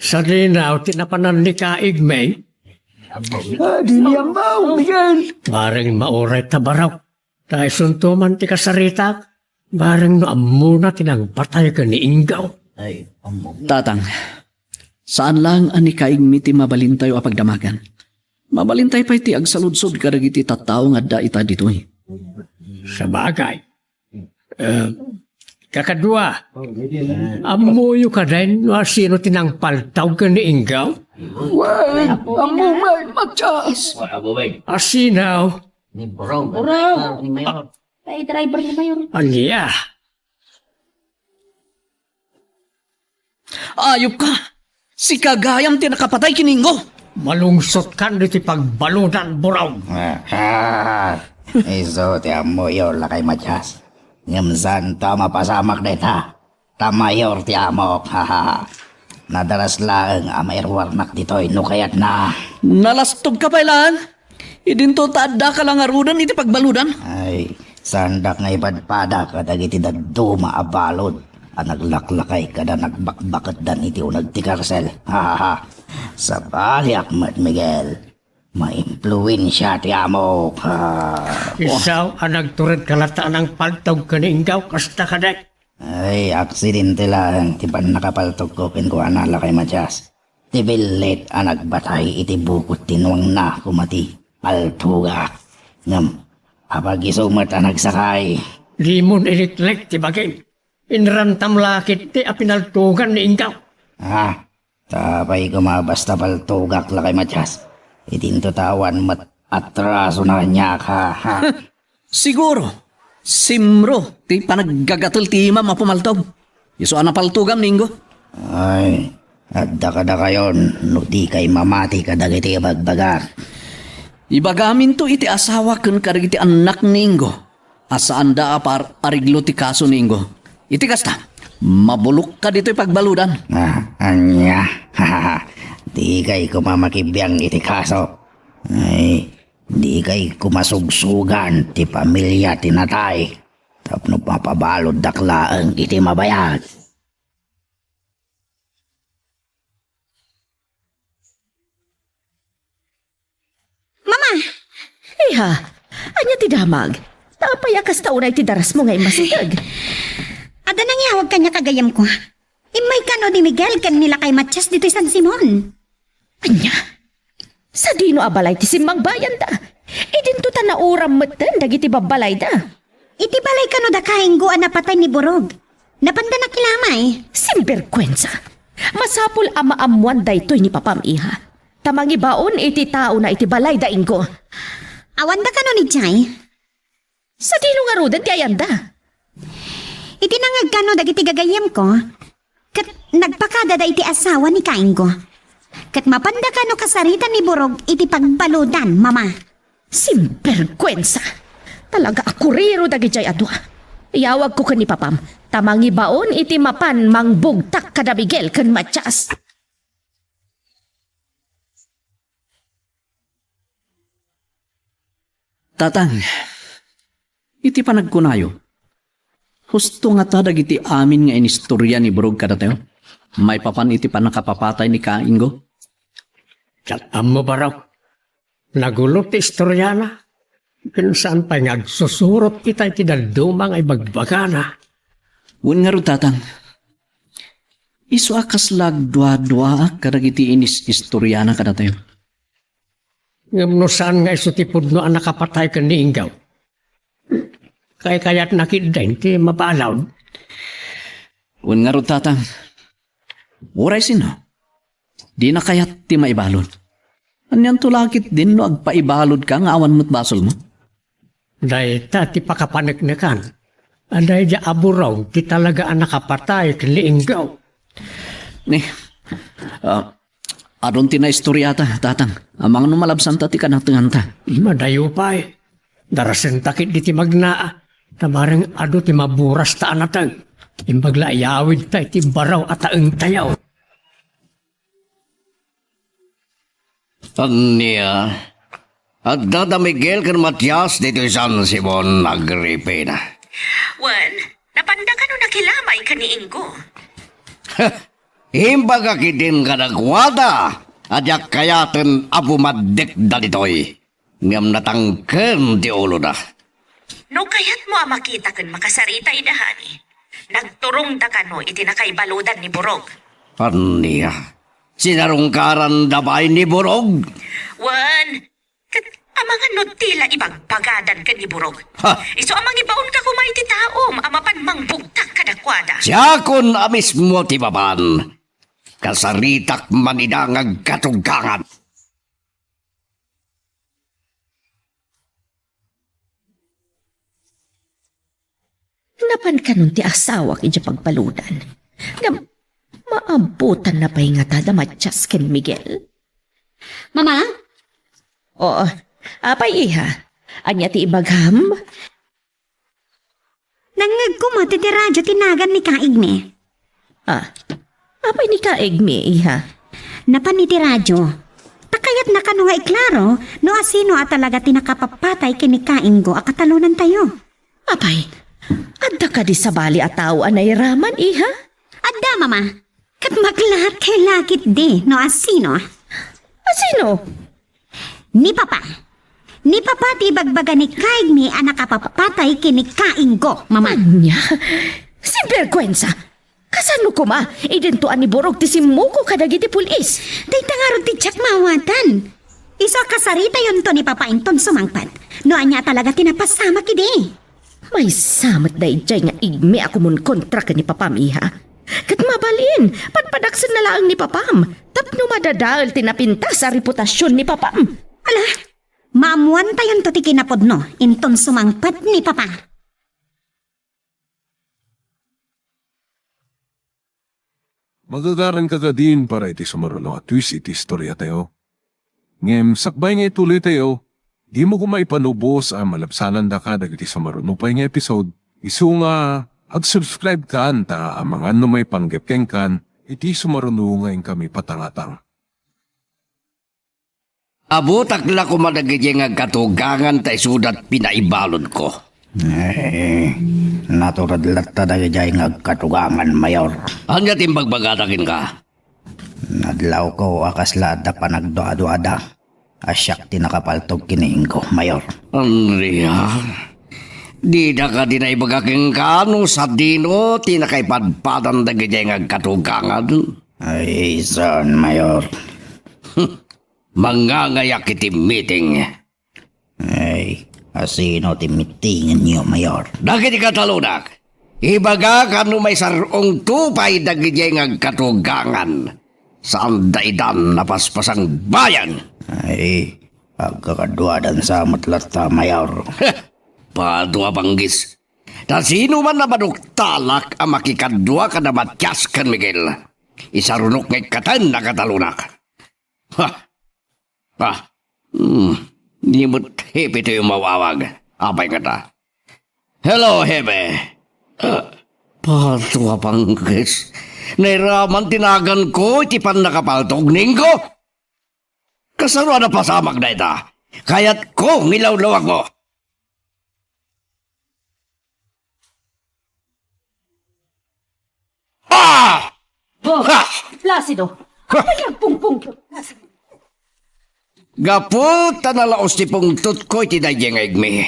Sa rinaw, tinapanan ni ka Igme. Bareng mauray tabaraw. Dahil suntuman ti kasaritak. Bareng no amuna tinang patay ka ni Ingaw. Tatang, saan lang ani kaing miti mabalintay o apagdamagan? Mabalintay pa iti agsaludsod karagiti tattao nga da ita ditoy. Sa bagay. Kakadwa, amuyo ka rin no sino tinang paltaw ka ni Ingaw? Asinaw. Ay, driver ni Mayor. Anya. Ayop ka! Si Kagayam ti nakapatay kiningo! Malungsot kan di ti pagbaludan buraw. Iso ti amoyor lakay matyas. Ngamsan tama pasamak deta. Tamayor ti amok. Nadaras lang amayr warnak ditoy no kayat na. Nalastog ka pailan? Idinto taadda ka lang arudan iti pagbaludan? Ay, sandak nga ipadpada kadag iti daduma abalod. Naglaklakay kada nagbakbakat dan iti unag ti karsel. Sa bali Ahmed Miguel, ma-impluensya ti amok. Isaw ang nagturid kalataan ng paltaw ka ni Ingaw, kasta ka dek. Ay, aksidente lang. Ti pan nakapaltog ko pinkuha kay Matyas. Ti bilit ang nagbatay iti bukot tinuang na kumati. Altuga. Ngam, apag isumat ang nagsakay. Limon iliklek ti bagay. Inrantam lakit ti apinaltugan ni Ingaw. Tapay kumabasta paltugak lakay Matyas. Itinto tawan mat atraso na kanya ka. Siguro, simro ti panaggagatol ti ima mapumaltog. Iso ana paltugam ninggo. Ay, adda kayon, no di kay mamati kadag iti bagbagar. Ibagamin to iti asawa ken karag iti anak ninggo. Asaan da apar ariglo ti kaso ninggo. Iti kasta, mabulok ka dito'y pagbaludan. Anya, di kay kumamakibiyang iti kaso. Ay, di kay kumasugsugan ti pamilya tinatay. Tapno papabalod daklaang iti mabayag. Mama! Iha, anya ti damag. Tapayakas taunay ti daras mo ngay masidag. Ada nang yawag kanya kagayam ko. Imay ka no ni Miguel kan nila kay Matyas dito San Simon. Anya? Sa dino abalay ti simbang bayan da. Idinto ta na uram matan dagiti babalay da. Iti balay ka no da kaingguan na patay ni Borog. Napanda na kilamay. Simberkwensa. Masapul amaamuan da ito'y ni Papam Iha. Tamangi baon iti tao na iti balay da inggo. Awan da ka no ni Jai. Sa dino nga rudan ti ayanda. Itinangag ka no dagiti gagayam ko. Kat nagpakada da iti asawa ni Kaingo. Kat mapanda ka no kasarita ni Borog iti pagbaludan, mama. Simberkwensa. Talaga akuriro dagijay adwa. Iyawag ko ni Papam. Tamangi baon iti mapan mangbugtak kada Miguel ken Matyas. Tatang, iti panagkunayo. Husto nga ta dagiti amin nga inistorya ni Borog kada tayo. May papan iti panakapapatay ni Kaingo. Katam mo ba raw? Nagulot ti istorya na. Kung saan pa nga agsusurot kita iti dadumang ay bagbagana. Wen nga ro tatang. Isu akas lag dua-dua kadagiti inis istoryana kada tayo. Ngam no saan nga iso tipod no ang nakapatay ka ni Inggaw. Kaya't nakiddain ti mapalaw. Un nga ro tatang. Uray sino? Di na kayat ti maibalod. Anyan tulakit din no agpaibalod ka nga awan mo't basol mo. Dahil ta ti pakapanagnakan. Anday di aburaw ti talaga ang nakapatay ka ni Inggaw. Ni, adon ti na istoryata, tatang. Amang numalabsan ta ti kanatungan ta. Madayo pa eh. Darasen takit di ti magnaa. Tamarang ado ti maburas ta anatang. Imbagla yawid ta ti baraw at taeng tayaw. Anya, at Dada Miguel kan Matias dito San Simon Agripina. Wan, napanda ka no nakilamay ka ni Ingo. Imbaga kitin ka nagwada, at yak kayaten abumadik da ditoy. Ngam natangken ti ulo na. No kayat mo makita kan makasarita idahani. Nagturong da ka no itinakaibaludan ni Burog. Anya, sinarungkaran dabay ni Burog. Wan, kat amang ano tila ibagpagadan ka ni Burog. Ha? Iso amang ibaon ka kumay ti taom, amapan mang bugtak kadakwada. Siya kun amis mo ti baban. Kasaritak manidangag katunggangan. Napan ka nun ti asawa kaya pagpaludan. Nga maabutan na pa'y nga tada Matias ken Miguel. Mama? Oo, apay iha. Anya ti ibagham? Nangag ko mo, ti radyo tinagan ni Kaigme. Apay ni kaegmi iha. Napan ni ti radyo. Takayat na kano nga iklaro, no asino at talaga tinakapapatay kini Kaingo akatalunan tayo. Apay, adda ka di sa bali at tao anay raman iha? Adda, mama. Kat maglahat kay lakit di, no asino. Asino? Ni Papa. Ni Papa ti bagbaga ni Kaigme ang nakapapatay kini Kaingo, mama. Anya? Sinvergwensa! Kasano ko ma? Identuan ni Borog ti simuko kadagiti pulis. Day tangarod ti tsak mawatan. Iso kasarita yun to ni Papa Inton sumangpat. No anya talaga tinapasama kidi. May samat day jay nga igme ako mun kontra ka ni Papam iha. Kat mabalin, padpadaksan na lang ni Papam. Tapno madadaal tinapinta sa reputasyon ni Papam. Ala, maamuan tayon to ti kinapod no. Inton sumangpat ni Papa. Magagaran ka din para iti sumarulong at twist iti istorya tayo. Ngem, sakbay nga ituloy tayo, di mo kumaipanubos ang malapsanan da ka dagiti sumarunupay nga episode. Isu nga, ag-subscribe ka anta ang mga may panggepkeng kan, iti sumarunungayin kami patangatang. Abutak la ko madagiti nga katugangan tay sudat pinaibalod ko. Naturad latta da jay nga katugangan, Mayor. Anya timbagbagatakin ka? Nadlaw ko akas lahat da panagdoado-ada. Asyak tinakapaltog kiniing ko, Mayor. Andrea, di na ka dinaibagaking kano sa dino tinakaipadpadan dagiti nga katugangan. Ay, son, Mayor. Mangangayak iti meeting. Ay, asino timitingin niyo, Mayor. Dagiti katalunak, ibaga kano may sarong tupay dagiti nga katugangan. Saan daidan napaspasang bayan? Ay, pagkakaduadan sa matlata, Mayor. Padua banggis. Na sino man na manuktalak ang makikadwa ka na Matias kan Miguel. Isarunok ngay katan na katalunak. Di mo't hepe to yung mawawag. Apay ka ta. Hello, Hebe. Padua banggis. Nairaman tinagan ko, iti pan nakapaltog ningko. Kasano na pasamag na ita? Kaya't ko ngilawlawag mo. Placido. Ay, pungpung. Gaputa na laos ti pungtut ko iti dayeng igmi.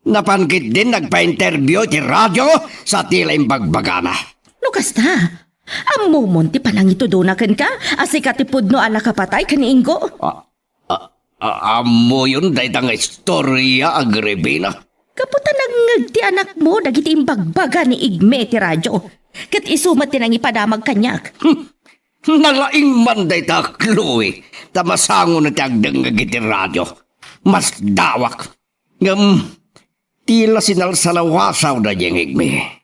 Napankit din nagpa-interview ti radyo sa tila imbagbagana. Lukas ta, Amumon ti panang itudunakan ka, asikatipod no ala kapatay kaniinggo. Amo yun day tang istorya Agripina. Kaputa nangag ti anak mo, dagiti imbagbaga ni Igme ti radyo. Kat isumat ti nang ipadamag kanyak. Nalaing man day ta Chloe. Tamasango na ti agdang iti radyo. Mas dawak. Tila sinalsalawasaw na diyang Igme.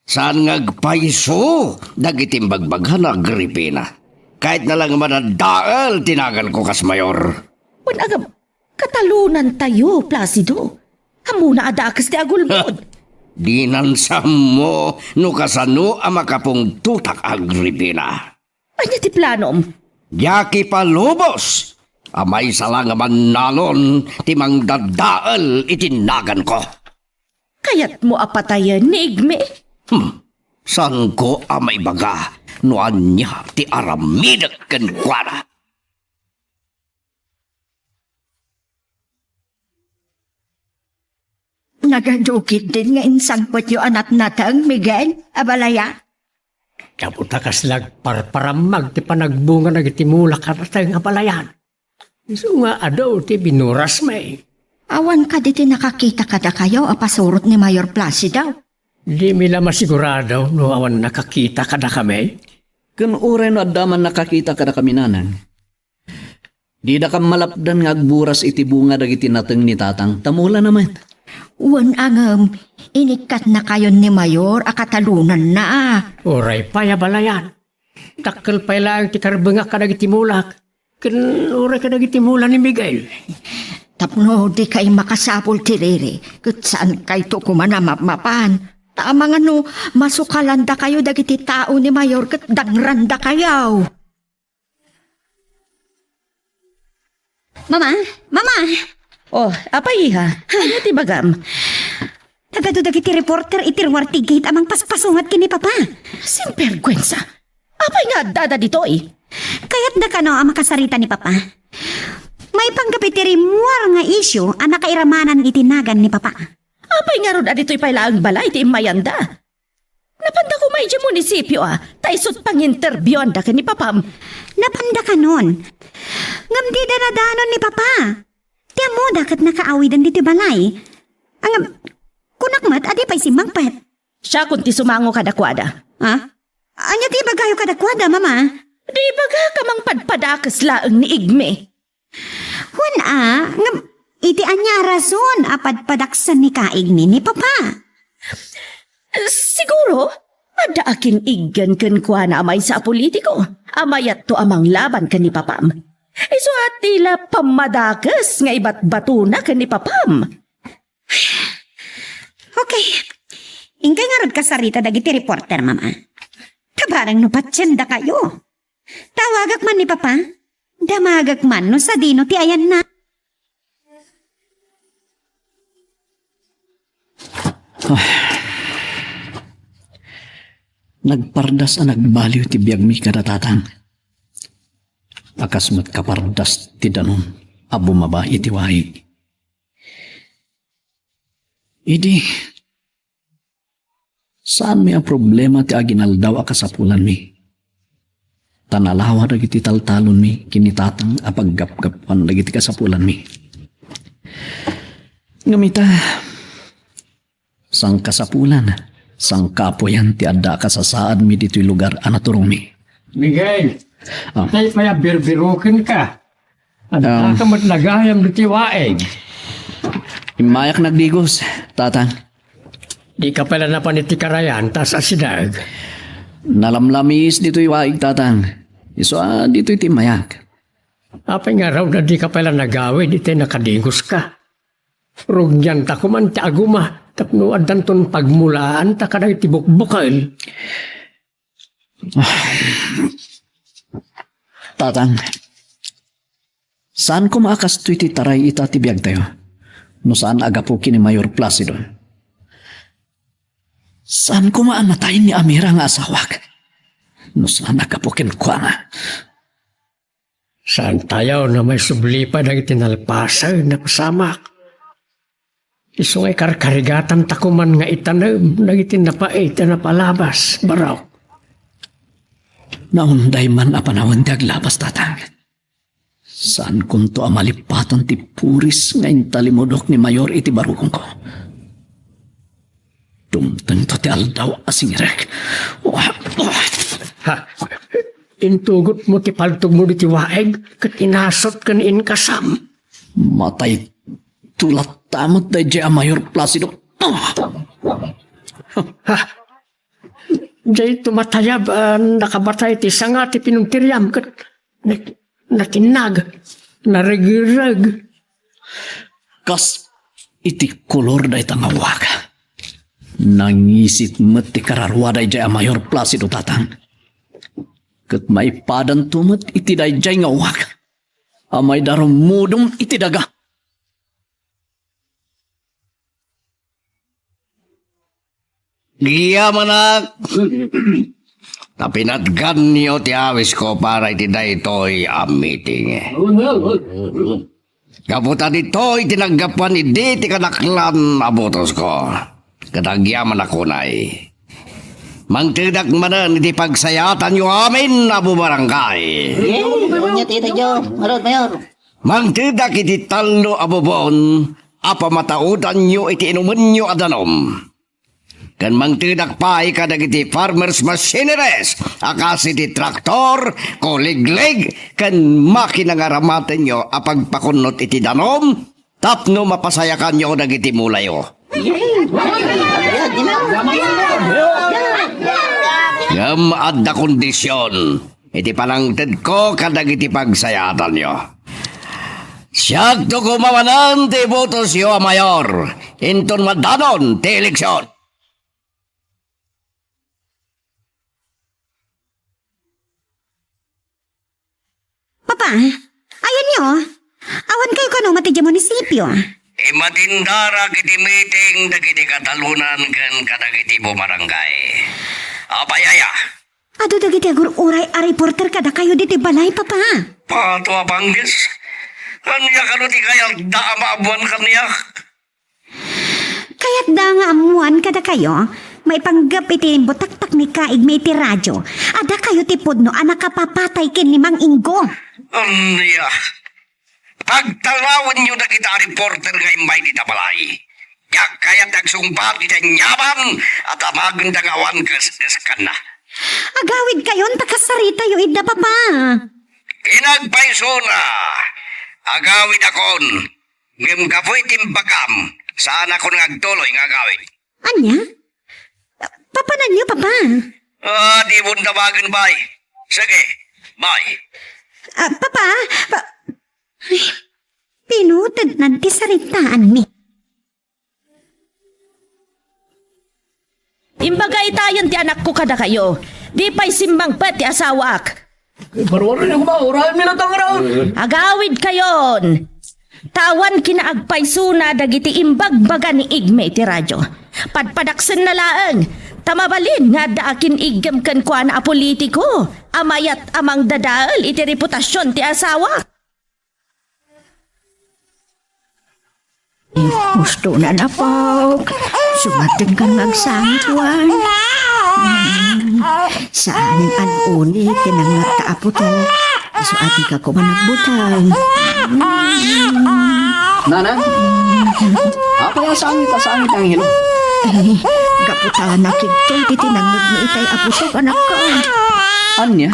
Saan ngagpaiso, dagiting bagbaghan na Agripina. Kahit na lang manadaal, tinagan ko kas mayor. Agam, katalunan tayo, Placido. Hamuna adakas ti agulbod. Dinansam mo, no kasano ang makapong tutak Agripina. Anya ti planom? Yaki palubos, amay salang manalon, timang dadaal itinagan ko. Kayat mo apatayan ni Igme? San ko amay baga, noan niya ti aramidak ken kuana. Nagadukit din nga insangpot yung anak natang, Miguel, abalaya. Kaputa kaslag parparamag ti panagbunga na gitimula karatay nga palayan. Iso nga adaw ti binuras may. Awan ka diti nakakita kada kayo apasurot ni Mayor Placido. Di mila masigurado no awan nakakita kada kami. Kun uray no addaman nakakita kada kami nanan. Di da kam malapdan nga agburas iti bunga dagiti nateng ni tatang. Tamula naman. Wan angam, inikat na kayo ni Mayor akatalunan na. Oray pa ya balayan. Takkel pa lang ti karbanga kada gitimulak. Ken oray kada gitimula ni Miguel. Tapno di kay makasapol tiriri. Kat saan kay to kumana mapan. Tama nga no, masukalanda kayo dagiti tao ni Mayor kat dangranda kayaw. Mama! Mama! Oh, apay ha? Ano ti bagam? Tadado dagiti reporter itirwartigate amang paspasungat kini papa. Simpergwensa. Apay nga dada dito eh. Kaya't da kano ang makasarita ni papa. May panggapitiri muar nga isyu ang nakairamanan itinagan ni papa. Apay nga ron adito'y pailaang balay ti imayanda. Napanda ko may di munisipyo taisot pang interview anda ka ni papam. Napanda ka nun. Ngam di danadanon ni papa. Tiyan mo dakat nakaawidan diti balay. Ang kunakmat adi pa'y simangpet. Siya kung ti sumango kadakwada. Ha? Anya ti bagayo kadakwada, mama? Di baga kamang padpadakas laang ni Igme. Ngam iti anya rason apadpadaksan ni kaigni ni papa. Siguro, ada akin iggan ken kwa na amay sa politiko. Amayat to amang laban ken ni papam. Iso at tila pamadakas nga iba't batuna ken ni papam. Okay. Ingkay nga rod kasarita dagiti reporter, mama. Kabarang no patsyenda kayo. Tawagak man ni papa. Damagak man no sa dino ti ayan na. Nagpardas ang nagbaliw ti biyag mi kada tatang. Akasmat kapardas ti danon, abumaba iti wahig. Idi, saan mi ang problema ti aginaldaw akasapulan mi? Tanalawa dagiti taltalon mi, kinitatang apaggap-gapan dagiti kasapulan mi. Ngamita, sang kasapulan, sang kapoyan ti adda kasasaad mi dito'y lugar anaturong mi. Miguel, tayo kaya birbirukin ka. Ada ka matlagayam diti waeg. Imayak nagdigos, tatang. Di ka pala napaniti karayan, tas asidag. Nalamlamis dito'y waig, tatang. Iso dito'y timayak. Apay nga raw na di ka pala nagawi, di tayo nakadingos ka. Rugyan ta kuman ti aguma, tapno adan ton pagmulaan ta kada iti bukbukal. Tatang, saan ko maakastoy ti taray ita ti biyag tayo? No saan agapukin ni Mayor Placido? Saan ko maanatayin ni Amira nga asawak? No saan agapukin ko nga? Saan tayo na may sublipa na itinalpasay na pasamak? Iso ngay karkarigatan takuman nga itanam na itinapait na palabas, baraw. Naunday man apanawan ti aglapas tatang. Saan kunto amalipatan ti puris ngayon talimodok ni Mayor iti barukong ko. Tumtang to ti aldaw asingirek. Ha? Intugot mo ti paltog mo di ti waeg, kat inasot kan inkasam. Matay tulat tamot da jay Mayor Placido. Ha? Jay tumatayab, nakabatay ti sanga ti pinungtiryam, kat natinag, narigirag. Kas iti kolor da itang awak. Nangisit met ti kararwa da jay Mayor Placido tatang. Kat maipadan tumet iti da jay nga awak. Amay darom mudom iti daga. Iya manak. Napinatgan niyo ti awis ko para iti daytoy a meeting. Kaputa ditoy tinaggapan idi ti kanaklan abutos ko. Kadagyaman ako nay. Mangtidak manan iti pagsayatan nyo amin abu barangay. Unya tita Jo, marot mayor. Mangtidak iti talo abubon apa mataudan nyo iti inuman nyo adanom. Kan mangtidak pa ikadag iti farmers machineries, akas iti traktor, kuliglig, kan makina nga ramatan nyo apagpakunot iti danom, tapno mapasayakan nyo dagiti mulayo. Ngam adda kondisyon, iti palangted ko kadag iti pagsayatan nyo. Siyak to kumawanan ti botos yo a mayor, inton madanon ti eleksyon. Papa, ayan nyo. Awan kayo kano matidya munisipyo. Imatindara kiti meeting dagiti katalunan ken kadagiti bumarangay. Apayaya. Ado dagiti agur uray a reporter kada kayo diti balay, Papa. Pato abanggis. Kanya kano ti kayal daamaabuan kaniyak. Kaya't da nga amuan kada kayo, may panggap iti butaktak ni Kaig may iti radyo. Ada kayo tipod no anak kapapatay kin ni Mang Ingo. Anya. Pagtalawin nyo na kita reporter nga imbay di tabalay. Kaya tagsumpat iti nyaman at amagandang awan kaskan na. Agawid kayon takasarita yo idda, Papa. Kinagpaiso na. Agawid akon. Ngem kapoy timbagam. Saan ako nagtuloy nga agawid. Anya? Papa na niyo, Papa. Di mo nabagan bay. Sige, bay. Papa, ay, pinutad na ti saritaan mi. Imbagay tayon ti anak ko kada kayo. Di pa'y simbang pet ti asawak. Barwaran yung maurahan minatang raon. Agawid kayon. Tawan kinaagpaysuna dagiti imbagbaga ni Igme ti radyo. Padpadaksen na laeng. Tamabalin nga daakin igam kan kwa na politiko. Amayat amang dadaal iti reputasyon ti asawa. Gusto na na po. Sumating kang nagsangkuan. Saan yung anuni, tinangat taapo to. So ati ka ko managbutang. Nana? Apa yung sangit ang hilo? Gaputan na kito, titinangod ni itay aputok anak ko. Anya?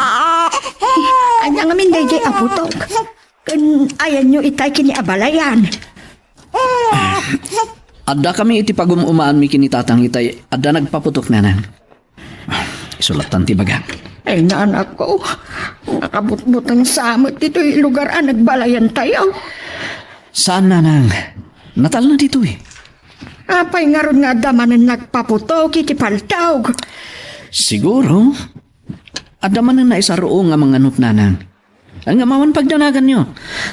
Anya nga min day aputok. Kan ayan nyo itay kini abalayan. Adda kami iti pagumumaan mi kinitatang itay, adda nagpaputok nanan. Isulatan ti baga. Ay na anak ko, nakabutbutang samot dito'y lugar nagbalayan tayo. Saan nanang? Natal na dito eh. Apay nga ron nga damanan nagpaputok iti paltawg. Siguro, adda man na isaroo nga mga nanang. Ang amawan pagdanagan nyo.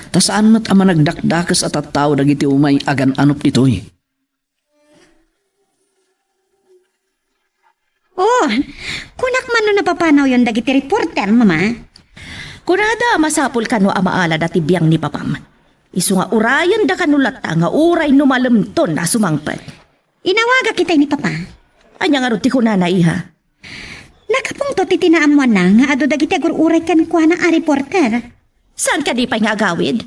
Ta saan mat ama nagdakdakas at tao dagiti umay agan anop ditoy. Oh, kunak man no napapanaw yon dagiti reporter, Mama. Kunada masapul kano amaala dati biyang ni papam. Isu nga urayan da kanulat nga uray numalemton na sumangpet. Inawaga kita ni Papa. Anya nga ruti ko na iha. Nakapong Kung to titinaamuan na nga ado dagiti agur-uray kan kuha na a reporter. Saan ka di pa'y nga agawid?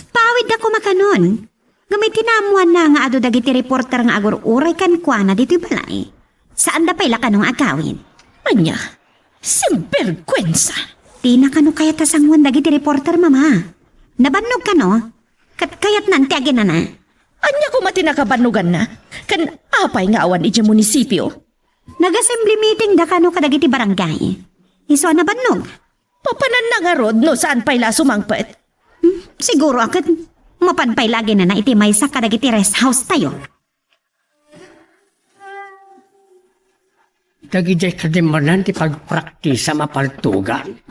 Pawid ako makanon. Gamay tinaamuan na nga ado dagiti reporter nga agur-uray kan kuha na dito'y balay. Saan da pa'y lakanong agawid? Anya, simbergwensa. Di na kano kaya tasangwan dagiti reporter, mama. Nabannog ka no? Kayat nanti agin na na. Anya ko matinakabanugan na. Kan apay nga awan iti munisipyo. Nag-assembly meeting da kano kadagiti barangay. Iso na bannog. Papanan na nga rod no saan pa'y la sumangpet. Siguro akit mapanpay lagi na iti may sa kadagiti rest house tayo. Dagijay kadimanan ti pagpraktisa mapaltugan.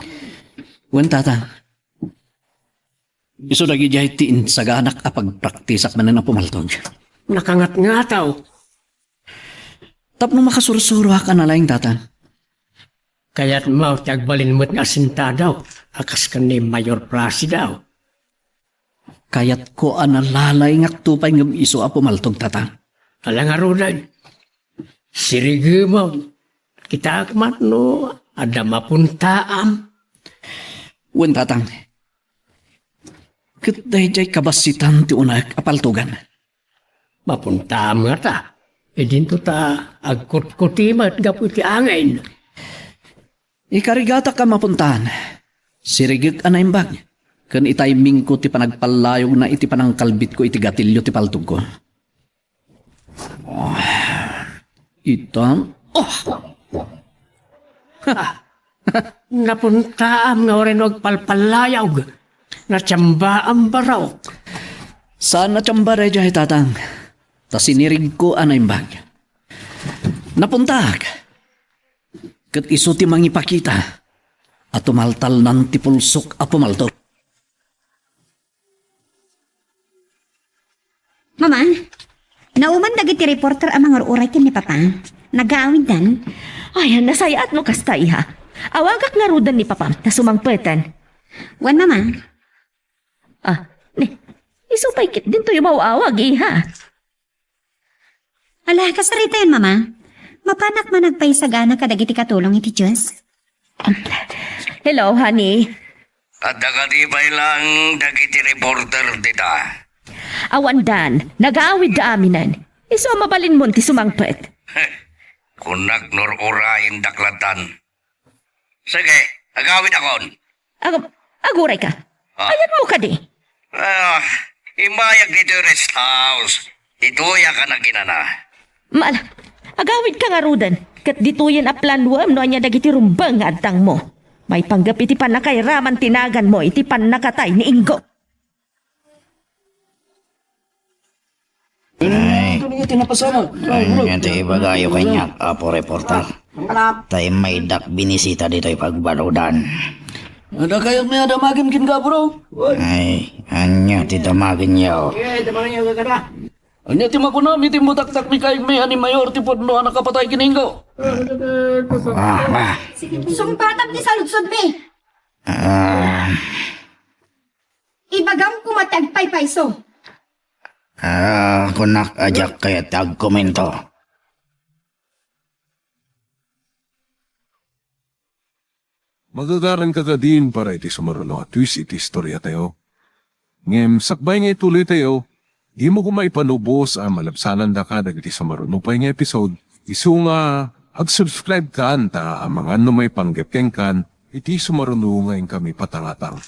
Wen tatang. Iso lagi jay tiin sa ganak a pagpraktisak man na pumaltog. Nakangat-ngataw. Tapno makasursuro ka na lang tatang. Kaya't mau tagbalin mo't nga sinta daw. Akas ka ni Mayor Prasi daw. Kayat ko analalay ngak tupay ngam iso a pumaltog tatang. Alang arunan. Sirigi mo. Kita akmat no. Ada mapuntaam. Wen tatang. Kitday jay kabasitan ti unak apaltugan. Mapuntaam nga ta. E dinto ta agkut-kutimat gaputi angin. Ikarigata ka mapuntahan. Sirigig anaimbag. Kan itiming ko ti panagpalayog na iti panangkalbit ko iti gatilyo ti paltog ko. Itam. Napuntaam nga orin og palpalayog. Natsamba ang baraw. Saan na tsambare jay tatang? Ta sinirig ko anaimbag. Napuntag. Kat iso ti mangipakita. At tumaltal nan ti pulsok a pumaltog. Mama, nauman dagiti reporter ang mga uray kin ni Papa. Nag-aawid dan. Ay, nasayaat mo kasta iha. Awagak nga rudan ni Papa na sumangpetan. Wan, Mama. Isupay kit din to yung mauawag iha. Ala, kasarita yun, Mama. Mapanak man nagpaisagana kadagiti katulong iti Diyos. Hello, honey. At nakatibay lang dagiti reporter dita. Awan dan, nag-aawid da aminan. Iso mabalin mo ti sumangpet. Kunak nor urayin daklatan. Sige, agawid akon. Aguray ka. Ayat mo ka di. Imayag dito yung rest house. Ituya ka na ginana. Maala, agawid ka nga rudan. Kat dituyan a planwam no anya dagiti rumbang nga adtang mo. May panggap iti panakay raman tinagan mo iti panakatay ni Ingo. Ay, yan tayo ibagayo kanya, apo reporter. Tayo may dak binisita dito ipagbaludan. Ada kayat may adamagin kin ka bro. Ay, anya ti damagin yaw. Anya ti makunam iti mutaktak mi kay may ani mayor ti podno anak kapatay kiningo. Sumpatap ni saludsod mi. Ibagam ko matagpaypayso. Kunak ajak kaya tag komento. Magagaran ka ka din para iti sumaruno at twist iti istorya tayo. Ngem, sakbay nga ituloy tayo, di mo kumaipanubos ang malabsanan da ka dagiti sumaruno pa nga episode. Isu nga, ag-subscribe ka ta ang mga may panggapkeng kan, iti sumaruno nga kami patangatang.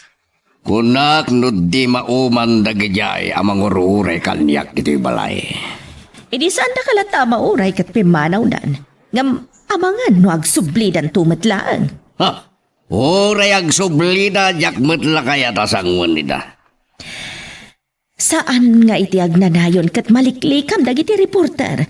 Kunak no di mauman dagijay amang ururay kanyak iti balay. Idi saan da kalata mauray kat pimanaw dan. Ngam amangan no agsublidan tumatlaan. Ha? Uray ag sublida jakmet la kaya tasangwan nida. Saan nga iti agnanayon kat maliklikam dagiti reporter?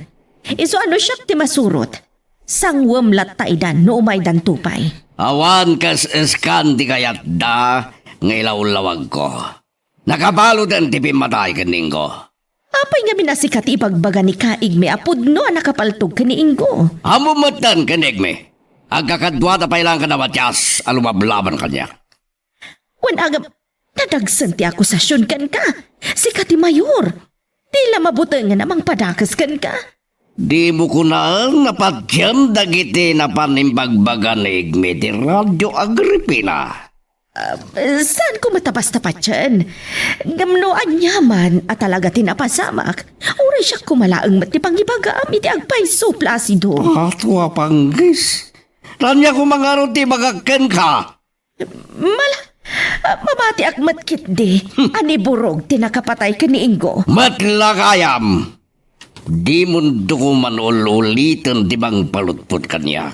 Iso ano siya ti masurot? Sangwam latay dan no umay dan tupay. Awan kas eskan di kayat da ngailaw lawag ko. Nakabalo den ti pimatay kaningo. Apay nga minasikat ibagbaga ni Kaig may apod no nakapaltog ka ni Ingo. Amumatan kanig me. Agkakadwata pa ilang kanawatyas alumablaban kanya. Wan agam, nadagsan ti akusasyon kan ka. Si Kati Mayor. Tila mabuti nga namang padakas kan ka. Di mo ko na napatyam dagiti na panimbagbagan ni Igmiti Radio Agripina. Saan ko matapas-tapat yan? Gamnoan yaman at talaga tinapasamak. Uri siya kumalaang matipang-ibaga iti agpaiso Placido. Atwa panggis. Tanya ko mga ruti magaken ka. Mabati ak matkit di. Ani burog tinakapatay ka ni Ingo. Matlakayam. Di mundo ko man ulitin di bang palutput kanya.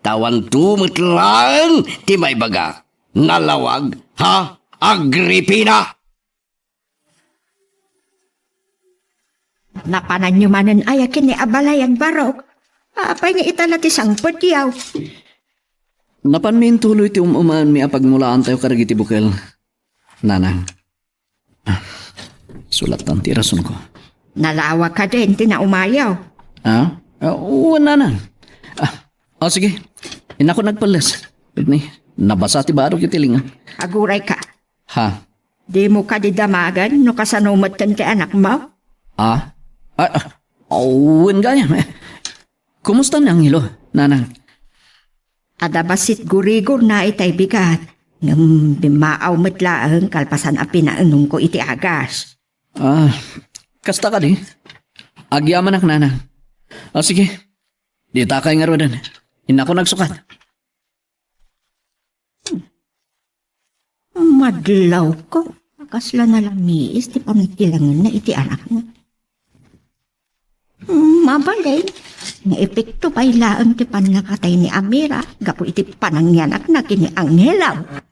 Tawan tumit lang ti may baga. Nalawag, ha? Agripina! Napanan nyo manan ayakin ni abalayan barok. Apay nga itala ti sangpot yaw. Napanmin tuloy ti umuman mi apagmulaan tayo karagiti bukel. Nanang. Sulat ang tirason ko. Nalawa ka din, tinaumayaw. Oo, nanang. Sige. Inako nagpalas. Ni, nabasa ti barok yung tilinga. Aguray ka. Ha? Di mo ka didamagan no kasanumat kan ti anak mo? Awen gaya. Kumusta nang hilo, nanang? Adabasit gurigor na itay bigat. Ngam bimaaw matlaang kalpasan a pinaanong ko iti agas. Kasta ka di. Agyaman ak nanang. Sige. Di takay nga rodan. Inako nagsukat. Madlaw ko. Kasla na lang miis, ti pamitilangan na iti anak mo. Mabalay. Nga epekto pa ilaan ti panakatay ni Amira. Gapo iti panangyanak na kini Anghelaw.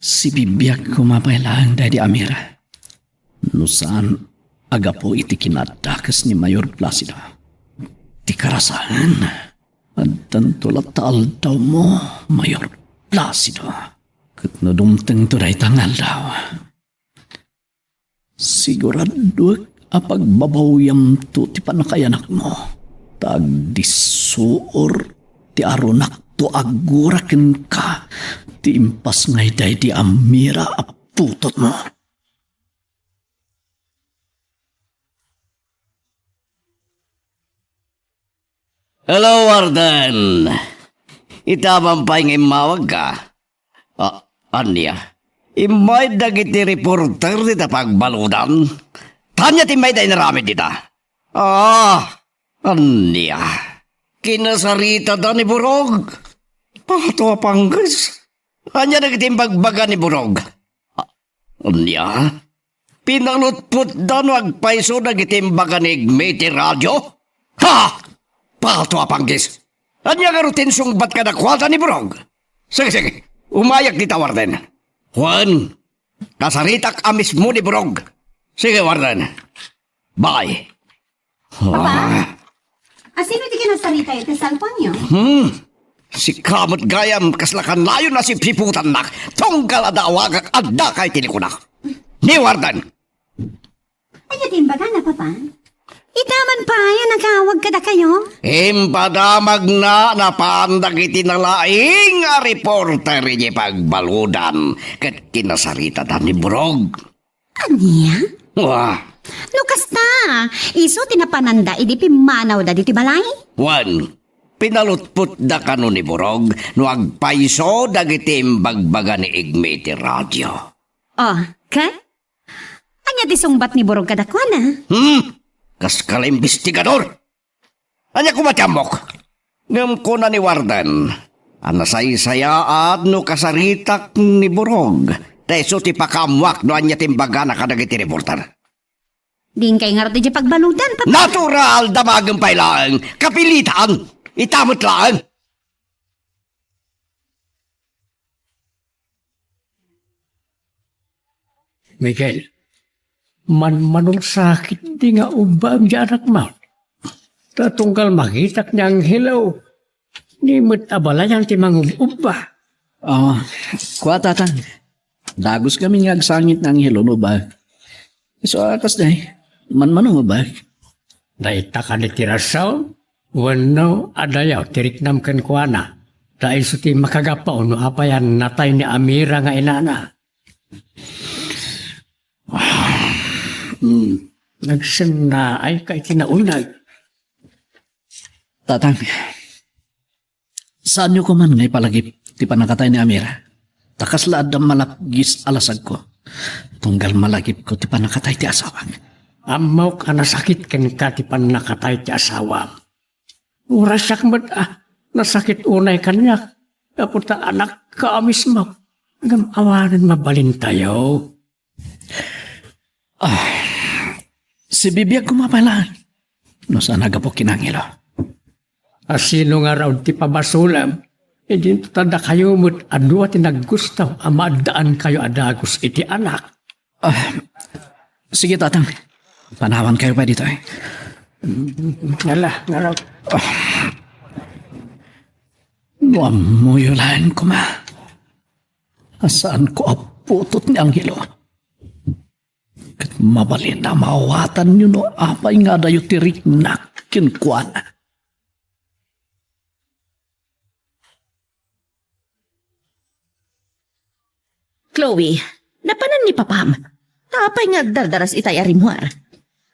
Si bibiyag kumapailaan dahil di Amira. Nusaan agapo iti kinadakas ni Mayor Placido. Ti karasahan. At tantulat taal daw mo, Mayor Placido. Kat nadumteng to dahi tangal daw. Sigurado apagbabawyam to ti panakayanak mo. Tagdisuor ti arunak to aguraken ka. Ti impas ngay dahi di Amira aputot mo. Hello, Warden. Itamang pa yung imawag ka. Anya? Imay dagiti reporter dita pagbaludan. Tanya ti may day naramid dita. Anya? Kinasarita da ni Burog. Pato panggas. Anya dagiti bagbaga ni Burog. Anya? Pinalutput da no agpaiso dagiti baga ni Igmiti Radio? Ha! Pato apanggis. Anya nga rutinsong ba't ka nakwata ni Burog? Sige. Umayak dita, Warden. Juan, kasaritak amis mo ni Burog. Sige, Warden. Bye. Papa? Sino di kinasarita ito sa cellphone niyo? Si Kamot Gayam kaslakan layo na si Piputan nak. Tunggal adawagak adda kay tinikunak. Ni Warden. Ay, din ba na, Papa? Itaman pa, yan nagkawag kada kayo. Impadamag na napandag itinalaing nga reporter niya pagbaludan kat kinasarita da ni Burog. Anya? Wah, Lukas ta, iso tinapananda idi pimanaw da diti balay? Juan, pinalutput da kano ni Burog no agpaiso dagiti imbagbaga ni Igmiti Radio. Oh, ka? Anya di sungbat ni Burog kadakwana? Kas kalimbestigador. Anya kumatyamok. Ngam ko na ni Warden. Anasay-sayaad no kasaritak ni Burog. Teso ti pakamwak no anya timbaga na kadagiti reporter. Din kay nga di pagbaludan, Papa. Natural damagang pailaan. Kapilitan. Itamot lang. Miguel, manong sakit di nga ubang di anak mo. Tatunggal makitak niyang hilaw. Ni mo't abala yang timang ubba. Kuha tatang. Dagos kami nga agsangit ng hilo no ba? So akas dahi. Man-mano mo ba? Daita ka ni tirasaw. Wano adayaw tiriknam kan kuana. Dahil sa ti makagapaw no apayan natay ni Amira nga inana. Nagsinaay kay tinaunag. Tatang, saan nyo ko man ngay palagip ti panakatay ni Amira? Takas laad ang malapgis alasag ko. Tunggal malagip ko ti panakatay ti asawang. Amaw ka nasakit ken ka ti panakatay ti asawa. Oras yak mat nasakit unay kanyak. Kapunta anak ka mismo. Hanggang awanan mabalin tayo. Si bibiyag kumapalaan. No saan po kinangilo? Asino nga raw ti pabasulam. E di tada kayo mo't adwa ti naggustaw amadaan kayo adagos iti anak. Sige tatang, panawan kayo pa dito eh. Ngala, nga raw. Namuyulan ko ma. Asaan ko aputot ni Angelo? Kat mabalin na mawatan nyo no apay nga dayo tirik na kinkwana. Chloe, napanan ni Papam. Tapay nga dardaras itay arimuar.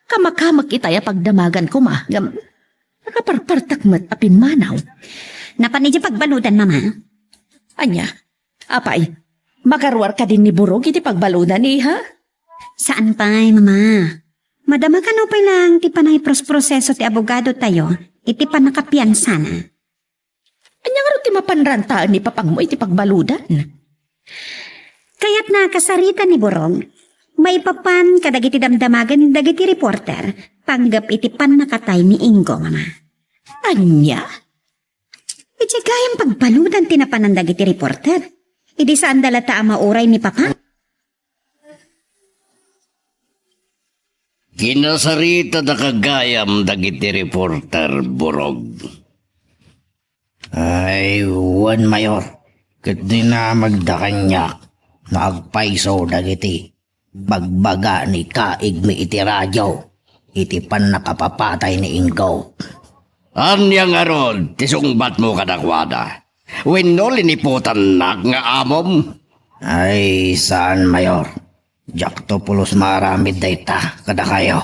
Kamakamak itaya pagdamagan ko ma. Nakaparpartak mat apin manaw. Napanay di pagbaludan, mama. Anya, apay, makarwar ka din ni Burog iti pagbaludan ha? Saan pa'y, mama? Madama ka no pa lang ti panay proseso ti abogado tayo, iti panakapiyansa na. Anya nga rin ti mapanrantaan ni Papang mo iti pagbaludan. Kaya't nakasarita ni Borong, may papan kadagiti damdamagan dagiti reporter, panggap iti panakatay ni Ingo, mama. Anya? Iti gayang pagbaludan tinapanan dagiti reporter. Idi saan dalata ang mauray ni Papa? Kinasarita da kagayam dagiti reporter Burog. Ay, Juan Mayor. Kat di na magdakanyak. Naagpaiso dagiti. Bagbaga ni Kaig mi iti radyo. Iti pan nakapapatay ni Ingo. Anyang aron, tisungbat mo kadakwada. Wenno liniputan nak nga amom. Ay, saan Mayor? Jakto pulos maramid dayta kada kayo.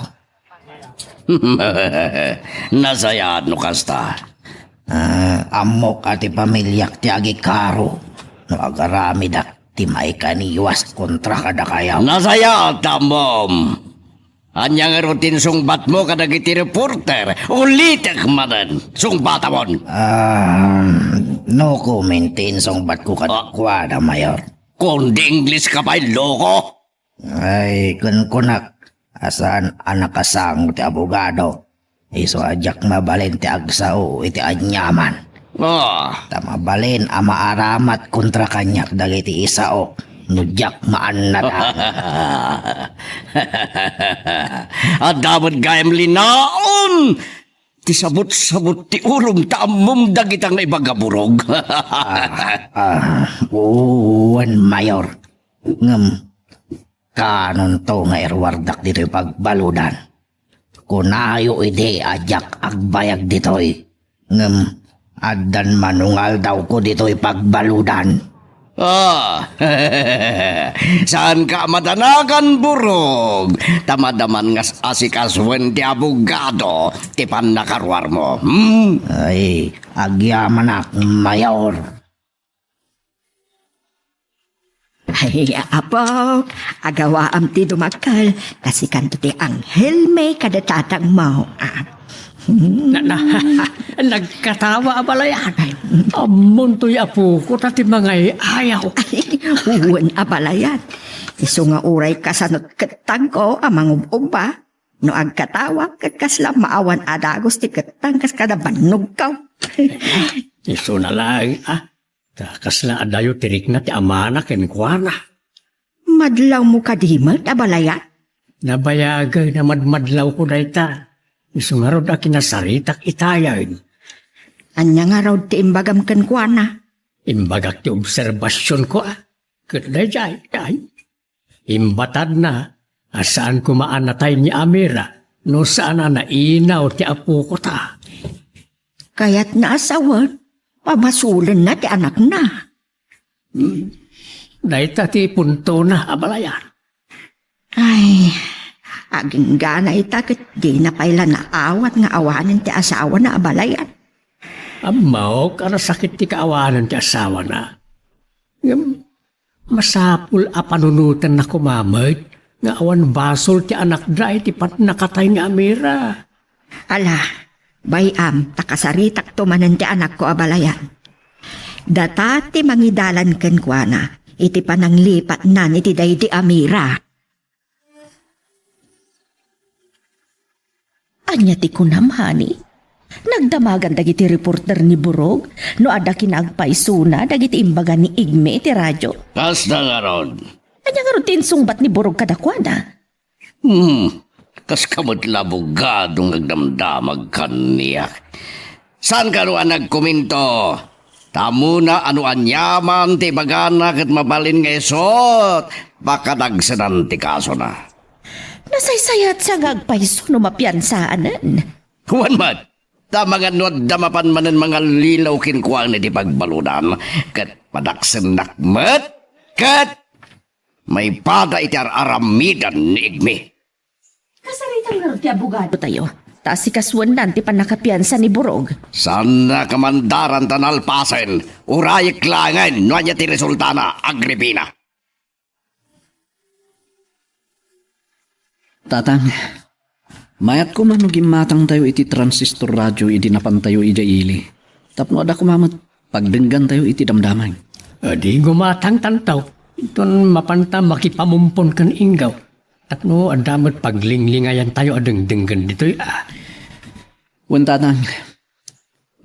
Nasayaan no kasta. Amok ati pamilyak ti agi karo. No agaramid at ti maikaniwas kontra kada kayo. Nasayaan tamom. Anyang rutin sungbat mo kadagiti reporter. Ulitek manan. Sungbatamon. No commentin songbat ko kadakwada Mayor. Kundi English ka ba'y loko? Ay, kunak. Asaan anak kasang ti abogado. Iso ajak mabalin ti agsao iti anyaman. Tamabalin ama aramat kontra kanyak dagiti isao. Nudyak maan na ta. At dapat gayam linaon. Ti sabot-sabot ti urom taamom dagitang ibagaburog. Uwan Mayor. Kanon to nga irwardak dito'y pagbaludan. Kunayo ide ajak agbayag dito'y. Adan manungal daw ko dito'y pagbaludan. Saan ka madanagan Burog? Tamadaman ngas asikaswen ti abogado ti pannakarwar mo. Ay, agyaman ak Mayor. Ay, apok, agawaam ti dumakal, kasi kanto ti Anghel may kadatatang mo. Nagkatawa abalayan. Amon to'y apo ko tati mga ayaw. Uwan abalayan. Iso nga uray kasanot katang ko amang uba. No agkatawa kakasla maawan adagos ti katang kas kada banog kaw. Iso na lang kasla adayo tirik na ti amana kenkwana. Madlaw mo kadimat abalayan. Nabayagay na madmadlaw ko na ita. Iso nga rod kinasaritak itayan. Anya nga raw ti imbagam kenkwana. Imbagak ti obserbasyon ko Katday jay. Imbatad na. Asaan kumaan natay ni Amira. No saan na nainaw ti apo ko ta. Kaya't naasawan. Pabasulan na ti anak na. Dahil ti punto na abalayan. Ay, aging gana itakat di na paila na awat nga awanin ti asawa na abalayan. Amaw, kara sakit ti kaawanan ti asawa na. Ngam, masapul a panunutan na kumamay, nga awan basol ti anak da iti pat nakatay nga amira. Ala, bayam, takasaritak tumanan ti anak ko abalayan. Datati mangidalan ken kuana, iti pananglipat nan iti day di amira. Anya ti kunam, honey. Nagdamagan dagiti reporter ni Burog no ada kinagpaisuna dagiti imbaga ni Igme ti radyo. Kas na nga ron. Anya nga ron tinsungbat ni Burog kadakwana. Kas kamot labugadong nagdamdamag kaniya. San ka nuan nagkominto? Tamo na ano anyaman ti bagana kat mabalin nga isot. Baka nagsanan ti kaso na. Nasaysayat sa ngagpaiso no mapiansaanan. Huwan mat, tamangan no damapan manan mga lilaw kinkuang na di pagbalunan. Kat padaksen nakmet, kat may pada iti aramidan ni Igme. Kasaritang nga ti abogado tayo. Ta si kaswan nanti panakapiansa ni Burog. Sana kamandaran tanalpasen, urayik langan, no anya ti resultana, Agripina. Tatang, mayat ko man gimatang tayo iti transistor radyo iti napantayo ija ili. Tapno ada kumamat, pagdenggan tayo iti damdamay. Di gumatang tantaw. Itun mapanta makipamumpon kan inggaw. At no, adamat paglinglingayan tayo adengdenggan dito'y Wen tatang,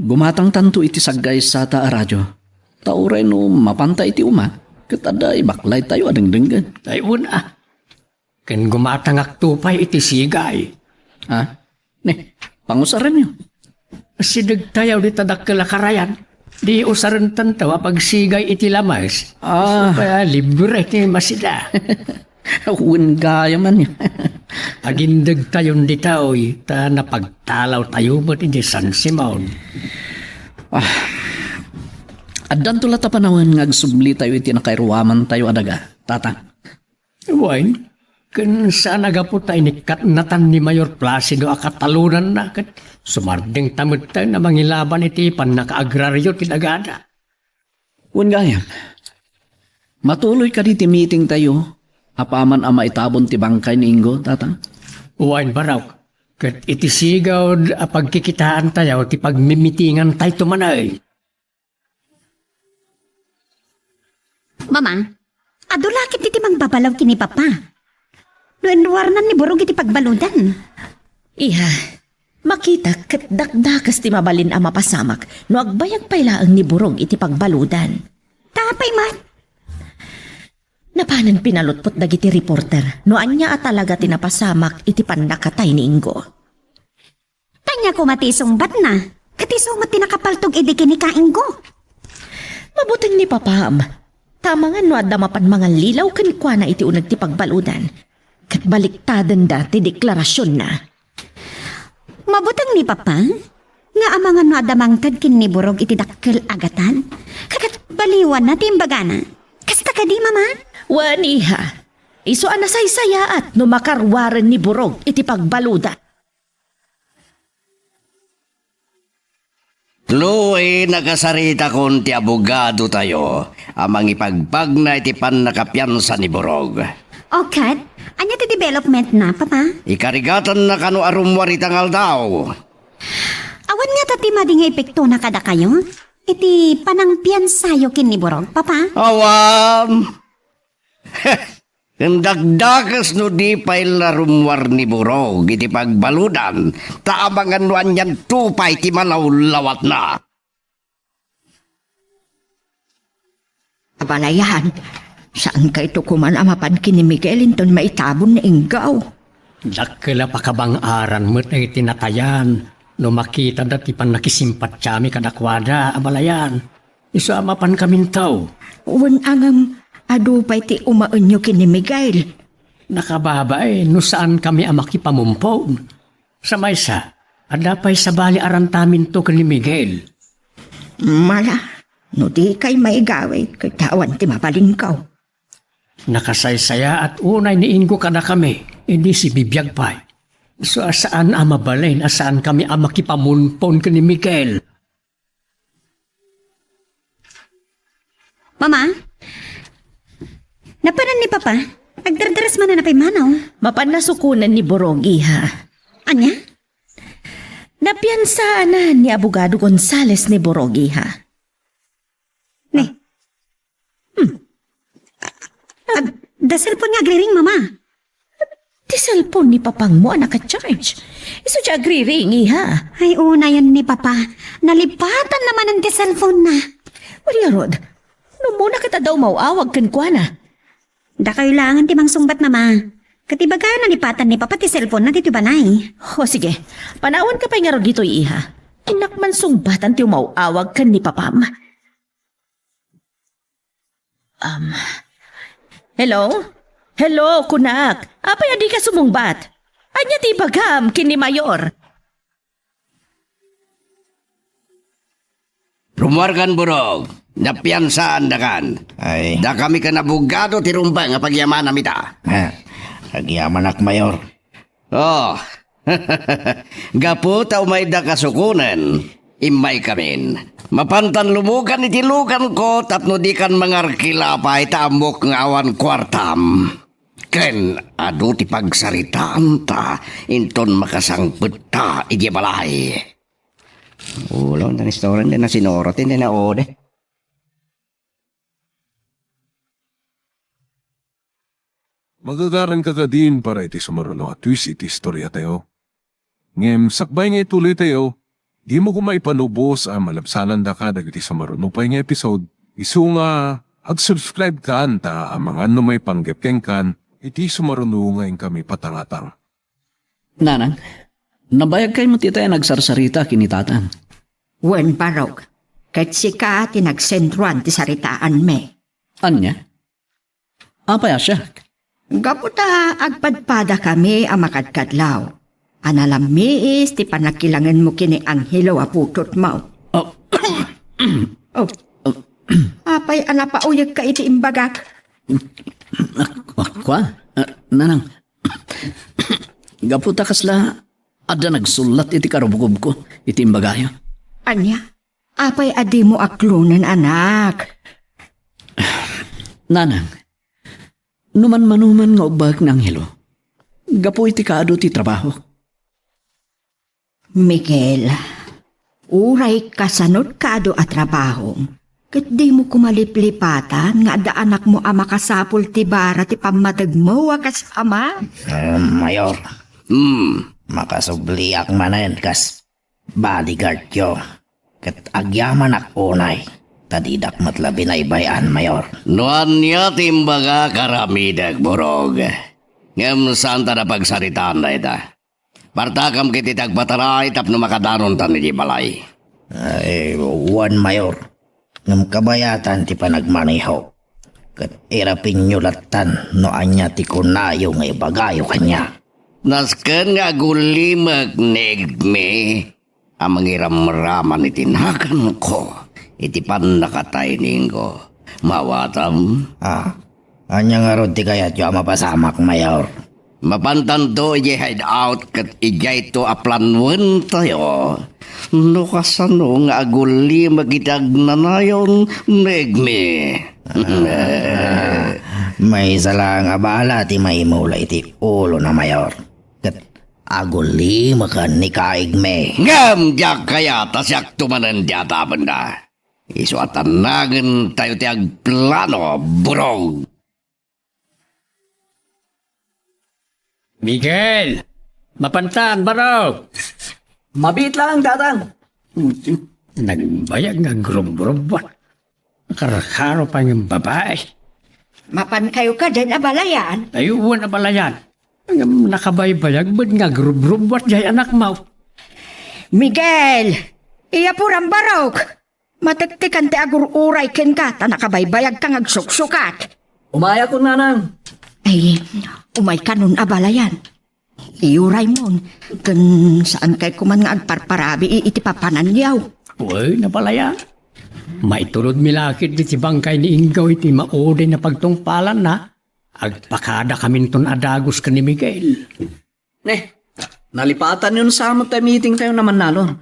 gumatang tanto iti saggay sa ta radyo. Tauray no mapanta iti uma, katada ibaklay tayo adengdenggan. Tayo Kan gumatang aktupay iti sigay. Ha? Ne, pangusaran nyo. Sidag tayaw di tadakkel karayan. Di usaran tantaw pag sigay iti lamas. Kaya libre ti masida. Wen gaya man yun. Agindag tayon di taoy, ta napagtalaw tayo mo iti San Simon. Addan tula ta panawan nga agsubli tayo iti nakairuaman tayo adaga, tatang. Wine, kan saan agapo tayo ni katnatan ni Mayor Placido akatalunan na kat sumarding tamad tayo na mangilaban iti pan naka-agraryo tinagada. Wen gaya. Matuloy ka di ti meeting tayo. Apaman ama itabon ti bangkay ni Ingo, tatang? Wine baraw, kat iti sigaw pagkikitaan tayo ti pagmimitingan tayo tumanay. Mama, adulakit iti mangbabalaw kini papa. Nuenwarnan ni Burog iti pagbaludan. Iha, makita kat dakdakas ti mabalin ang mapasamak no agbayag pailaang ni Burog iti pagbaludan. Tapay mat. Napanan pinalutpot dagiti reporter no anya at talaga tinapasamak iti panakatay ni Ingo. Tanya ko matisong bat na. Katisong mat tinakapaltog idi kini kainggo. Mabuting ni Papam. Tama nga no adamapan mga lilaw kanikwa na iti unag ti pagbaludan. Kat baliktadan dati deklarasyon na. Mabutang ni papa. Nga amangan no adamangtad kin ni Burog iti dakkel agatan. Kakat baliwan na timbagana. Kasta ka di mama? Waniha, iso anasay-saya at no makarwaran ni Burog iti pagbaludan. Tluoy nakasarita kon ti abogado tayo, amang ipagpag na iti pan nakapiansa ni Burog. Okay, anya ti development na, papa? Ikarigatan na kano arumwaritangal daw. Awan nga tati mading epekto na kada kayo? Iti panangpian sayo kin ni Burog, papa? Awan! Ang dagdagas no di pa'y larumwar ni Burog iti pagbaludan, taamangan nuan yan tupay ti malawlawat na. Abalayan, saan ka ito kuman amapan kini Miguel inton maitabon na inggaw? Dakila pa kabang aran mo't ay tinatayan. No makita dati pan nakisimpat siyami kadakwada, abalayan. Iso amapan kamintaw. Wen angam adupay ti umaunyo kini Miguel. Nakababa no saan kami amakipamumpaw. Sa maysa, adapay sa bali arantamin to ni Miguel. Mala, no di kay may gaway, kay tawan ti mabalingkaw. Nakasaysaya at unay niinggo ka na kami, hindi si bibiyag pa. So asaan ang mabalin, asaan kami ang makipamunpon ka ni Miguel? Mama? Napanan ni Papa? Agdardaras man na napay manaw. Mapanasukunan ni Borogi ha. Anya? Napiyansaan ni Abogado Gonzales ni Borogi ha. Ne. Da cellphone nga agri-ring, Mama. Di cellphone ni Papang mo ang naka-charge. Iso siya agri-ring ha. Ay, una yan ni Papa. Nalipatan naman ang di cellphone na. Maria Rod, no muna kita daw mauawag kan kwa na. Da kailangan timang sumbat, Mama. Katibaga nalipatan ni Papa ti cellphone na dito banay. O sige, panawan ka pa nga ro dito iha. Inakman sumbatan ti mauawag kan ni Papam. Hello? Hello, kunak. Apay adi ka sumungbat? Anya ti bagam kini Mayor. Rumargan burog, napiyansaan da kan. Ay, Da kami ka nabugado tirumba nga pagyaman na mita. agyaman ak mayor. Oh, gapu tao may da kasukunan, imay kamin. Mapantan lumugan itilugan ko tapno di kan mangarkilapay tamok nga awan kwartam. Ken adu ti pagsaritaan ta inton makasangput ta iti balay. Ulo na restaurant din na sinorot din na ode. Magagaran ka din para iti sumaruno at twist iti istorya tayo. Ngem sakbay nga ituloy tayo, di mo kumaipanubos ang malabsanan da ka dagiti sumaruno pa nga episode. Isu nga, ag-subscribe ka anta ang mga ano may panggapkeng kan, iti sumaruno ngayon kami patangatang. Nanang, nabayag kayo mo titay nagsarsarita kinitatan. Wen barog, ket sika tinagsentruan ti saritaan me. Anya? Apaya siya? Gaputa agpadpada kami ang makadkadlaw. Analamiis ti panakilangan mo kini Anghelo a putot mo. Oh, Oh, apay anapauyag ka iti imbagak. kwa? Nanang, gaputa kasla, ada nagsulat iti karubugob ko, iti imbagayo. Anya, apay adi mo aklunan anak. Nanang, numan manuman nga ubag ng Anghelo. Gapu iti kaado ti trabaho. Miguel, uray kasanod kaado at trabaho. Kat di mo kumaliplipatan nga ada anak mo ang makasapul ti bara ti pamadag mo wakas ama. Mayor, makasubliak manen kas bodyguard yo. Kat agyaman ak unay, tadidak matlabi na ibayan, Mayor. Nuan niya timbaga karamidag borog. Ngem saan ta na pagsaritaan na ita. Partakam kiti tagpataray tapno makadanon tan ni balay. Ay, one Mayor. Ngam kabayatan ti panagmaniho. Kat irapin nyo latan no anya ti kunayo nga ibagayo kanya. Nasken nga gulimag negme. Ang mangiram-raman itinakan ko. Iti pan nakatay ningko. Mawatam. Anya nga rod ti kayat yo mapasamak, Mayor. Mapantan to ije hide out kat ijay to aplanwen tayo. No kasano nga aguli magitag nanayon negme. May isa lang abala ti maimula iti ulo na, Mayor. Kat aguli makan ni kaigme. Ngam diyak kaya tasyak tumanan diyata benda. Iso atanagan tayo ti agplano burong. Miguel! Mapantan, baraw! Mabit lang, tatang. Nagbayag nga grub-grubot. Karakaro pa yung babae. Mapan kayo ka dyan abalayan. Ayuwan na pala yan. Ang nakabaybayag, ba't nga grub-grubot jay anak mo? Miguel, iya purang barok. Matiktikan ti agur-uray ken ka, ta nakabaybayag kang agsuksukat. Umaya ko, nanang. Ay, umay ka nun abalayan. Iuray mon, kan saan kay kuman nga agparparabi iti papananyaw. Uy, na pala yan. Maitulod milakit di si bangkay ni Ingaw iti maode na pagtungpalan na. Agpakada kaminton adagos ka ni Miguel. Nalipatan yun sa amot tayo meeting tayo naman nalon.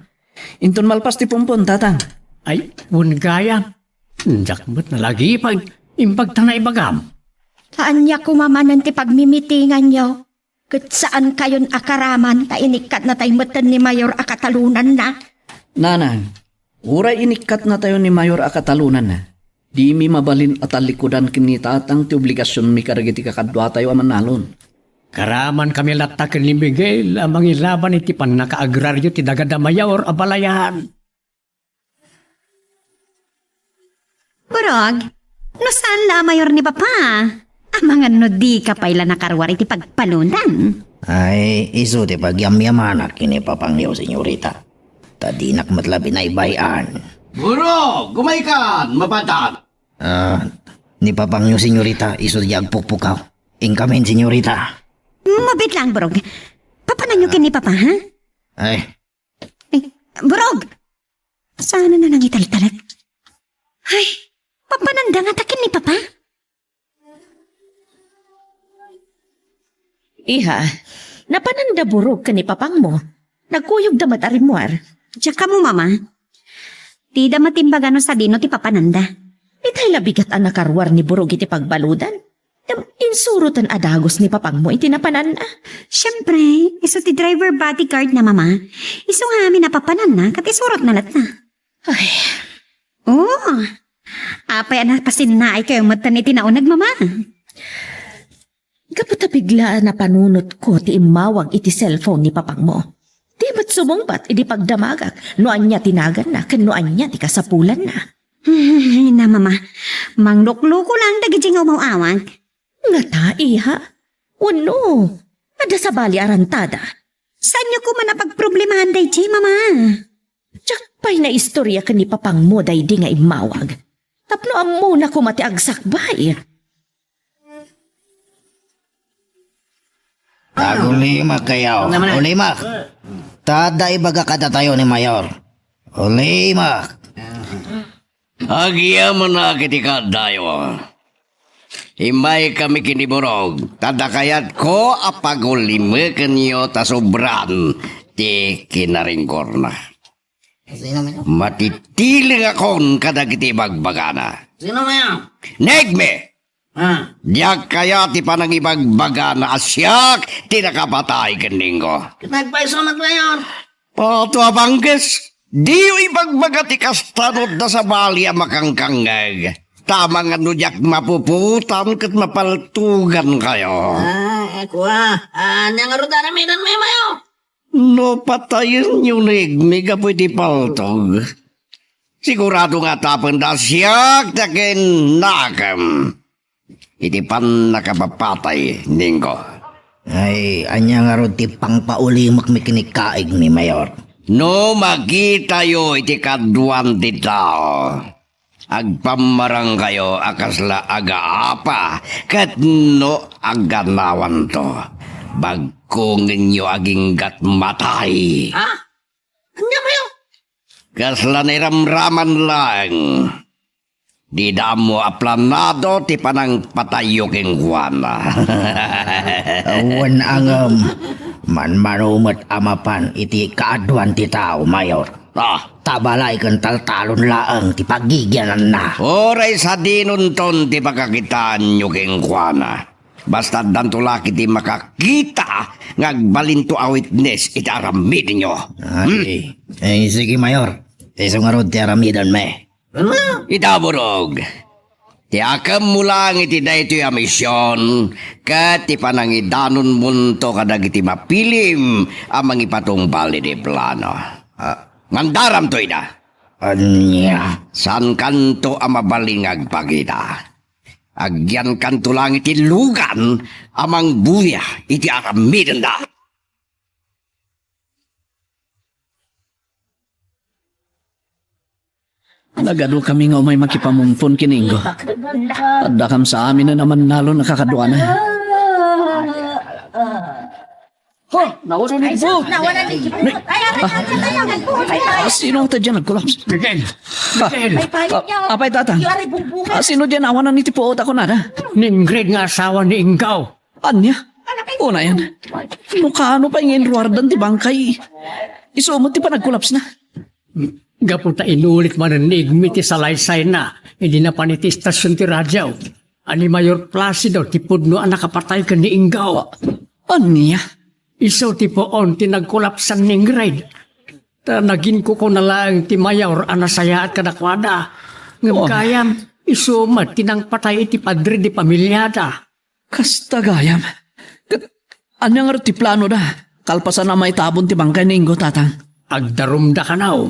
Inton malpas ti pumpon, tatang. Ay, gaya. Jakmat na lagi impag tanay bagam. Saan niya kumamanan ti pagmimitingan niyo? Kat saan kayon akaraman, ta inikat na tayo matan ni Mayor akatalunan na. Nanang, uray inikat na tayo ni Mayor akatalunan na. Di mi mabalin at alikudan kinitatang ti obligasyon mi karagiti kakadwa tayo aman nalon. Karaman kami latakin ni Miguel amang ilaban iti pan nakaagraryo ti dagada mayor abalayan. Burog, no saan la mayor ni Papa? Amang ano di ka paila nakarwar iti pagpalunan. Ay, iso ti pagyamyamanak kini papangyaw, senyorita. Tadinak matlabi na ibayan. Buro, gumaykan, mapatan. Ni papangyaw, senyorita, iso ti agpukpukaw. Ingkamin, senyorita. Mabit lang, Burog. Papanan nyo ni Papa, ha? Ay, Burog! Sana na lang italtalag? Ay, papananda nga takin ni Papa? Iha, napananda burog ka ni papang mo. Nagkuyog damat arimwar. Tsaka mo, Mama. Di da matimbagan sa dino ti papananda. Itay labigat ang nakarwar ni burog iti pagbaludan. Insurutan adagos ni papang mo iti napanan na. Siyempre, iso ti driver bodyguard na, Mama. Iso nga amin napapanan na, kat isurot na lat na. Ay, Oo. Apay na pasin na ay kayong matan iti naunag, Mama. kaputa bigla na panunot ko ti imawag iti cellphone ni papang mo. Di ba't sumungbat iti pagdamagak, noan niya tinagan na, kanoan niya ti kasapulan na. Na, Mama. Manglukloko lang dagiti nga umawawag. Nga ta, iha. Wano, ada sa bali arantada. Saan niyo ko man napagproblemahan day, Mama? Tsak pa'y na istorya ka ni papang mo day di nga imawag. Tapno ang muna ko mati agsakbay. Ulimak kayo. Ulimak. Tada ibaga kada tayo ni Mayor. Ulimak. Agyaman na kitika dayo. Himay kami kiniburog. Tadakayat ko apagulime kanyo tasobran ti kinaringkor na. Matitiling akon kada kiti bagbagana. Sino mo yan? Negme! Diyak kaya ti panang ibagbagana asyak ti nakapatay kaning ko. Nagpaisunod na yun. Pato abangges. Diyo ibagbaga ti kastanod na sa balya makangkangag. Tama nga no diyak mapuputan kat mapaltugan kayo. Kuha. Nang aruda na minan may mayo. No patayin nyo Negme kapoy ti paltog. Sigurado nga tapan da siyak takin nakam. Iti pan nakapapatay, Ningko. Ay, anya nga ron ti pangpaulimak mi kinikaig ni Mayor. No makita yo iti kaduan ti tao. Agpamarang kayo akasla agaapa kat no aganawan to. Bagkungin nyo aging gat matay. Anya mayo? Kasla niramraman lang. Di damo aplanado ti panang patayo king Juana. Awan ang manmanumat amapan iti kaaduan ti tao, Mayor. Tabalay kan taltalon laang ti pagigyanan na. Oray sa dinunton ti pagkakitaan nyo king Juana. Basta dantulaki ti makakita ngagbalinto a witness iti aramid nyo. Ay, sige, Mayor. Iso nga ron ti aramidan me. Itaburog. Ti akam mo lang iti dayto yung misyon kat ti panangidanon munto kadag iti mapilim amang ipatumbali di plano. Ngandaram to ina. Anya. San kanto amabalingag pagita. Agyan kanto lang iti lugan amang buya iti aramidan da. Nagado kami nga umay makipamumpon kininggo. Adakam sa amin na naman nalo nakakadwa na. Ha? Nawasan ni po. Nawalan ni Ay, tayo, nagbuhay tayo. Sino ang tadyan nag-collapse? Miguel! Miguel! Ay, palit niya. Apay tatang. Yari, bumbuhay. Sino dyan awanan ni Tipo ako na? Ningrid nga asawa ni Ingaw. Anya? Una yan. Ano pa yung inruardan ti bangkay? Isumot ti pa nag-collapse na. Gapunta inulit man ang nigmi ti salaysay na. Hindi na pa ni ti istasyon ti radyaw. Ani Mayor Placido ti pudno ang nakapatay ka ni Ingaw. Anya? Iso ti poon ti nagkolapsan ning grade. Ta nagin ko na lang ti Mayor anasaya at kadakwada. Ngam kayam iso mat tinang patay iti padre di pamilyada. Kastagayam. Anya nga ti plano da? Kalpasan na may tabon ti bangkay ni Ingo tatang. Agdarumda ka naw.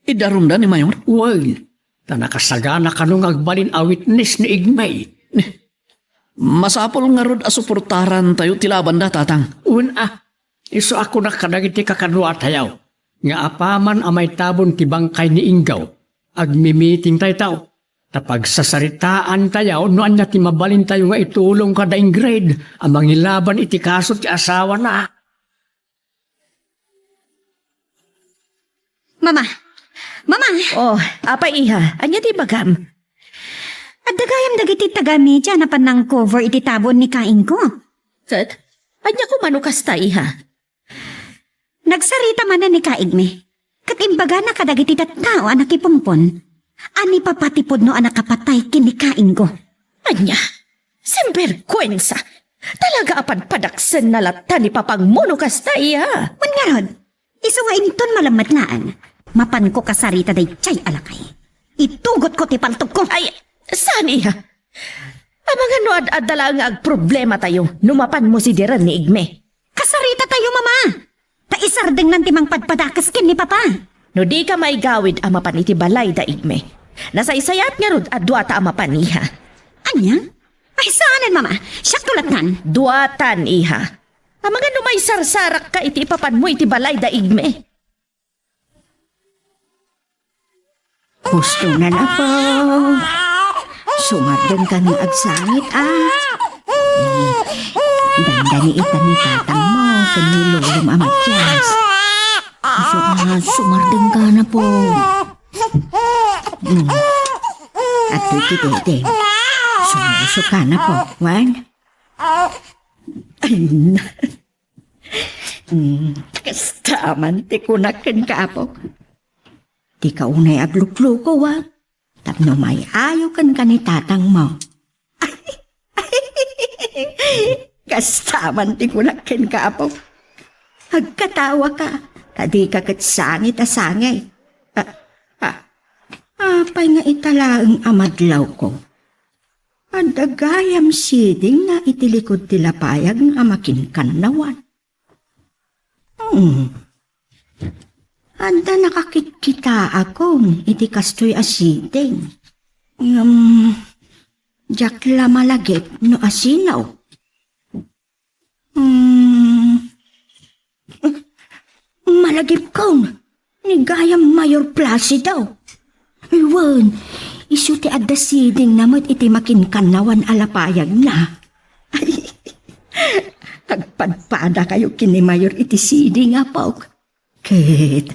Idarum da ni Mayor? Well, ta nakasagana ka nung agbalin a witness ni Igmay. Masapol nga rod asuportaran tayo tilaban da tatang. Iso ako na kadagiti kakadwa tayaw. Nga apaman amay tabon ti bangkay ni Ingaw. Agmimiting tayo tao. Tapag sasaritaan tayaw, noan na ti mabalin tayo nga itulong ka daing grade. Amang ilaban iti kaso ti asawa na. Mama! Mama! Oh, apa iha? Anya di bagam? At dagayam dagiti tagami dyan na panang cover iti tabon ni kain ko. Kat? Anya ko manukas ta iha? Nagsarita man na ni kaigme. Katimbaga na kadagiti tattao anak ipumpon. Ani papatipod no anak kapatay kinikain ko. Anya? Semberkwensa. Talaga apan padaksen na lata ni papang manukas ta iha. Man nga rod, iso nga inton malamatlaan. Mapan ko kasarita day chay alakay. Itugot ko ti paltog ko. Ay, saan iha? Amang ano ad-adala nga agproblema tayo. Numapan mo si Diran ni Igme. Kasarita tayo, mama. Taisardeng ng timang padpadakas kin ni papa. No di ka may gawid amapan iti balay da Igme. Nasaysayat nga rod adwata amapan iha. Anya? Ay, saanan, mama? Siyak tulatan. Duatan iha. Amang ano may sarsarak ka iti ipapan mo iti balay da Igme. Gusto na na po. Sumardan ka ng agsangit, Dandani ita ni tatang mo, kanilulong amatyas. Sumardan ka na po. At titi-titi. Sumuso ka na po, Juan. Ay, na. Kastaman, tikunakin ka po. Di ka unay aglukluko, wa. Tapno may ayaw kan ka ni tatang mo. Kastaman, tikunakin ka po. Hagkatawa ka. Kadi ka katsangit asangay. Apay nga italaang amadlaw ko. Adagayam siding na itilikod tilapayag ng amakin kanawan. Anda nakakikita akong iti kastoy asiding. Jakla malagip no asinaw. Malagip kong ni gayam Mayor Placido. Iwan, isu ti adda siding namot iti makinkanawan alapayag na. Agpadpada kayo kini Mayor iti siding apok. Kit,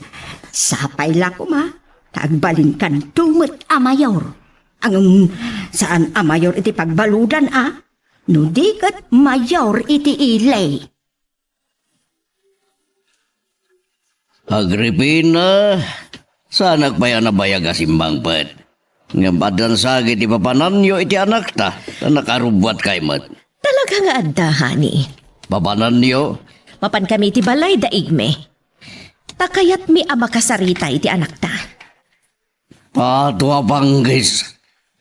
sapay la ko ma, tagbalin kan tumot a Mayor. Ang saan a Mayor iti pagbaludan no dikat Mayor iti ilay. Agripina, sanak pa yan nabayag asimbang pet. Nga badan sagit ipapananyo iti anak ta, na nakarubwat kay mat. Talaga nga adda, honey. Papananyo? Mapan kami iti balay da Igme. Takayat mi ama kasarita iti anak ta. Patwa panggis.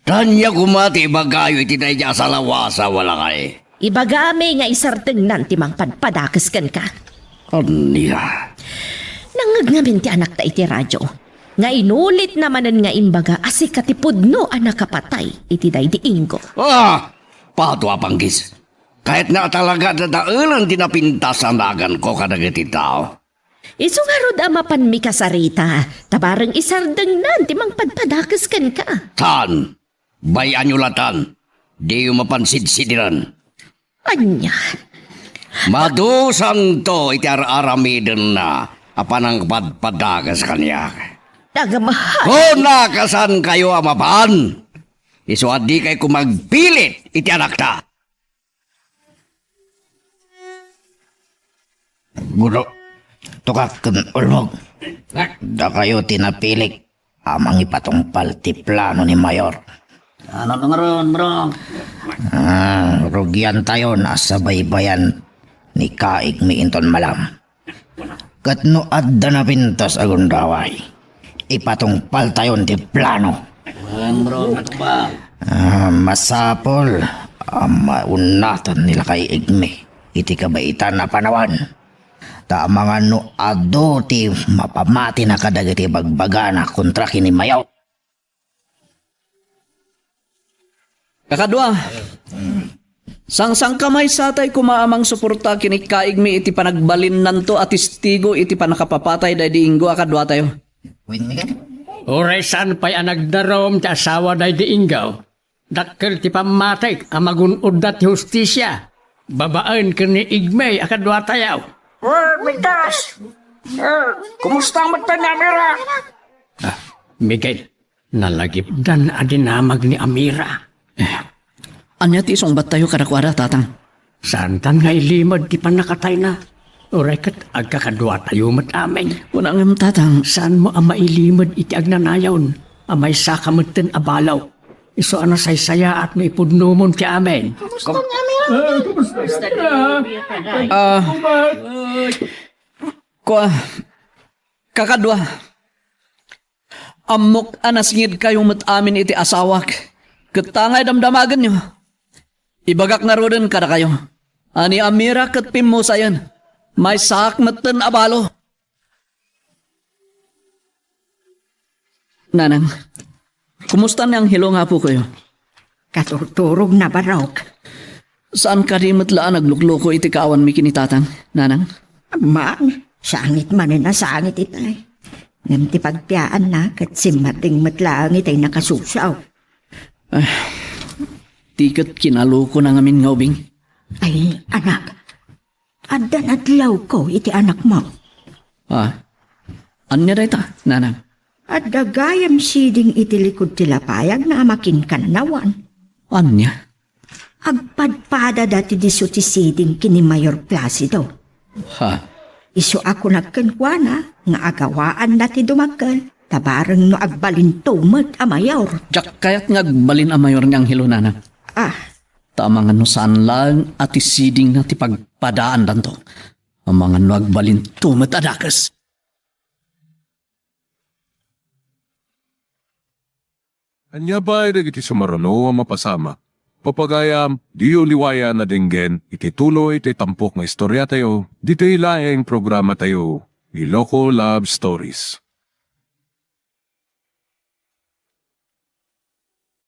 Tanya kumati bagayo iti dayja sa lawasa wala kay. Ibagami nga isarteng nan timang padpadakas kan ka. Anya? Nangagnamin ti anak ta iti radyo. Nga inulit namanan nga imbaga asikatipudno anak kapatay iti daydiing ko. Patwa panggis. Kahit nga talaga dadaulan tinapintasan agan ko kadagiti tao. Isu nga rod amapan mi kasarita. Tabarang isardeng nan timang padpadakas kan ka. Tan? Bayan nyo latan. Di yung mapansid-sidiran. Anya? Madusang to iti aramiden na apanang padpadagas kanya. Nagamahal. Kung nakasan kayo amapan, isuad di kayo kumagpilit iti anak ta. Guro, tukak ken ulmog. Da kayo tinapilik amang ipatungpal ti plano ni Mayor. Ano nga ron, bro? Rugyan tayo na sa baybayan ni Kaig Miinton Malam. Kat no adda na pintas agundaway, ipatungpal tayo ti plano. Bro, ano ba? Masapol maunatan nila kay Igme iti kabaitan na panawan. Ta mga no ado ti mapamati na kadagiti bagbagana kontra kini Mayaw. Kakadwa, sang kamay satay kumaamang suporta kini Kaigmi iti panagbalin nanto at istigo iti panakapapatay da di inggo akadwa tayo. Oray saan pa'y anagdarom ti asawa day di ingaw. Dakkel ti pamatik ang magunod na ti hustisya. Babaan ka ni Igmay akadwa tayaw. Kumusta ang mata ni Amira? Miguel, nalagip dan adinamag ni Amira. Anya ti isong bat tayo kadakwada tatang? Saan tan nga ilimod ti panakatay na? Oray kat agkakadwa tayo mat amin. Wala ngam tatang. Saan mo ang mailimod iti agnanayawn? Amay sakamutin abalaw. Iso ano saysaya at may pudnumon ti amin. Kakadwa, amok anasngid kayo mat amin iti asawak. Katangay damdamagan nyo. Ibagak na rodin kada kayo. Ani Amira kat pimusayan. May sak matan abalo. Nanang, kumusta niyang hilo nga po kayo? Katurturog na barok. Saan ka rin matlaan naglukloko iti kaawan mi kinitatang, nanang? Mang, sangit man na sangit itay. Ngam ti pagpiyaan na kat simating matlaang itay nakasusaw. Tikat kinaloko na ngamin nga ubing. Ay, anak. Adan adlaw ko iti anak mo. Anya day ta, nanang? At gagayam siding iti likod tilapayag na amakin kanawan. Anya? Agpadpada dati diso ti siding kini Mayor Placido. Iso ako nagkankwana nga agawaan dati dumagal. Tabarang no agbalintumat a Mayor. Jak kayat nga agbalin ang mayor niyang hilo, nanang. Tama nga no saan lang at isiding na ti pagpadaan danto. Ang mga no agbalin tumatadakas. Anya ba iti sumarano ang mapasama? Papagayam, di uliwaya na dinggen, iti tuloy iti tampok nga istorya tayo, dito ilaing programa tayo, Iloko Love Stories.